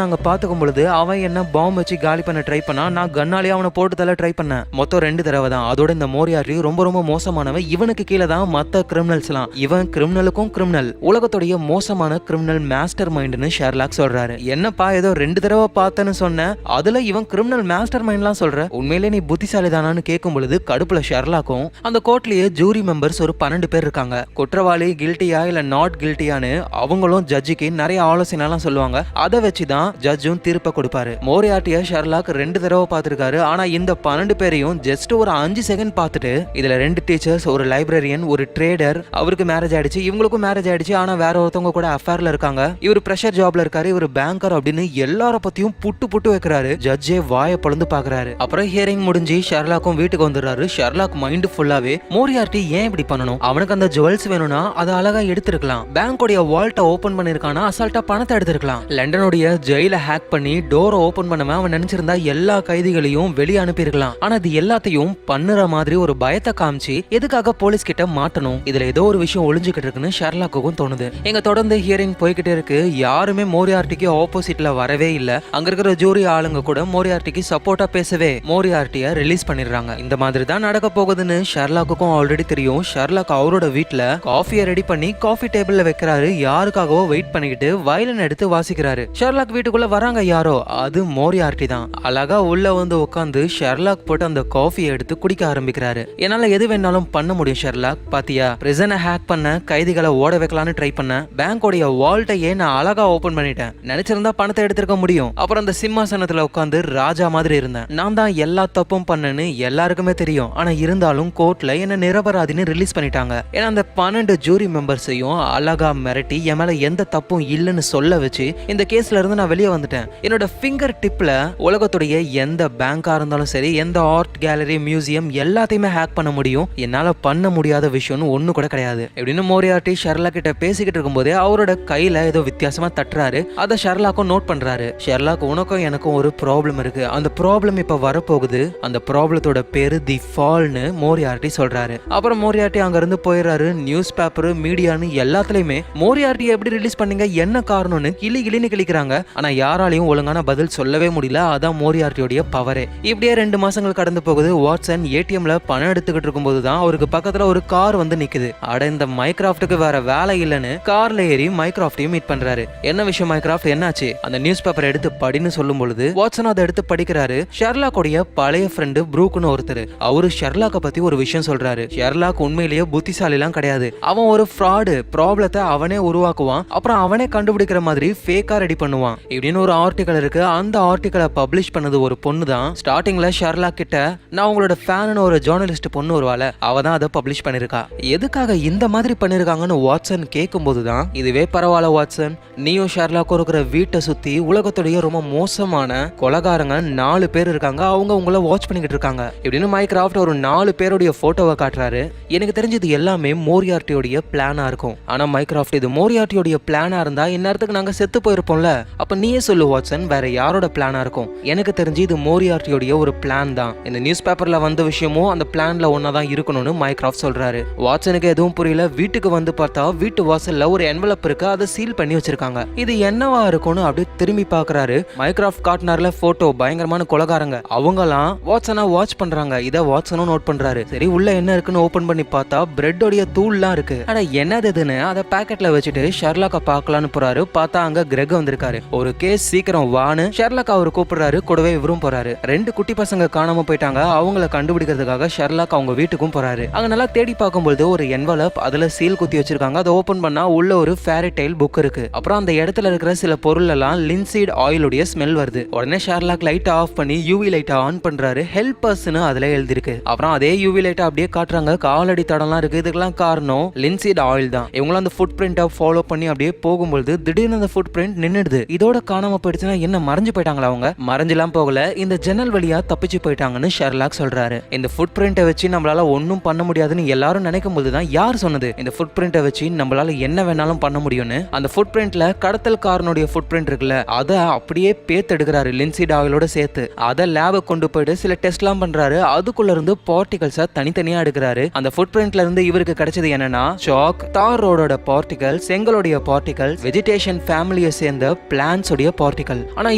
நாங்க பாத்துக்கும் பொழுது அவன் என்ன பாம்பு வச்சு காலி பண்ண ட்ரை பண்ணா, நான் கண்ணாலே அவனை போட்டு தள்ள ட்ரை பண்ணேன். மொத்தம் 2 தடவை தான். அதோட இந்த மோரியார்ட்டி ரொம்ப ரொம்ப மோசமானவன். இவனுக்கு கீழே தான் மத்த கிரிமினல்ஸ் எல்லாம். இவன் கிரிமினலுக்கும் கிரிமினல், உலகத்துடைய மோச மோசமான கிரிமினல் மாஸ்டர் மைண்ட்னு ஷெர்லாக் சொல்றாரு. என்னப்பா ஏதோ 2 தடவை பார்த்தேன்னு சொன்ன, அதுல இவன் கிரிமினல் மாஸ்டர் மைண்ட்லாம் சொல்ற, உண்மையிலே நீ புத்திசாலி தானான்னு கேட்கும் பொழுது கடுப்புல ஷெர்லாக்கும் அந்த கோர்ட்லயே ஜூரி மெம்பர்ஸ் ஒரு 12 பேர் இருக்காங்க. குற்றவாளி கில்ட்டியா இல்ல நாட் கில்ட்டியான்னு அவங்களும் ஜட்ஜுக்கு நிறைய ஆலோசனை எல்லாம் சொல்லுவாங்க. அதை வச்சுதான் ஜட்ஜும் தீர்ப்பை கொடுப்பாரு. மோரியார்ட்டிய ஷெர்லாக் 2 தடவை பார்த்திருக்காரு. ஆனா இந்த 12 பேரையும் ஜஸ்ட் ஒரு 5 செகண்ட் பார்த்துட்டு இதுல 2 டீச்சர்ஸ், ஒரு லைப்ரரியன், ஒரு ட்ரேடர், அவருக்கு மேரேஜ் ஆயிடுச்சு, இவங்களுக்கும் மேரேஜ் ஆயிடுச்சு, ஆனா வேற ஒருத்தவங்க கூட அஃபேர்ல இருக்காங்க, இவர் பிரஷர் ஜாப்ல இருக்காரு, இவர் பேங்கர் அப்படின்னு எல்லார பத்தியும் புட்டு புட்டு வைக்கிறாரு. ஜட்ஜே வாயை பொளந்து பாக்குறாரு. அப்புறம் ஹியரிங் முடிஞ்சு ஷெர்லாக்கும் வீட்டுக்கு வந்துடுறாரு. ஷெர்லாக் மைண்ட் ஃபுல்லாவே மோரியார்ட்டி ஏன் இப்படி பண்ணணும், அவனுக்கு அந்த ஜுவல்ஸ் வேணும்னா அதை அழகா எடுத்திருக்கலாம், பேங்கோடைய வால்ட்டை ஓபன் பண்ணிருக்கானா அசால்ட்டா பணத்தை எடுத்திருக்கலாம், லண்டனுடைய ஜெயில ஹேக் பண்ணி டோரை ஓபன் பண்ணாம அவன் நினைச்சிருந்தா எல்லா கைதிகளையும் வெளியே அனுப்பியிருக்கலாம். ஆனா அது எல்லாத்தையும் பண்ணுற மாதிரி ஒரு பயத்தை காமிச்சு எதுக்காக போலீஸ் கிட்ட மாட்டணும், இதுல ஏதோ ஒரு விஷயம் ஒளிஞ்சுக்கிட்டு இருக்குன்னு ஷெர்லாக்குக்கும் தோணுது. எங்க தொடர்ந்து ஹியரிங் போய்கிட்டே இருக்கு. யாருமே மோரியார்ட்டிக்கு ஆப்போசிட்ல வரவே இல்ல. அங்க இருக்கிற ஜூரி ஆளுங்க கூட மோரியார்ட்டிக்கு சப்போர்ட்டா பேசவே மோரியார்ட்டிய ரிலீஸ் பண்ணிடுறாங்க. இந்த மாதிரி தான் நடக்க போகுதுன்னு ஷெர்லாக்குக்கும் ஆல்ரெடி தெரியும். ஷெர்லாக் அவரோட வீட்டுல காஃபியை ரெடி பண்ணி காஃபி டேபிள்ல வைக்கிறாரு. யாருக்காகவோ வெயிட் பண்ணிக்கிட்டு வயலின் எடுத்து வாசிக்கிறாரு. ஷெர்லாக் வீட்டுக்குள்ள வராங்க யாரோ, அது மோரியார்ட்டி தான். அழகா உள்ள வந்து உட்காந்து ஷெர்லாக் போட்டு அந்த காஃபியை எடுத்து குடிக்க ஆரம்பிக்கிறாரு. என்னால எது வேணாலும் பண்ண முடியும் ஷெர்லாக், பாத்தியா பிரிசனை ஹேக் பண்ண, கைதிகளை ஓட வைக்கலான்னு ட்ரை பண்ண, பேங்கோடைய வால்ட்டையே நான் அழகா ஓபன் பண்ணிட்டேன், நினைச்சிருந்தா பணத்தை எடுத்திருக்க முடியும், அப்புறம் அந்த சிம்மாசனத்துல உட்காந்து ராஜா மாதிரி இருந்தேன், நான் தான் எல்லா தப்பும் பண்ணேன்னு எல்லாருக்குமே தெரியும், ஆனா இருந்தாலும் கோர்ட்ல என்ன நிரபராதின்னு ரிலீஸ் பண்ணிட்டாங்க. ஏன்னா அந்த 12 ஜூரி மெம்பர்ஸையும் அழகா மிரட்டி என் மேல எந்த தப்பும் இல்லைன்னு சொல்ல வச்சு இந்த கேஸ்ல இருந்து நான் வெளியே வந்துட்டேன். என்னோட ஃபிங்கர் டிப்ல உலகத்துடைய எந்த பேங்கா இருந்தாலும் சரி, எந்த ஆர்ட் கேலரி, மியூசியம் எல்லாத்தையுமே ஹேக் பண்ண முடியும், என்னால பண்ண முடியாத விஷயம்னு ஒண்ணு கூட கிடையாது அப்படின்னு மோரியார்ட்டி ஷெர்லாக் கிட்ட பேசிக்கிட்டு இருக்கும்போதே அவரோட கையில ஏதோ வித்தியாசமா தட்டுறாரு. அதை ஷெர்லாக்கும் நோட் பண்றாரு. ஷெர்லாக், உனக்கும் எனக்கும் ஒரு ப்ராப்ளம் இருக்கு, அந்த ப்ராப்ளம் இப்ப வரப்போகுது, அந்த ப்ராப்ளத்தோட பேரு தி ஃபால்னு மோரியார்ட்டி சொல்றாரு. அப்புறம் மோரியார்ட்டி அங்க இருந்து போயிடுறாரு. நியூஸ் பேப்பர், மீடியான்னு எல்லாத்துலயுமே மோரியார்ட்டி எப்படி ரிலீஸ் பண்ணீங்க, என்ன காரணம்னு கிளின்னு கிளிக்கிறாங்க. ஆனா யாராலையும் ஒழுங்கான பதில் சொல்லவே முடியல. அதான் மோரியார்ட்டியோட பவரே. இப்படியே 2 மாசங்கள் கடந்து போகுது. வாட்சன் ஏடிஎம்ல பணம் எடுத்துக்கிட்டு இருக்கும்போது தான் அவருக்கு பக்கத்துல ஒரு கார் வந்து நிக்குது. அட இந்த மைக்ராஃப்ட்டுக்கு வேற வேலை இல்லைன்னு கார்ல ஏறி மைக்ராஃப்டையும் மீட் பண்றாரு. என்ன விஷயம் மைக்ராஃப்ட், என்னாச்சு, அந்த நியூஸ் பேப்பர் எடுத்து படின்னு சொல்லும் பொழுது வாட்சன் அதை எடுத்து படிக்கிறாரு. ஷெர்லாக்கோடைய பழைய ஃப்ரெண்டு ப்ரூக்னு ஒருத்தர், அவரு ஷெர்லாக்க பத்தி ஒரு விஷயம் சொல்றாரு. ஷெர்லாக் உண்மையிலேயே புத்திசாலிலாம் கிடையாது, அவன் ஒரு ஃப்ராடு, ப்ராப்ளத்தை அவனே உருவாக்குவான், அப்புறம் அவனே கண்டுபிடிக்கிற மாதிரி ஃபேக்கா ரெடி பண்ணுவான் இப்படின்னு ஒரு ஆர்டிகல் இருக்கு. அந்த ஆர்டிகலை பப்ளிஷ் பண்ணது ஒரு பொண்ணு தான். ஸ்டார்டிங்ல ஷெர்லாக் கிட்ட நான் உங்களோட ஃபேன்னு ஒரு ஜேர்னலிஸ்ட் பொண்ணு வருவாள், அவ தான் அதை பப்ளிஷ் பண்ணிருக்கா. எதுக்காக இந்த மாதிரி பண்ணிருக்காங்கன்னு வாட்சன் கேட்கும் போதுதான் இதுவே பரவாயில்ல வாட்சன், நீயும் ஷெர்லாக்கும் இருக்கிற வீட்டை சுத்தி உலகத்துடைய ரொம்ப மோசமான கொலகாரங்க 4 பேர் இருக்காங்க, அவங்க உங்களை வாட்ச் பண்ணிக்கிட்டு இருக்காங்க இப்படின்னு மைக்ராஃப்ட் ஒரு 4 பேருடைய போட்டோவை காட்டுறாரு. எனக்கு தெரிஞ்சது எல்லாமே மோரியார்ட்டியோடைய பிளானா இருக்கும். ஆனா மைக்ராஃப்ட், இது மோரியார்ட்டியோடைய பிளானா இருந்தா இந்நேரத்துக்கு நாங்க செத்து போயிருப்போம்ல, அப்ப நீயே சொல்லு வாட்சன், வேற யாரோட பிளானா இருக்கும்? எனக்கு தெரிஞ்சு இது மோரியார்ட்டியோடைய ஒரு பிளான் தான். இந்த நியூஸ் பேப்பர்ல வந்த விஷயமும் அந்த பிளான்ல ஒன்னாதான் இருக்கணும்னு மைக்ராஃப்ட் சொல்றாரு. வாட்சனுக்கு எதுவும் புரியல. வீட்டுக்கு வந்து பார்த்தா வீட்டு வாசல்ல ஒரு என்வலப் இருக்கு, அதை சீல் பண்ணி வச்சிருக்காங்க. இது என்னவா இருக்கும்னு அப்படியே திரும்பி பாக்குறாரு. மைக்ராஃப்ட் காட்டினார்ல போட்டோ, பயங்கரமான கொலகாரங்க, அவங்கலாம் வாட்சனா வாட்ச் பண்றாங்க. இதை வாட்சனும் நோட் பண்றாரு. சரி உள்ள என்ன இருக்குன்னு ஓபன் பண்ணி பார்த்தா பிரெட்டோடைய தூள்லாம் இருக்கு. ஆனா என்னதுன்னு அதை பாக்கெட்ல வச்சுட்டு ஷெர்லாக்க பார்க்கலான்னு போறாரு. பார்த்தா அங்க கிரெக் வந்திருக்காரு. ஒரு கேஸ் சீக்கிரம் வான்னு ஷெர்லாக் அவரு கூப்பிடுறாரு. கூடவே இவரும் போறாரு. 2 குட்டி பசங்க காணாம போயிட்டாங்க. அவங்கள கண்டுபிடிக்கிறதுக்காக ஷெர்லாக் அவங்க வீட்டுக்கும் போறாரு. அங்க நல்லா தேடி பார்க்கும்போது ஒரு என்வலப், அதுல சீல் குத்தி வச்சிருக்காங்க. அதை ஓபன் பண்ணா உள்ள ஒரு ஃபேரி டெய்ல் புக் இருக்கு. அப்புறம் அந்த இடத்துல இருக்கிற சில பொருள் எல்லாம் லின்சீட் ஆயிலுடைய ஸ்மெல் வருது. உடனே ஷெர்லாக் லைட் ஆஃப் பண்ணி யூவி லைட்டை ஆன் பண்றாரு. ஹெல்பர்ஸ்னு அதுல எழுதிருக்கு. அப்புறம் அதே யூவி லைட்டை அப்படியே காட்டுறாங்க. காலடி தடம்லாம் இருக்கு. இதுக்கெல்லாம் காரணம் லின்சீட் ஆயில் தான். இவங்களும் அந்த ஃபுட் பிரிண்ட்டை ஃபாலோ பண்ணி அப்படியே போகும்போது திடீர்னு அந்த ஃபுட் பிரிண்ட் நின்னுடுது. இதோட காணாம போயிடுச்சுன்னா என்ன மறைஞ்சு போயிட்டாங்களா? அவங்க மறைஞ்செல்லாம் போகல, இந்த ஜன்னல் வழியா தப்பிச்சு போயிட்டாங்கன்னு ஷெர்லாக் சொல்றாரு. இந்த ஃபுட் பிரிண்ட்டை வச்சு நம்மளால ஒன்னும் பண்ண முடியாதுன்னு எல்லாரும் நினைக்கும் போதுதான் யார் சொன்னது இந்த ஃபுட் பிரிண்ட்டை வச்சு நம்மளால என்ன வேணாலும் பண்ண முடியும்னு? அந்த ஃபுட் பிரிண்ட்ல கடத்தல்காரனுடைய ஃபுட் பிரிண்ட் இருக்குல்ல, அதை அப்படியே பேத்தெடுக்கிறாரு லின்சீட் ஆயிலோட சேர்த்து. அதை லேப கொண்டு போயிட்டு சில டெஸ்ட்லாம் பண்றாரு. அதுக்குள்ள இருந்து பார்ட்டிகல்ஸா தனித்தனியா எடுக்கிறாரு. அந்த ஃபுட் பிரிண்ட்ல இருந்து இவருக்கு கிடைச்சது என்னன்னா சாக், தார் ரோடோட பார்ட்டிகல், செங்கலோடைய பார்ட்டிகல், வெஜிடேஷன் ஃபேமிலியை சேர்ந்த பிளான்ஸ் உடைய பார்ட்டிகல். ஆனா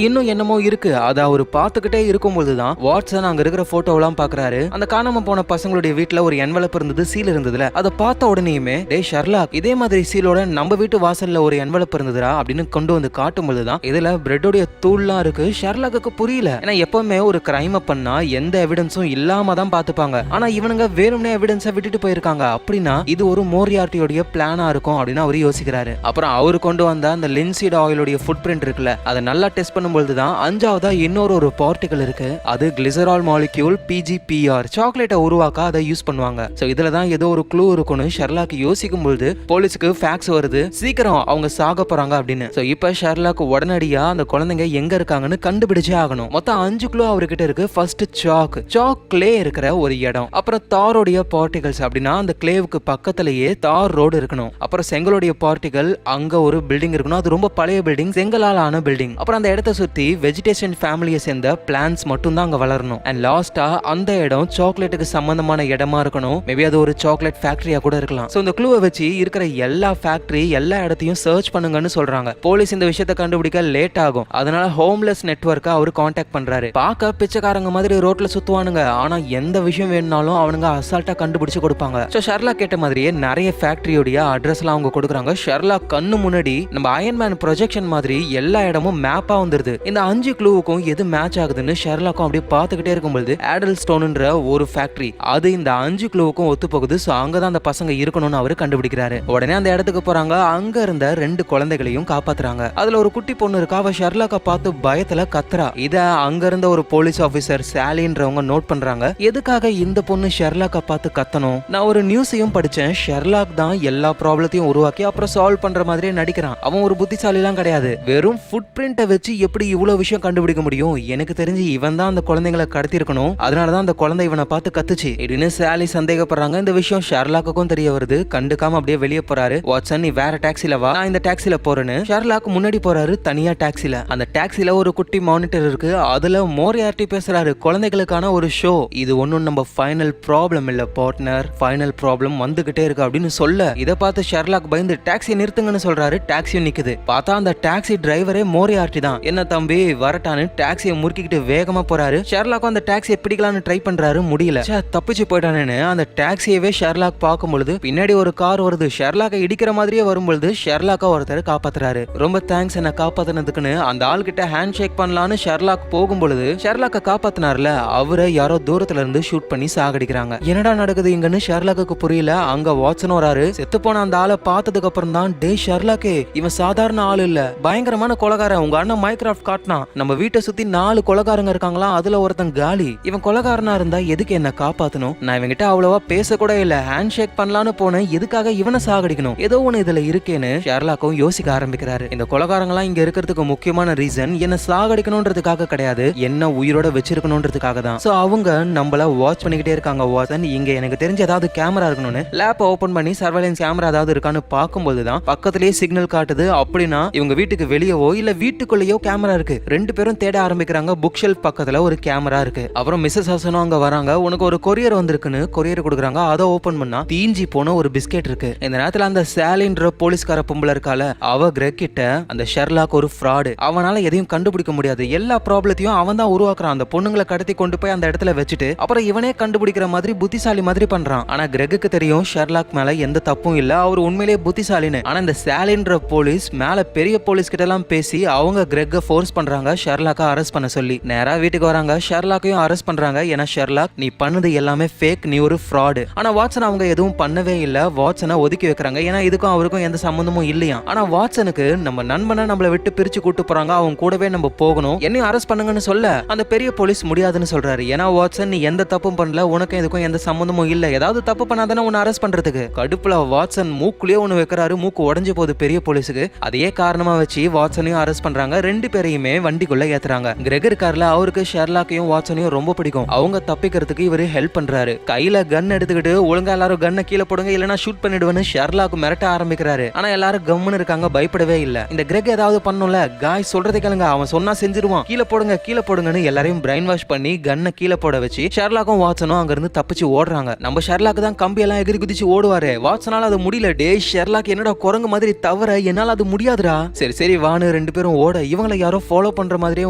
இன்னும் என்னமோ இருக்கு. அதை அவர் பார்த்துக்கிட்டே இருக்கும்போதுதான் வாட்சன் அங்க இருக்கிற போட்டோவெல்லாம் பாக்குறாரு. அந்த காணாம போன பசங்களுடைய வீட்டுல ஒரு என்வலப் இருந்தது, சீல் இருந்ததுல. அதை பார்த்த உடனேயுமே டே ஷெர்லாக், இதே மாதிரி சீலோட நம்ம நம்ம வீட்டு வாசல்ல ஒரு என்வலப் இருந்ததுடா அப்படின்னு கொண்டு வந்து காட்டும் பொழுதுதான் இதுல பிரெட்டோடைய தூள்லாம் இருக்கு. ஷெர்லாக்கு புரியல. ஏன்னா எப்பவுமே ஒரு கிரைம் பண்ணா எந்த எவிடன்ஸும் இல்லாம தான் பாத்துப்பாங்க. ஆனா இவனுங்க வேணும்னே எவிடன்ஸை விட்டுட்டு போயிருக்காங்க. அப்படின்னா இது ஒரு மோரியார்ட்டியோட பிளானா இருக்கும் அப்படின்னு அவர் யோசிக்கிறாரு. அப்புறம் அவர் கொண்டு வந்த அந்த லின்சீட் ஆயிலோட ஃபுட் பிரிண்ட் இருக்குல்ல, அதை நல்லா டெஸ்ட் பண்ணும்போது தான் அஞ்சாவதா இன்னொரு பார்ட்டிகல் இருக்கு. அது கிளிசரால் மாலிக்யூல் PGPR சாக்லேட்டை உருவாக்க அதை யூஸ் பண்ணுவாங்க. சோ இதுல தான் ஏதோ ஒரு க்ளூ இருக்குன்னு ஷெர்லாக் யோசிக்கும் பொழுது போலீஸுக்கு ஃபேக்ஸ் வருது, சீக்கிரம் அவங்க சாக போறாங்க அப்படின்னு. சோ இப்ப ஷெர்லாக் உடனடியா அந்த குழந்தைங்க எங்க இருக்காங்கன்னு கண்டுபிடிச்சே ஆகணும். மொத்தம் 5 க்ளூ அவர்கிட்ட இருக்கு. ஃபர்ஸ்ட் சாக் கிளே இருக்கிற ஒரு இடம், அப்புறம் தாரோடைய பார்ட்டிகல்ஸ் அப்படின்னா அந்த கிளேவுக்கு பக்கத்திலேயே தார் ரோடு இருக்கணும். அப்புறம் செங்கலுடைய பார்ட்டிகல் அங்க ஒரு பில்டிங் இருக்கணும். அது ரொம்ப பழைய பில்டிங், செங்கலால் ஆன பில்டிங். அப்புறம் அந்த இடத்தை சுத்தி வெஜிடேஷன் ஃபேமிலியை சேர்ந்த பிளான்ஸ் மட்டும் தான் அங்க வளரணும். அண்ட் லாஸ்டா அந்த இடம் சாக்லேட்டுக்கு சம்பந்தமான இடமா இருக்கணும். மேபி அது ஒரு சாக்லேட் ஃபேக்டரியா கூட இருக்கலாம். சோ இந்த க்ளூவை வச்சு இருக்கிற எல்லா ஃபேக்டரி எல்லா இடத்தையும் சர்ச் பண்ணுங்கன்னு சொல்றாங்க. போலீஸ் இந்த விஷயத்தை கண்டுபிடிக்க லேட் ஆகும். அதனால ஹோம்லெஸ் நெட்வொர்க்கை அவர் கான்டாக்ட் பண்றாரு. பார்க்க பிச்சைக்காரங்க மாதிரி ரோட்ல சுத்துவானுங்க, ஆனா எந்த விஷயம் வேணும்னாலும் அவனுங்க அசால்ட்டா கண்டுபிடிச்சு கொடுப்பாங்க. சோ ஷெர்லாக் கேட்ட மாதிரியே நிறைய ஃபேக்டரியோட அட்ரஸ் எல்லாம் அவங்க கொடுக்குறாங்க. ஷெர்லாக் கண்ணு முன்னாடி நம்ம அயன்மேன் ப்ரொஜெக்ஷன் மாதிரி எல்லா இடமும் மேப்பா வந்துருது. இந்த 5 க்ளூவுக்கும் எது மேட்ச் ஆகுதுன்னு ஷெர்லாக்கும் அப்படியே பார்த்துக்கிட்டே இருக்கும்போது ஆடல் ஸ்டோன்ன்ற ஒரு ஃபேக்டரி அது இந்த 5 க்ளூவுக்கும் ஒத்து போகுது. சோ அங்கதான் அந்த பசங்க இருக்கணும்னு அவரு கண்டுபிடிக்கிறாரு. உடனே அந்த இடத்துக்கு போறாங்க. அங்க இருந்த 2 குழந்தைகளையும் காப்பாத்துறாங்க. அதுல ஒரு குட்டி பொண்ணு இருக்கா. அவ ஷெர்லாக்க பார்த்து பயத்துல கத்துறா. இத அங்க இருந்த ஒரு போலீஸ் ஆபீசர் சாலின்றவங்க நோட் பண்றாங்க. எதுக்காக இந்த பொண்ணு ஷெர்லாக்க பார்த்து கத்தணும்? நான் ஒரு நியூஸையும் படிச்சேன். ஷெர்லாக் தான் எல்லா ப்ராப்ளத்தையும் உருவாக்கி அப்புறம் சால்வ் பண்ற மாதிரியே நடிக்கிறான். அவன் ஒரு புத்திசாலி எல்லாம் கிடையாது. வெறும் ஃபுட் பிரிண்ட்டை வச்சு எப்படி இவ்வளவு விஷயம் கண்டுபிடிக்க முடியும்? எனக்கு தெரிஞ்சு இவன் தான் அந்த குழந்தைகளை கடத்தி இருக்கணும். அதனாலதான் அந்த குழந்தை இவனை பார்த்து கத்துச்சு அப்படின்னு சாலி சந்தேகப்படுறாங்க. இந்த விஷயம் ஷெர்லாக்குக்கும் தெரிய வருது. கண்டுக்காம அப்படியே வெளியே போறாரு. வாட்சன், நீ வேற டாக்ஸில வா, நான் இந்த டாக்ஸில போறேன்னு. ஷெர்லாக் முன்னாடி போறாரு தனியா டாக்ஸில. அந்த டாக்ஸில ஒரு குட்டி மானிட்டர் இருக்கு. அதுல மோரியார்ட்டி பேசுறாரு. குழந்தைகளுக்கான ஒரு ஷோ. இது ஒன்னும் நம்ம ஃபைனல் ப்ராப்ளம் இல்ல பார்ட்னர், ஃபைனல் ப்ராப்ளம் வந்துகிட்டே இருக்கு அப்படின்னு சொல்ல இதை பார்த்து ஷெர்லாக் பயந்து டாக்ஸி நிறுத்துங்கன்னு சொல்றாரு. டாக்ஸியும் நிக்குது. பார்த்தா அந்த டாக்ஸி டிரைவரே மோரியார்ட்டி தான். என்ன தம்பி வரட்டான்னு டாக்ஸியை முறுக்கிக்கிட்டு வேகமா போறாரு. ஷெர்லாக்கும் அந்த டாக்ஸியை பிடிக்கலான்னு ட்ரை பண்றாரு, முடியல. தப்பிச்சு போயிட்டானேன்னு அந்த டாக்ஸியவே ஷெர்லாக் பார்க்கும் பொழுது பின்னாடி ஒரு கார் வருது. ஷெர்லாக்கை இடிக்கிற மாதிரியே வரும்பொழுது ஷெர்லாக்கா ஒருத்தர் காப்பாத்துறாரு. ரொம்ப தேங்க்ஸ் என்ன காப்பாத்தினதுக்குன்னு அந்த ஆள் கிட்ட ஹேண்ட் ஷேக் பண்ணலான்னு ஷெர்லாக் போகும் பொழுது ஷெர்லாக்கை காப்பாத்தினார்ல அவரை யாரோ தூரத்துல இருந்து ஷூட் பண்ணி சாகடிக்கிறாங்க. என்னடா நடக்குது இங்கன்னு ஷெர்லாக்கு புரியல. அங்க வாட்சன் வராரு. செத்து போன அந்த ஆளை பார்த்ததுக்கு அப்புறம் தான், டே ஷெர்லாக்கே, இவன் சாதாரண ஆள் இல்ல, பயங்கரமான கொலைகாரன். உங்க அண்ணன் மைக்ராஃப்ட் காட்டினா நம்ம வீட்டை சுத்தி 4 கொலைகாரங்க இருக்காங்களா, அதுல ஒருத்தன் காலி. இவன் கொலைகாரனா இருந்தா எதுக்கு என்ன காப்பாத்தணும்? நான் இவங்கிட்ட அவ்வளவா பேச கூட இல்ல, ஹேண்ட் ஷேக் பண்ணலான்னு போனேன், எதுக்காக இவனை சாகடிக்கணும்? ஏதோ ஒண்ணு இதுல இருக்கேன்னு ஷெர்லாக்கும் யோசிக்க ஆரம்பிக்கிறாரு. இந்த கொலைகாரங்களாம் இங்க இருக்கிறதுக்கு முக்கியமான ரீசன் என்ன சாகடிக்கணும்ன்றதுக்காக கிடையாது, என்ன உயிரோட வச்சிருக்கணும்ன்றதுக்காக தான். சோ அவங்க நம்மள வாட்ச் பண்ணிக்கிட்டே இருக்காங்க. வாட்சன், இங்க எனக்கு தெரிஞ்ச ஏதாவது கேமரா இருக்கணும்னு லேப் ஓபன் பண்ணி சர்வேலன்ஸ் கேமரா ஏதாவது இருக்கான்னு பார்க்கும்போது தான் பக்கத்திலேயே சிக்னல் காட்டுது. அப்படின்னா இவங்க வீட்டுக்கு வெளியவோ இல்ல வீட்டுக்குள்ளேயோ கேமரா இருக்கு. 2 பேரும் தேட ஆரம்பிக்கிறாங்க. புக் ஷெல்ஃப் பக்கத்துல ஒரு கேமரா இருக்கு. அப்புறம் மிஸ்ஸஸ் ஹசனும் அங்க வராங்க. உனக்கு ஒரு கொரியர் வந்திருக்குன்னு கொரியர் கொடுக்குறாங்க. அதை ஓபன் பண்ணா தீஞ்சி போன ஒரு பிஸ்கெட் இருக்கு. இந்த நேரத்துல அந்த சாலின்ற போலீஸ்கார பொம்பளை இருக்கால, அவ கிரெக் கிட்ட அந்த ஷெர்லாக் ஒரு ஃப்ராடு, அவனால எதையும் கண்டுபிடிக்க முடியாது, எல்லா ப்ராப்ளத்தையும் அவன் தான் உருவாக்குறான், அந்த பொண்ணுங்களை கடத்தி கொண்டு போய் அந்த இடத்துல வச்சுட்டு அப்புறம் இவனே கண்டுபிடிக்கிற மாதிரி புத்திசாலி மாதிரி பண்றான். ஆனா கிரெக்கு தெரியும் ஷெர்லாக் மேல எந்த தப்பும் இல்ல, அவர் உண்மையிலேயே புத்திசாலின்னு. ஆனா இந்த சாலின்ற போலீஸ் மேல பெரிய போலீஸ் கிட்ட எல்லாம் பேசி அவங்க கிரெக்க ஃபோர்ஸ் பண்றாங்க ஷெர்லாக்கை அரெஸ்ட் பண்ண சொல்லி. நேரா வீட்டுக்கு வராங்க. ஷெர்லாக்கையும் அரெஸ்ட் பண்றாங்க. ஏன்னா ஷெர்லாக், நீ பண்ணது எல்லாமே ஃபேக், நீ ஒரு ஃப்ராடு. ஆனா வாட்சன் அவங்க எதுவும் பண்ணவே இல்ல. வாட்சனை ஒதுக்கி வைக்கிறாங்க. ஏன்னா இதுக்கும் அவருக்கும் எந்த சம்பந்தமும் இல்லையா. ஆனா வாட்சனுக்கு நம்ம நண்பனை நம்மளை விட்டு பிரிச்சு கூட்டு போறாங்க, அவங்க கூடவே நம்ம போகணும், என்னையும் அரெஸ்ட் பண்ணுங்கன்னு சொல்ல அந்த பெரிய போலீஸ் முடியாதுன்னு சொல்றாரு. ஏன்னா வாட்சன், நீ எந்த தப்பும் பண்ணல, உனக்கும் இதுக்கும் எந்த சம்பந்தமும் இல்ல, ஏதாவது தப்பு பண்ணாதானே உன்னை அரெஸ்ட் பண்றதுக்கு. கடுப்புல வாட்சன் மூக்குலயே ஒண்ணு வைக்கிறாரு. மூக்கு உடைஞ்சு போகுது பெரிய போலீஸுக்கு. அதையே காரணமா வச்சு வாட்சனையும் அரெஸ்ட் பண்றாங்க. 2 பேரையுமே வண்டிக்குள்ள ஏத்துறாங்க. கிரெகர் கார்ல அவருக்கு ஷெர்லாக்கையும் வாட்சனையும் ரொம்ப பிடிக்கும். அவங்க தப்பிக்கிறதுக்கு இவரு ஹெல்ப் பண்றாரு. கையில கன் எடுத்துக்கிட்டு ஒழுங்கா எல்லாரும் கன்னை கீழே போடுங்க இல்லனா ஷூட் பண்ணிடுவேன்னு ஷெர்லாக் மிரட்ட ஆரம்பிக்கிறாரு. ஆனா எல்லாரும் கம்முன்னு இருக்காங்க, பயப்படவே இல்ல. இந்த கிரெக் ஏதாவது பண்ணும்ல, காய் சொல்றதை கேளுங்க, அவன் சொன்னா செஞ்சிருவான், கீழே போடுங்க கீழே போடுங்கன்னு எல்லாரையும் பிரைன் வாஷ் பண்ணி கன்னை கீழே போட வச்சு ஷெர்லாக்கும் வாட்சனும் அங்க இருந்து தப்பிச்சு ஓடுறாங்க. நம்ம ஷெர்லாக் தான் கம்பி எல்லாம் எகிரி குதிச்சு ஓடுவாரு. வாட்சனால அது முடியல. டே ஷெர்லாக், என்னடா குரங்கு மாதிரி தவிர என்னால அது முடியாதுடா. சரி சரி வான்னு 2 பேரும் ஓட இவங்களை யாரோ ஃபாலோ பண்ற மாதிரியே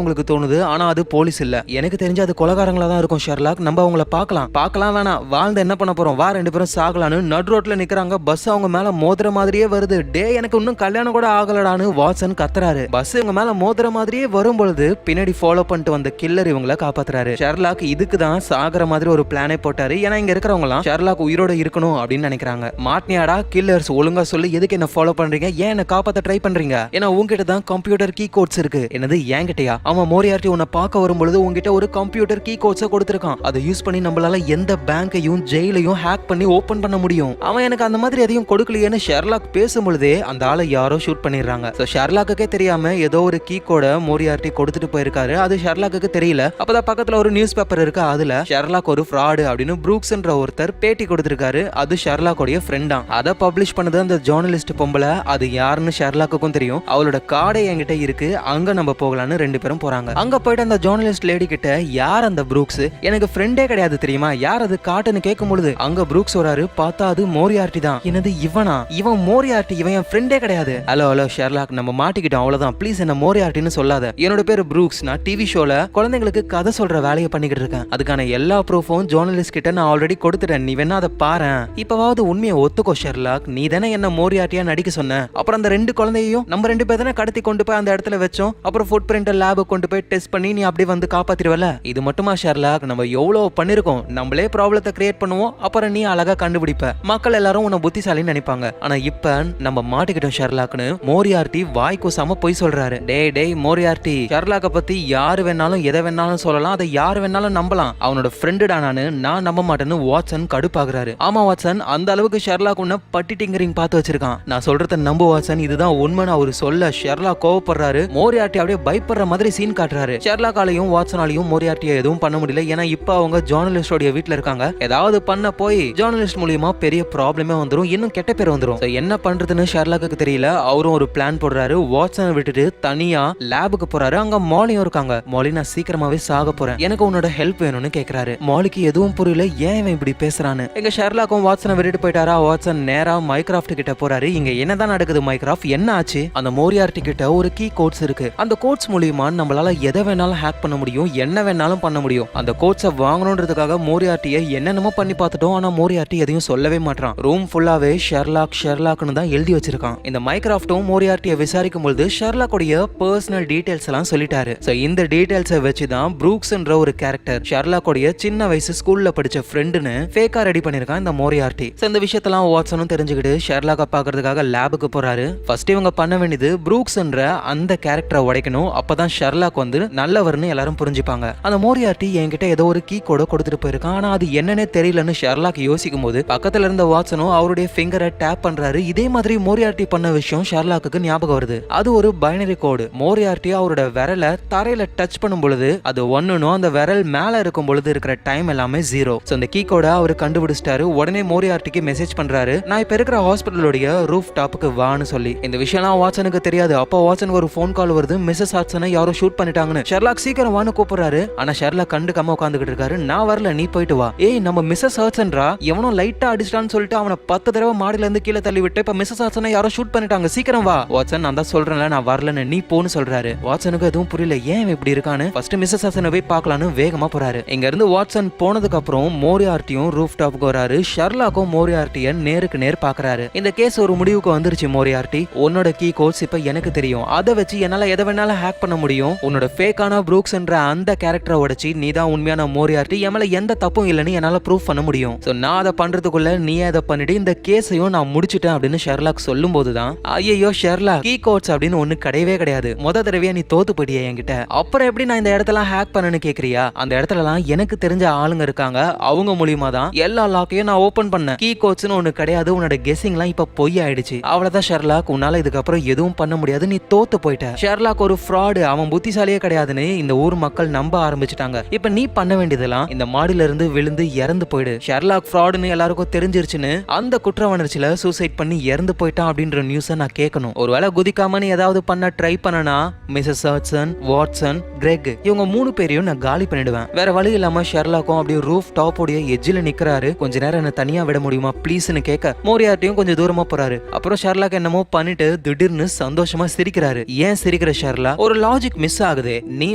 உங்களுக்கு தோணுது. ஆனா அது போலீஸ் இல்ல, எனக்கு தெரிஞ்சு அது கொலைகாரங்களா தான் இருக்கும். ஷெர்லாக், நம்ம அவங்கள பார்க்கலாம் வேணாம், வாழ்ந்து என்ன பண்ண போறோம், வா 2 பேரும் சாகலான்னு நடு ரோட்ல நிக்கிறாங்க. பஸ் அவங்க மேல மோதுற மாதிரியே வருது. டே எனக்கு இன்னும் கல்யாணம் கூட ஆகலடான்னு வாட்சன் கத்துறாரு. பஸ் இவங்க மேல மோதுற மாதிரியே வரும் பொழுது பின்னாடி ஃபாலோ பண்ணிட்டு வந்த கில்லர் இவங்கள காப்பாத்துறாரு. ஷெர்லாக் இதுக்கு தான் சாகர மாதிரி ஒரு பிளானே போட்டாரு. ஏன்னா இங்க இருக்கிறவங்க எல்லாம் ஷெர்லாக் உயிரோட இருக்கணும் அப்படின்னு நினைக்கிறாங்க. மாட்னியாடா கில்லர்ஸ், ஒழுங்கா சொல்லி எதுக்கு என்ன ஃபாலோ பண்றீங்க, ஏன் என்ன காப்பாத்த ட்ரை பண்றீங்க, ஏன்னா உங்ககிட்ட தான் கம்ப்யூட்டர் கீ கோட்ஸ் இருக்கு. என்னது என்கிட்டயா? அவன் மோரியார்ட்டி உன்னை பார்க்க வரும்பொழுது உங்ககிட்ட ஒரு கம்ப்யூட்டர் கீ கோட்ஸை கொடுத்திருக்கான். அதை யூஸ் பண்ணி நம்மளால எந்த பேங்கையும் ஜெயிலையும் ஹேக் பண்ணி ஓபன் பண்ண முடியும். அவன் எனக்கு அந்த மாதிரி எதையும் கொடுக்கலையேன்னு ஷெர்லாக் பேசும்பொழுதே அந்த ஆளை யாரோ ஷூட் பண்ணிடுறாங்க. ஷெர்லாக்குக்கே தெரியாம ஏதோ ஒரு கீ கோட மோரியார்ட்டி கொடுத்துட்டு போயிருக்காரு. அது ஷெர்லாக்கு தெரியல. அப்பதான் பக்கத்துல ஒரு நியூஸ் பேப்பர் இருக்கு. அதுல ஷெர்லாக் ஒரு ஃப்ராடு அப்படின்னு ப்ரூக்ஸ்ன்ற ஒருத்தர் பேட்டி கொடுத்திருக்காரு. அது ஷெர்லாக்கோட ஃப்ரெண்டா. அதை பப்ளிஷ் பண்ணது அந்த ஜர்னலிஸ்ட் பொம்பளை. அது யாருன்னு ஷெர்லாக்குக்கும் தெரியும். அவளோட கார்டே என்கிட்ட இருக்கு, அங்க நம்ம போகலான்னு ரெண்டு பேரும் போறாங்க. அங்க போயிட்டு அந்த ஜர்னலிஸ்ட் லேடி கிட்ட, யார் அந்த ப்ரூக்ஸ், எனக்கு ஃப்ரெண்டே கிடையாது தெரியுமா, யார் அது காட்டுன்னு கேட்கும் பொழுது அங்க ப்ரூக்ஸ் வராரு. பார்த்தா அது மோரியார்ட்டி தான். என்னது இவனா? இவன் மோரியார்ட்டி, இவன் என் ஃப்ரெண்டே கிடையாது. ஹலோ ஷெர்லாக், நம்ம மாட்டிக்கிட்டோம் அவ்வளவுதான், ப்ளீஸ் என்ன மோரியார்ட்டின்னு சொல்லாத. என்னோட பேரு ப்ரூக்ஸ். நான் டிவி ஷோல குழந்தைங்களுக்கு கதை சொல்ற வேலையை பண்ணிக்கிட்டு இருக்கேன். அதுக்கான எல்லா ப்ரூஃபும் ஜர்னலிஸ்ட் கிட்ட நான் ஆல்ரெடி கொடுத்துட்டேன். நீ வேணா அதை பாரு. இப்பவாவது உண்மையை ஒத்துக்கோ ஷெர்லாக். நீ தானே என்ன மோரியார்ட்டியா நடிக்க சொன்ன. அப்புறம் அந்த ரெண்டு குழந்தையும் நம்ம ரெண்டு பேர் தானே கடத்தி கொண்டு போய் அந்த இடத்துல வச்சோம். அப்புறம் ஃபுட் பிரிண்ட் லேபுக்கு கொண்டு போய் டெஸ்ட் பண்ணி நீ அப்படி வந்து காப்பாத்திருவல. இது மட்டுமா ஷெர்லாக்? நம்ம எவ்வளவு பண்ணிருக்கோம். நம்மளே ப்ராப்ளத்தை கிரியேட் பண்ணுவோம், அப்புறம் நீ அழகா கண்டுபிடிப்ப. மக்கள் எல்லாரும் உன்னை புத்திசாலின்னு நினைப்பாங்க. ஆனா இப்ப நம்ம மாட்டிக்கிட்டோம் ஷெர்லாக்னு மோரியார்ட்டி வாய்க்கு சம போய் சொல்றாரு. டேய் மோரியார்ட்டி, ஷெர்லாக்க பத்தி யாரு வேணாலும் எதை வேணாலும் சொல்லலாம், அதை யாரு வேணாலும் நம்பலாம். அவனோட ஃப்ரெண்டுடா நான் நம்ப மாட்டேன்னு வாட்சன் கடுப்பாகிறாரு. ஆமா வாட்சன், அந்த அளவுக்கு ஷெர்லாக் உன்னை பட்டி டிங்கரிங் பார்த்து வச்சிருக்கான். நான் சொல்றத நம்பு வாட்சன், இதுதான் உண்மைன்னு அவரு சொல்ல ஷெர்லாக் கோவப்படுறாரு. மோரியார்ட்டி அப்படியே பயப்படுற மாதிரி சீன் காட்டுறாரு. ஷெர்லாக்காலையும் வாட்சனாலையும் மோரியார்ட்டியை எதுவும் பண்ண முடியல. ஏன்னா இப்ப அவங்க ஜர்னலிஸ்டோட வீட்டுல இருக்காங்க. ஏதாவது பண்ண போய் ஜர்னலிஸ்ட் மூலியமா பெரிய ப்ராப்ளமே வந்துரும், இன்னும் கெட்ட பேர் வந்துரும். என்ன பண்றதுன்னு ஷெர்லாக்கு தெரியல. அவரும் ஒரு பிளான் போடுறாரு. வாட்சனை விட்டுட்டு தனியா லேபுக்கு போறாரு. அங்க மாலியும் இருக்காங்க. மாலி, நான் சீக்கிரமாவே சாக போறேன், எனக்கு உன்னோட ஹெல்ப் வேணும்னு கேக்குறாரு. மாலிக்கு எதுவும் புரியல, ஏன் இவன் இப்படி பேசுறான்னு. எங்க ஷெர்லாக்கும் வாட்சனை விட்டுட்டு போயிட்டாரா. வாட்சன் நேரா மைக்ராஃப்ட் கிட்ட போறாரு. இங்க என்னதான் நடக்குது மைக்ராஃப்ட், என்ன ஆச்சு? அந்த மோரியார்ட்டி கிட்ட ஒரு கீ கோட்ஸ் இருக்கு. அந்த கோட்ஸ் மூலியமா நம்மளால எதை வேணாலும் ஹேக் பண்ண முடியும், என்ன வேணாலும் பண்ண முடியும். அந்த கோட்ஸை வாங்கணும்ன்றதுக்காக மோரியார்ட்டியை என்னென்னமோ பண்ணி பார்த்துட்டோம். ஆனா மோரியார்ட்டி எதையும் சொல்லவே மாட்டான். ரூம் ஃபுல்லாவே ஷெர்லாக்னு தான் எழுதி வச்சிருக்கான். இந்த மைக்ராஃப்டும் மோரியார்ட்டியை விசாரிக்கும் பொழுது ஷெர்லாக்குடைய பர்சனல் டீடைல்ஸ் எல்லாம் சொல்லிட்டாரு. இந்த டீடைல்ஸை வச்சுதான் ப்ரூக்ஸ்ன்ற ஒரு கேரக்டர் ஷெர்லாக்குடைய சின்ன வயசு ஸ்கூல்ல படிச்ச ஃப்ரெண்டுன்னு ஃபேக்கா ரெடி பண்ணிருக்கான் இந்த மோரியார்ட்டி. இந்த விஷயத்தெல்லாம் வாட்சனும் தெரிஞ்சுக்கிட்டு ஷெர்லாக்க பாக்குறதுக்காக லேபுக்கு போறாரு. ஃபர்ஸ்ட் இவங்க பண்ண வேண்டியது ப்ரூக்ஸ்ன்ற அந்த கேரக்டரை உடைக்கணும். அப்பதான் ஷெர்லாக் வந்து நல்லவர்னு எல்லாரும் புரிஞ்சுப்பாங்க. அந்த மோரியார்ட்டி என்கிட்ட ஏதோ ஒரு கீ கோட கொடுத்துட்டு போயிருக்கான், ஆனா அது என்னன்னே தெரியலன்னு ஷெர்லாக் யோசிக்கும் போது பக்கத்துல இருந்த வாட்சனும் அவருடைய ஃபிங்கரை டேப் பண்றாரு. இதே மாதிரி மோரியார்ட்டி பண்ண விஷயம் ஷெர்லாக்கு ஞாபகம் வருது. அது ஒரு பைனரி கோடு. மோரியார்ட்டி அவரோட விரலை தரையில டச் பண்ணும் பொழுது அது 1னும் அந்த விரல் மேல இருக்கும் பொழுது இருக்கிற டைம் எல்லாமே 0. அந்த கீ கோட அவர் கண்டுபிடிச்சிட்டாரு. உடனே மோரியார்ட்டிக்கு மெசேஜ் பண்றாரு, நான் இப்ப இருக்கிற ஹாஸ்பிட்டலோட ரூஃப் டாப்புக்கு வான்னு சொல்லி. இந்த விஷயம்லாம் வாட்சனுக்கு தெரியாது. அப்போ வாட்சனுக்கு ஒரு ஃபோன் கால் வருது, மிஸ்ஸஸ் ஹாட்சனை யாரோ ஷூட் பண்ணிட்டாங்கன்னு. ஷெர்லாக் சீக்கிரம் வான்னு கூப்பிடுறாரு. ஆனா ஷெர்லாக் கண்டுக்காம உட்காந்துக்கிட்டு இருக்காரு. நான் வரல, நீ போயிட்டு வா. ஏய், நம்ம மிஸ்ஸஸ் ஹாட்சன்ரா, எவனோ லைட்டா அடிச்சிட்டான்னு சொல்லிட்டு அவனை 10 தடவை மாடியில இருந்து கீழே தள்ளி விட்டு இப்ப மிஸ்ஸஸ் ஹாட்சனை யாரோ ஷூட் பண்ணிட்டாங்க, சீக்கிரம் வா. வாட்சன், நான் தான் சொல்றேன்ல, நான் வரலன்னு, நீ போன்னு சொல்றாரு. வாட்சனுக்கு எதுவும் புரியல, ஏன் இப்படி இருக்கான்னு. ஃபர்ஸ்ட் மிஸ்ஸஸ் ஹாட்சனை போய் பார்க்கலான்னு வேகமா போறாரு. இங்க இருந்து வாட்சன் போனதுக்கு அப்புறம் மோரியார்ட்டியும் ரூஃப் டாப்புக்கு வராரு. ஷெர்லாக்கும் மோரியார்ட்டியை நேருக்கு நேர் பாக்குறாரு. இந்த கேஸ் ஒரு முடிவுக்கு வந்துருச்சு மோரியார்ட்டி. உன்னோட கீ கோட்ஸ் இப்ப எனக்கு தெரியும், அதை வச்சு என்னால எதை வேணாலும் ஹேக் பண்ண முடியும். உன்னோட ஃபேக்கான ப்ரூக்ஸ்ன்ற அந்த கேரக்டரை உடைச்சு நீ தான் உண்மையான மோரியார்ட்டி, என் மேல எந்த தப்பும் இல்லைன்னு என்னால ப்ரூஃப் பண்ண முடியும். நான் அதை பண்றதுக்குள்ள நீ அதை பண்ணிட்டு இந்த கேஸையும் நான் முடிச்சிட்டேன் அப்படின்னு ஷெர்லாக் சொல்லும் போதுதான், ஐயோ ஷெர்லாக், கீ கோட்ஸ் அப்படின்னு ஒண்ணு கிடையவே கிடையாது, முத தடவையா நீ தோத்து போயிட்டியா என்கிட்ட, அப்புறம் எப்படி நான் இந்த இடத்துல ஹேக் பண்ணனு கேக்குறியா? அந்த இடத்துலலாம் எனக்கு தெரிஞ்ச ஆளுங்க இருக்காங்க, அவங்க மூலியமா தான் எல்லா லாக்கையும் நான் ஓபன் பண்ணேன். கீ கோட்ஸ்னு ஒண்ணு கிடையாது, உன்னோட கெஸ்ஸிங்லாம் இப்ப பொய் ஆயிடுச்சு. அவ்வளவுதான் ஷெர்லாக், உன்னால இதுக்கப்புறம் எதுவும் பண்ண முடியாது, நீ தோத்து போயிட்ட. ஷெர்லாக் ஒரு ஃப்ராடு, அவன் புத்திசாலியே கிடையாதுன்னு இந்த ஊர் மக்கள் நம்ப ஆரம்பிச்சுட்டாங்க. இப்ப நீ பண்ண வேண்டியதெல்லாம் இந்த மாடியில இருந்து விழுந்து இறந்து போயிடு. ஷெர்லாக் ஃப்ராடுன்னு எல்லாருக்கும் தெரிஞ்சிருச்சுன்னு அந்த குற்ற உணர்ச்சியில சூசைட் பண்ணி இறந்து போயிட்டான் அப்படின்ற நியூஸை நான் கேட்கணும். ஒருவேளை குதிக்காம நீ ஏதாவது பண்ண ட்ரை பண்ணனா மிஸ்ஸஸ் ஹாட்சன், வாட்சன், கிரெக் இவங்க 3 பேரையும் நான் காலி பண்ணிடுவேன். வேற வழி இல்லாம ஷெர்லாக்கும் அப்படியே ரூஃப் டாப்போடைய எட்ஜில நிக்கிறாரு. கொஞ்ச நேரம் என்ன தனியா விட முடியுமா ப்ளீஸ்னு கேட்க மோரியார்ட்டியும் கொஞ்சம் தூரமா போறாரு. அப்புறம் ஷெர்லாக் என்னமோ பண்ணிட்டு திடீர்னு சந்தோஷமா சிரிக்கிறாரு. ஏன் சிரிக்கிற ஷெர்லாக்? ஒரு லாஜிக் மிஸ் ஆகுது. நீ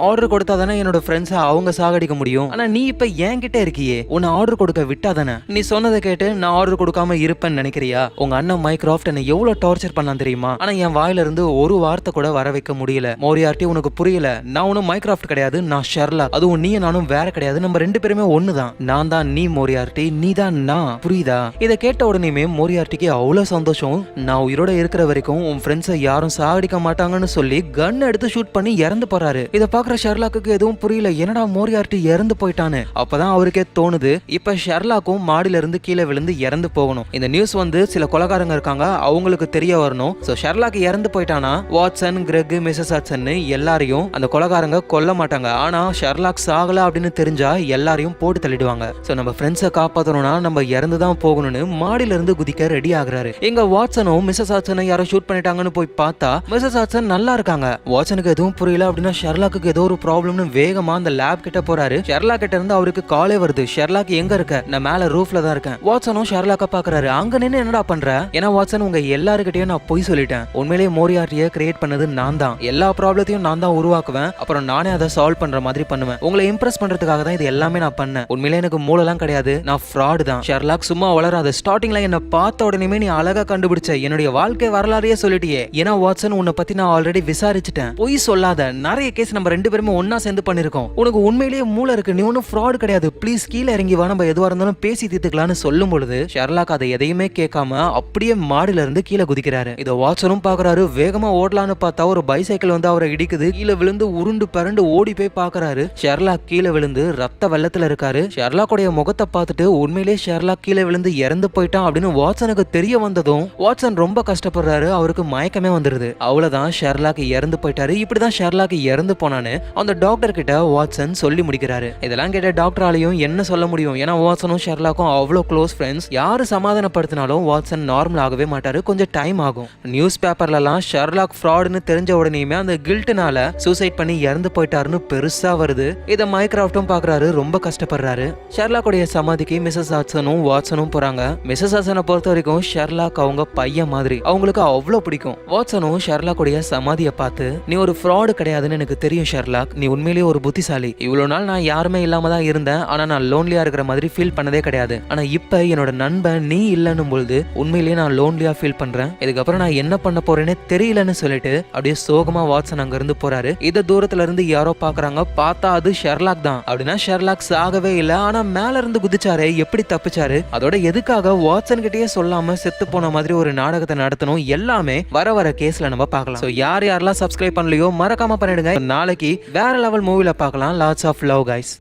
ஆர்டர் கொடுத்தா தானே என்னோட ஃப்ரெண்ட்ஸை அவங்க சாகடிக்க முடியும். ஆனா நீ இப்ப என்கிட்ட இருக்கியே, உன்னை ஆர்டர் கொடுக்க விட்டா தானே? நீ சொன்னதை கேட்டு நான் ஆர்டர் கொடுக்காம இருப்பேன்னு நினைக்கிறியா? உங்க அண்ணன் மைக்ராஃப்ட் என்ன எவ்வளவு டார்ச்சர் பண்ணான் தெரியுமா? ஆனா என் வாயில இருந்து ஒரு வார்த்தை கூட வர வைக்க முடியல. மோரியார்ட்டி உனக்கு புரியல, நான் ஒன்னும் மைக்ராஃப்ட் கிடையாது, நான் ஷெர்லாக். அதுவும் நீ நானும் வேற கிடையாது, நம்ம ரெண்டு பேருமே ஒண்ணுதான். நான் தான் நீ மோரியார்ட்டி, நீ தான் நான், புரியுதா? இதை கேட்ட உடனே மோரியார்ட்டிக்கு அவ்வளவு சந்தோஷம். நான் உயிரோட இருக்கிற வரைக்கும் உன் ஃப்ரெண்ட்ஸை யாரும் சாகடிக்க மாட்டாங்கன்னு சொல்லி கன் எடுத்து ஷூட் பண்ணி இறந்து போறாரு. இதை பாக்குற ஷெர்லாக்கு எதுவும் புரியல, என்னடா மோரியார்ட்டி இறந்து போயிட்டான்னு. அப்பதான் அவருக்கே தோணுது, இப்ப ஷெர்லாக்கும் மாடியில இருந்து கீழே விழுந்து இறந்து போகணும். இந்த நியூஸ் வந்து சில கொலைகாரங்க இருக்காங்க, அவங்களுக்கு தெரிய வரணும். சோ ஷெர்லாக் இறந்து போயிட்டானா வாட்சன், கிரெக், மிஸ்ஸஸ் வாட்சன் எல்லாரையும் அந்த கொலைகாரங்க கொல்ல மாட்டாங்க. ஆனா ஷெர்லாக் சாகல அப்படின்னு தெரிஞ்சா எல்லாரையும் போட்டு தள்ளிடுவாங்க. சோ நம்ம ஃப்ரெண்ட்ஸை காப்பாத்தணும்னா நம்ம இறந்துதான் போகணும்னு மாடியில இருந்து குதிக்க ரெடி ஆகுறாரு. எங்க வாட்சனும் மிஸ்ஸஸ் வாட்சனை யாரோ ஷூட் பண்ணிட்டாங்கன்னு போய் பார்த்தா மிஸ்ஸஸ் வாட்சன் நல்லா இருக்காங்க. வாட்சனுக்கு எதுவும் புரியல அப்படின்னா ஷெர்லாக்கு ஏதோ ஒரு ப்ராப்ளம்னு வேகமா அந்த லேப் கிட்ட போறாரு. ஷெர்லாக் கிட்ட இருந்து அவருக்கு காலே வருது, ஷெர்லாக் எங்க இருக்க? நான் மேல ரூஃப்ல தான் இருக்கேன். வாட்சனும் ஷெர்லாக்க பாக்குறாரு. அங்க நின்னு என்னடா பண்ற? ஏன்னா வாட்சன் உங்க எல்லாருக்கிட்டையும் நான் போய் சொல்லிட்டேன், உண்மையிலேயே மோரியார்ட்டியை கிரியேட் பண்ணது நான் தான், எல்லா ப்ராப்ளத்தையும் நான் தான் உருவாக்குவேன், அப்புறம் நானே அதை சால்வ் பண்ற மாதிரி பண்ணுவேன், உங்களை இம்ப்ரெஸ் பண்றதுக்காக தான் இது எல்லாமே நான் பண்ணேன், உண்மையிலே எனக்கு மூளைலாம் கிடையாது, நான் ஃப்ராட் தான். ஷெர்லாக் சும்மா வளராத, ஸ்டார்டிங்ல என்ன பார்த்த உடனே நீ அழகா கண்டுபிடிச்ச, என்னுடைய வாழ்க்கை வரலாறையே சொல்லிட்டியே. ஏன்னா வாட்சன் உன்னை பத்தி நான் ஆல்ரெடி விசாரிச்சுட்டேன், பொய் சொல்லாத, நிறைய கேஸ் நம்ம ரெண்டு பேருமே ஒன்னா சேர்ந்து பண்ணிருக்கோம், உனக்கு உண்மையிலேயே மூளை இருக்கு, நீ ஒன்னும் ஃப்ராட் கிடையாது, ப்ளீஸ் கீழே இறங்கி வா, நம்ம எதுவா இருந்தாலும் பேசி தீர்த்துக்கலாம்னு சொல்லும் பொழுது ஷெர்லாக் அதை எதையுமே கேட்காம அப்படியே மாடியில இருந்து கீழே குதிக்கிறாரு. இதை வாட்சனும் பாக்குறாரு. வேகமா ஓடலான்னு பார்த்தா ஒரு பைசைக்கிள் வந்து அவரை இடிக்குது. கீழே விழுந்து உருண்டு பரண்டு ஓடி போய் பாக்குறாரு. ஷெர்லாக் கீழே விழுந்து ரத்த வெள்ளத்துல இருக்காரு. ஷெர்லாக்குடைய முகத்தை பார்த்துட்டு உண்மையிலேயே ஷெர்லாக் கீழே விழுந்து இறந்து போயிட்டான் அப்படின்னு வாட்சனுக்கு தெரிய வந்ததும் வாட்சன் ரொம்ப கஷ்டப்படுறாரு. அவருக்கு மயக்கமே வந்துருது. அவ்வளவுதான், ஷெர்லாக் இறந்து போயிட்டாரு. இப்படிதான் ஷெர்லாக் இறந்து போனான்னு அந்த டாக்டர் கிட்ட வாட்சன் சொல்லி முடிக்கிறாரு. இதெல்லாம் கேட்ட டாக்டராலையும் என்ன சொல்ல முடியும்? ஏன்னா வாட்சனும் ஷெர்லாக்கும் அவ்வளவு க்ளோஸ் ஃப்ரெண்ட்ஸ். யாரு சமாதானப்படுத்தினாலும் வாட்சன் நார்மல் ஆகவே மாட்டாரு, கொஞ்சம் டைம் ஆகும். நியூஸ் பேப்பர்லாம் ஷெர்லாக் ஃப்ராட்னு தெரிஞ்ச உடனேயுமே அந்த கில்ட்னால சூசைட் பண்ணி இறந்து போயிட்டாருன்னு பெருசா வருது. இதை மைக்ராஃப்டும் பாக்குறாரு, ரொம்ப கஷ்டப்படுறாரு. ஷெர்லாக்குடைய சமாதிக்கு மிஸ்ஸஸ் வாட்சனும் போறாங்க. மிஸ்ஸஸ் வாட்சனை பொறுத்த வரைக்கும் ஷெர்லாக் அவங்க பையன் மாதிரி, அவங்களுக்கு அவ்வளவு பிடிக்கும். வாட்சனும் ஷெர்லாக்குடைய சமாதியை பார்த்து, நீ ஒரு ஃப்ராடு கிடையாதுன்னு எனக்கு தெரியும் ஷெர்லாக், நீ உண்மையிலேயே ஒரு புத்திசாலி. இவ்வளவு நாள் நான் யாருமே இல்லாம தான் இருந்தேன், ஆனா நான் லோன்லியா இருக்கிற மாதிரி ஃபீல் பண்ணதே கிடையாது. ஆனா இப்ப என்னோட நண்பன் நீ இல்லன்னும் பொழுது உண்மையிலேயே நான் லோன்லியா ஃபீல் பண்றேன். இதுக்கப்புறம் நான் என்ன பண்ண போறேன்னு தெரியலன்னு சொல்லிட்டு அப்படியே சோகமா வாட்சன் அங்க இருந்து போறாரு. இத தூரத்துல இருந்து யாரோ பாக்குறாங்க. பார்த்தா அது ஷெர்லாக் தான். அப்படின்னா ஷெர்லாக் சாகவே இல்ல, ஆனா மேல இருந்து குதிச்சாரு, எப்படி தப்பிச்சாரு? அதோட எதுக்காக வாட்சன் கிட்டயே சொல்லாம செத்து போன மாதிரி ஒரு நாடகத்தை நடத்தணும்? எல்லாமே வர கேஸ்ல நம்ம பார்க்கலாம். யார் யாரெல்லாம் சப்ஸ்கிரைப் பண்ணலையோ மறக்காம பண்ணிடுங்க. நாளைக்கு வேற லெவல் மூவில பார்க்கலாம். Lots of love guys.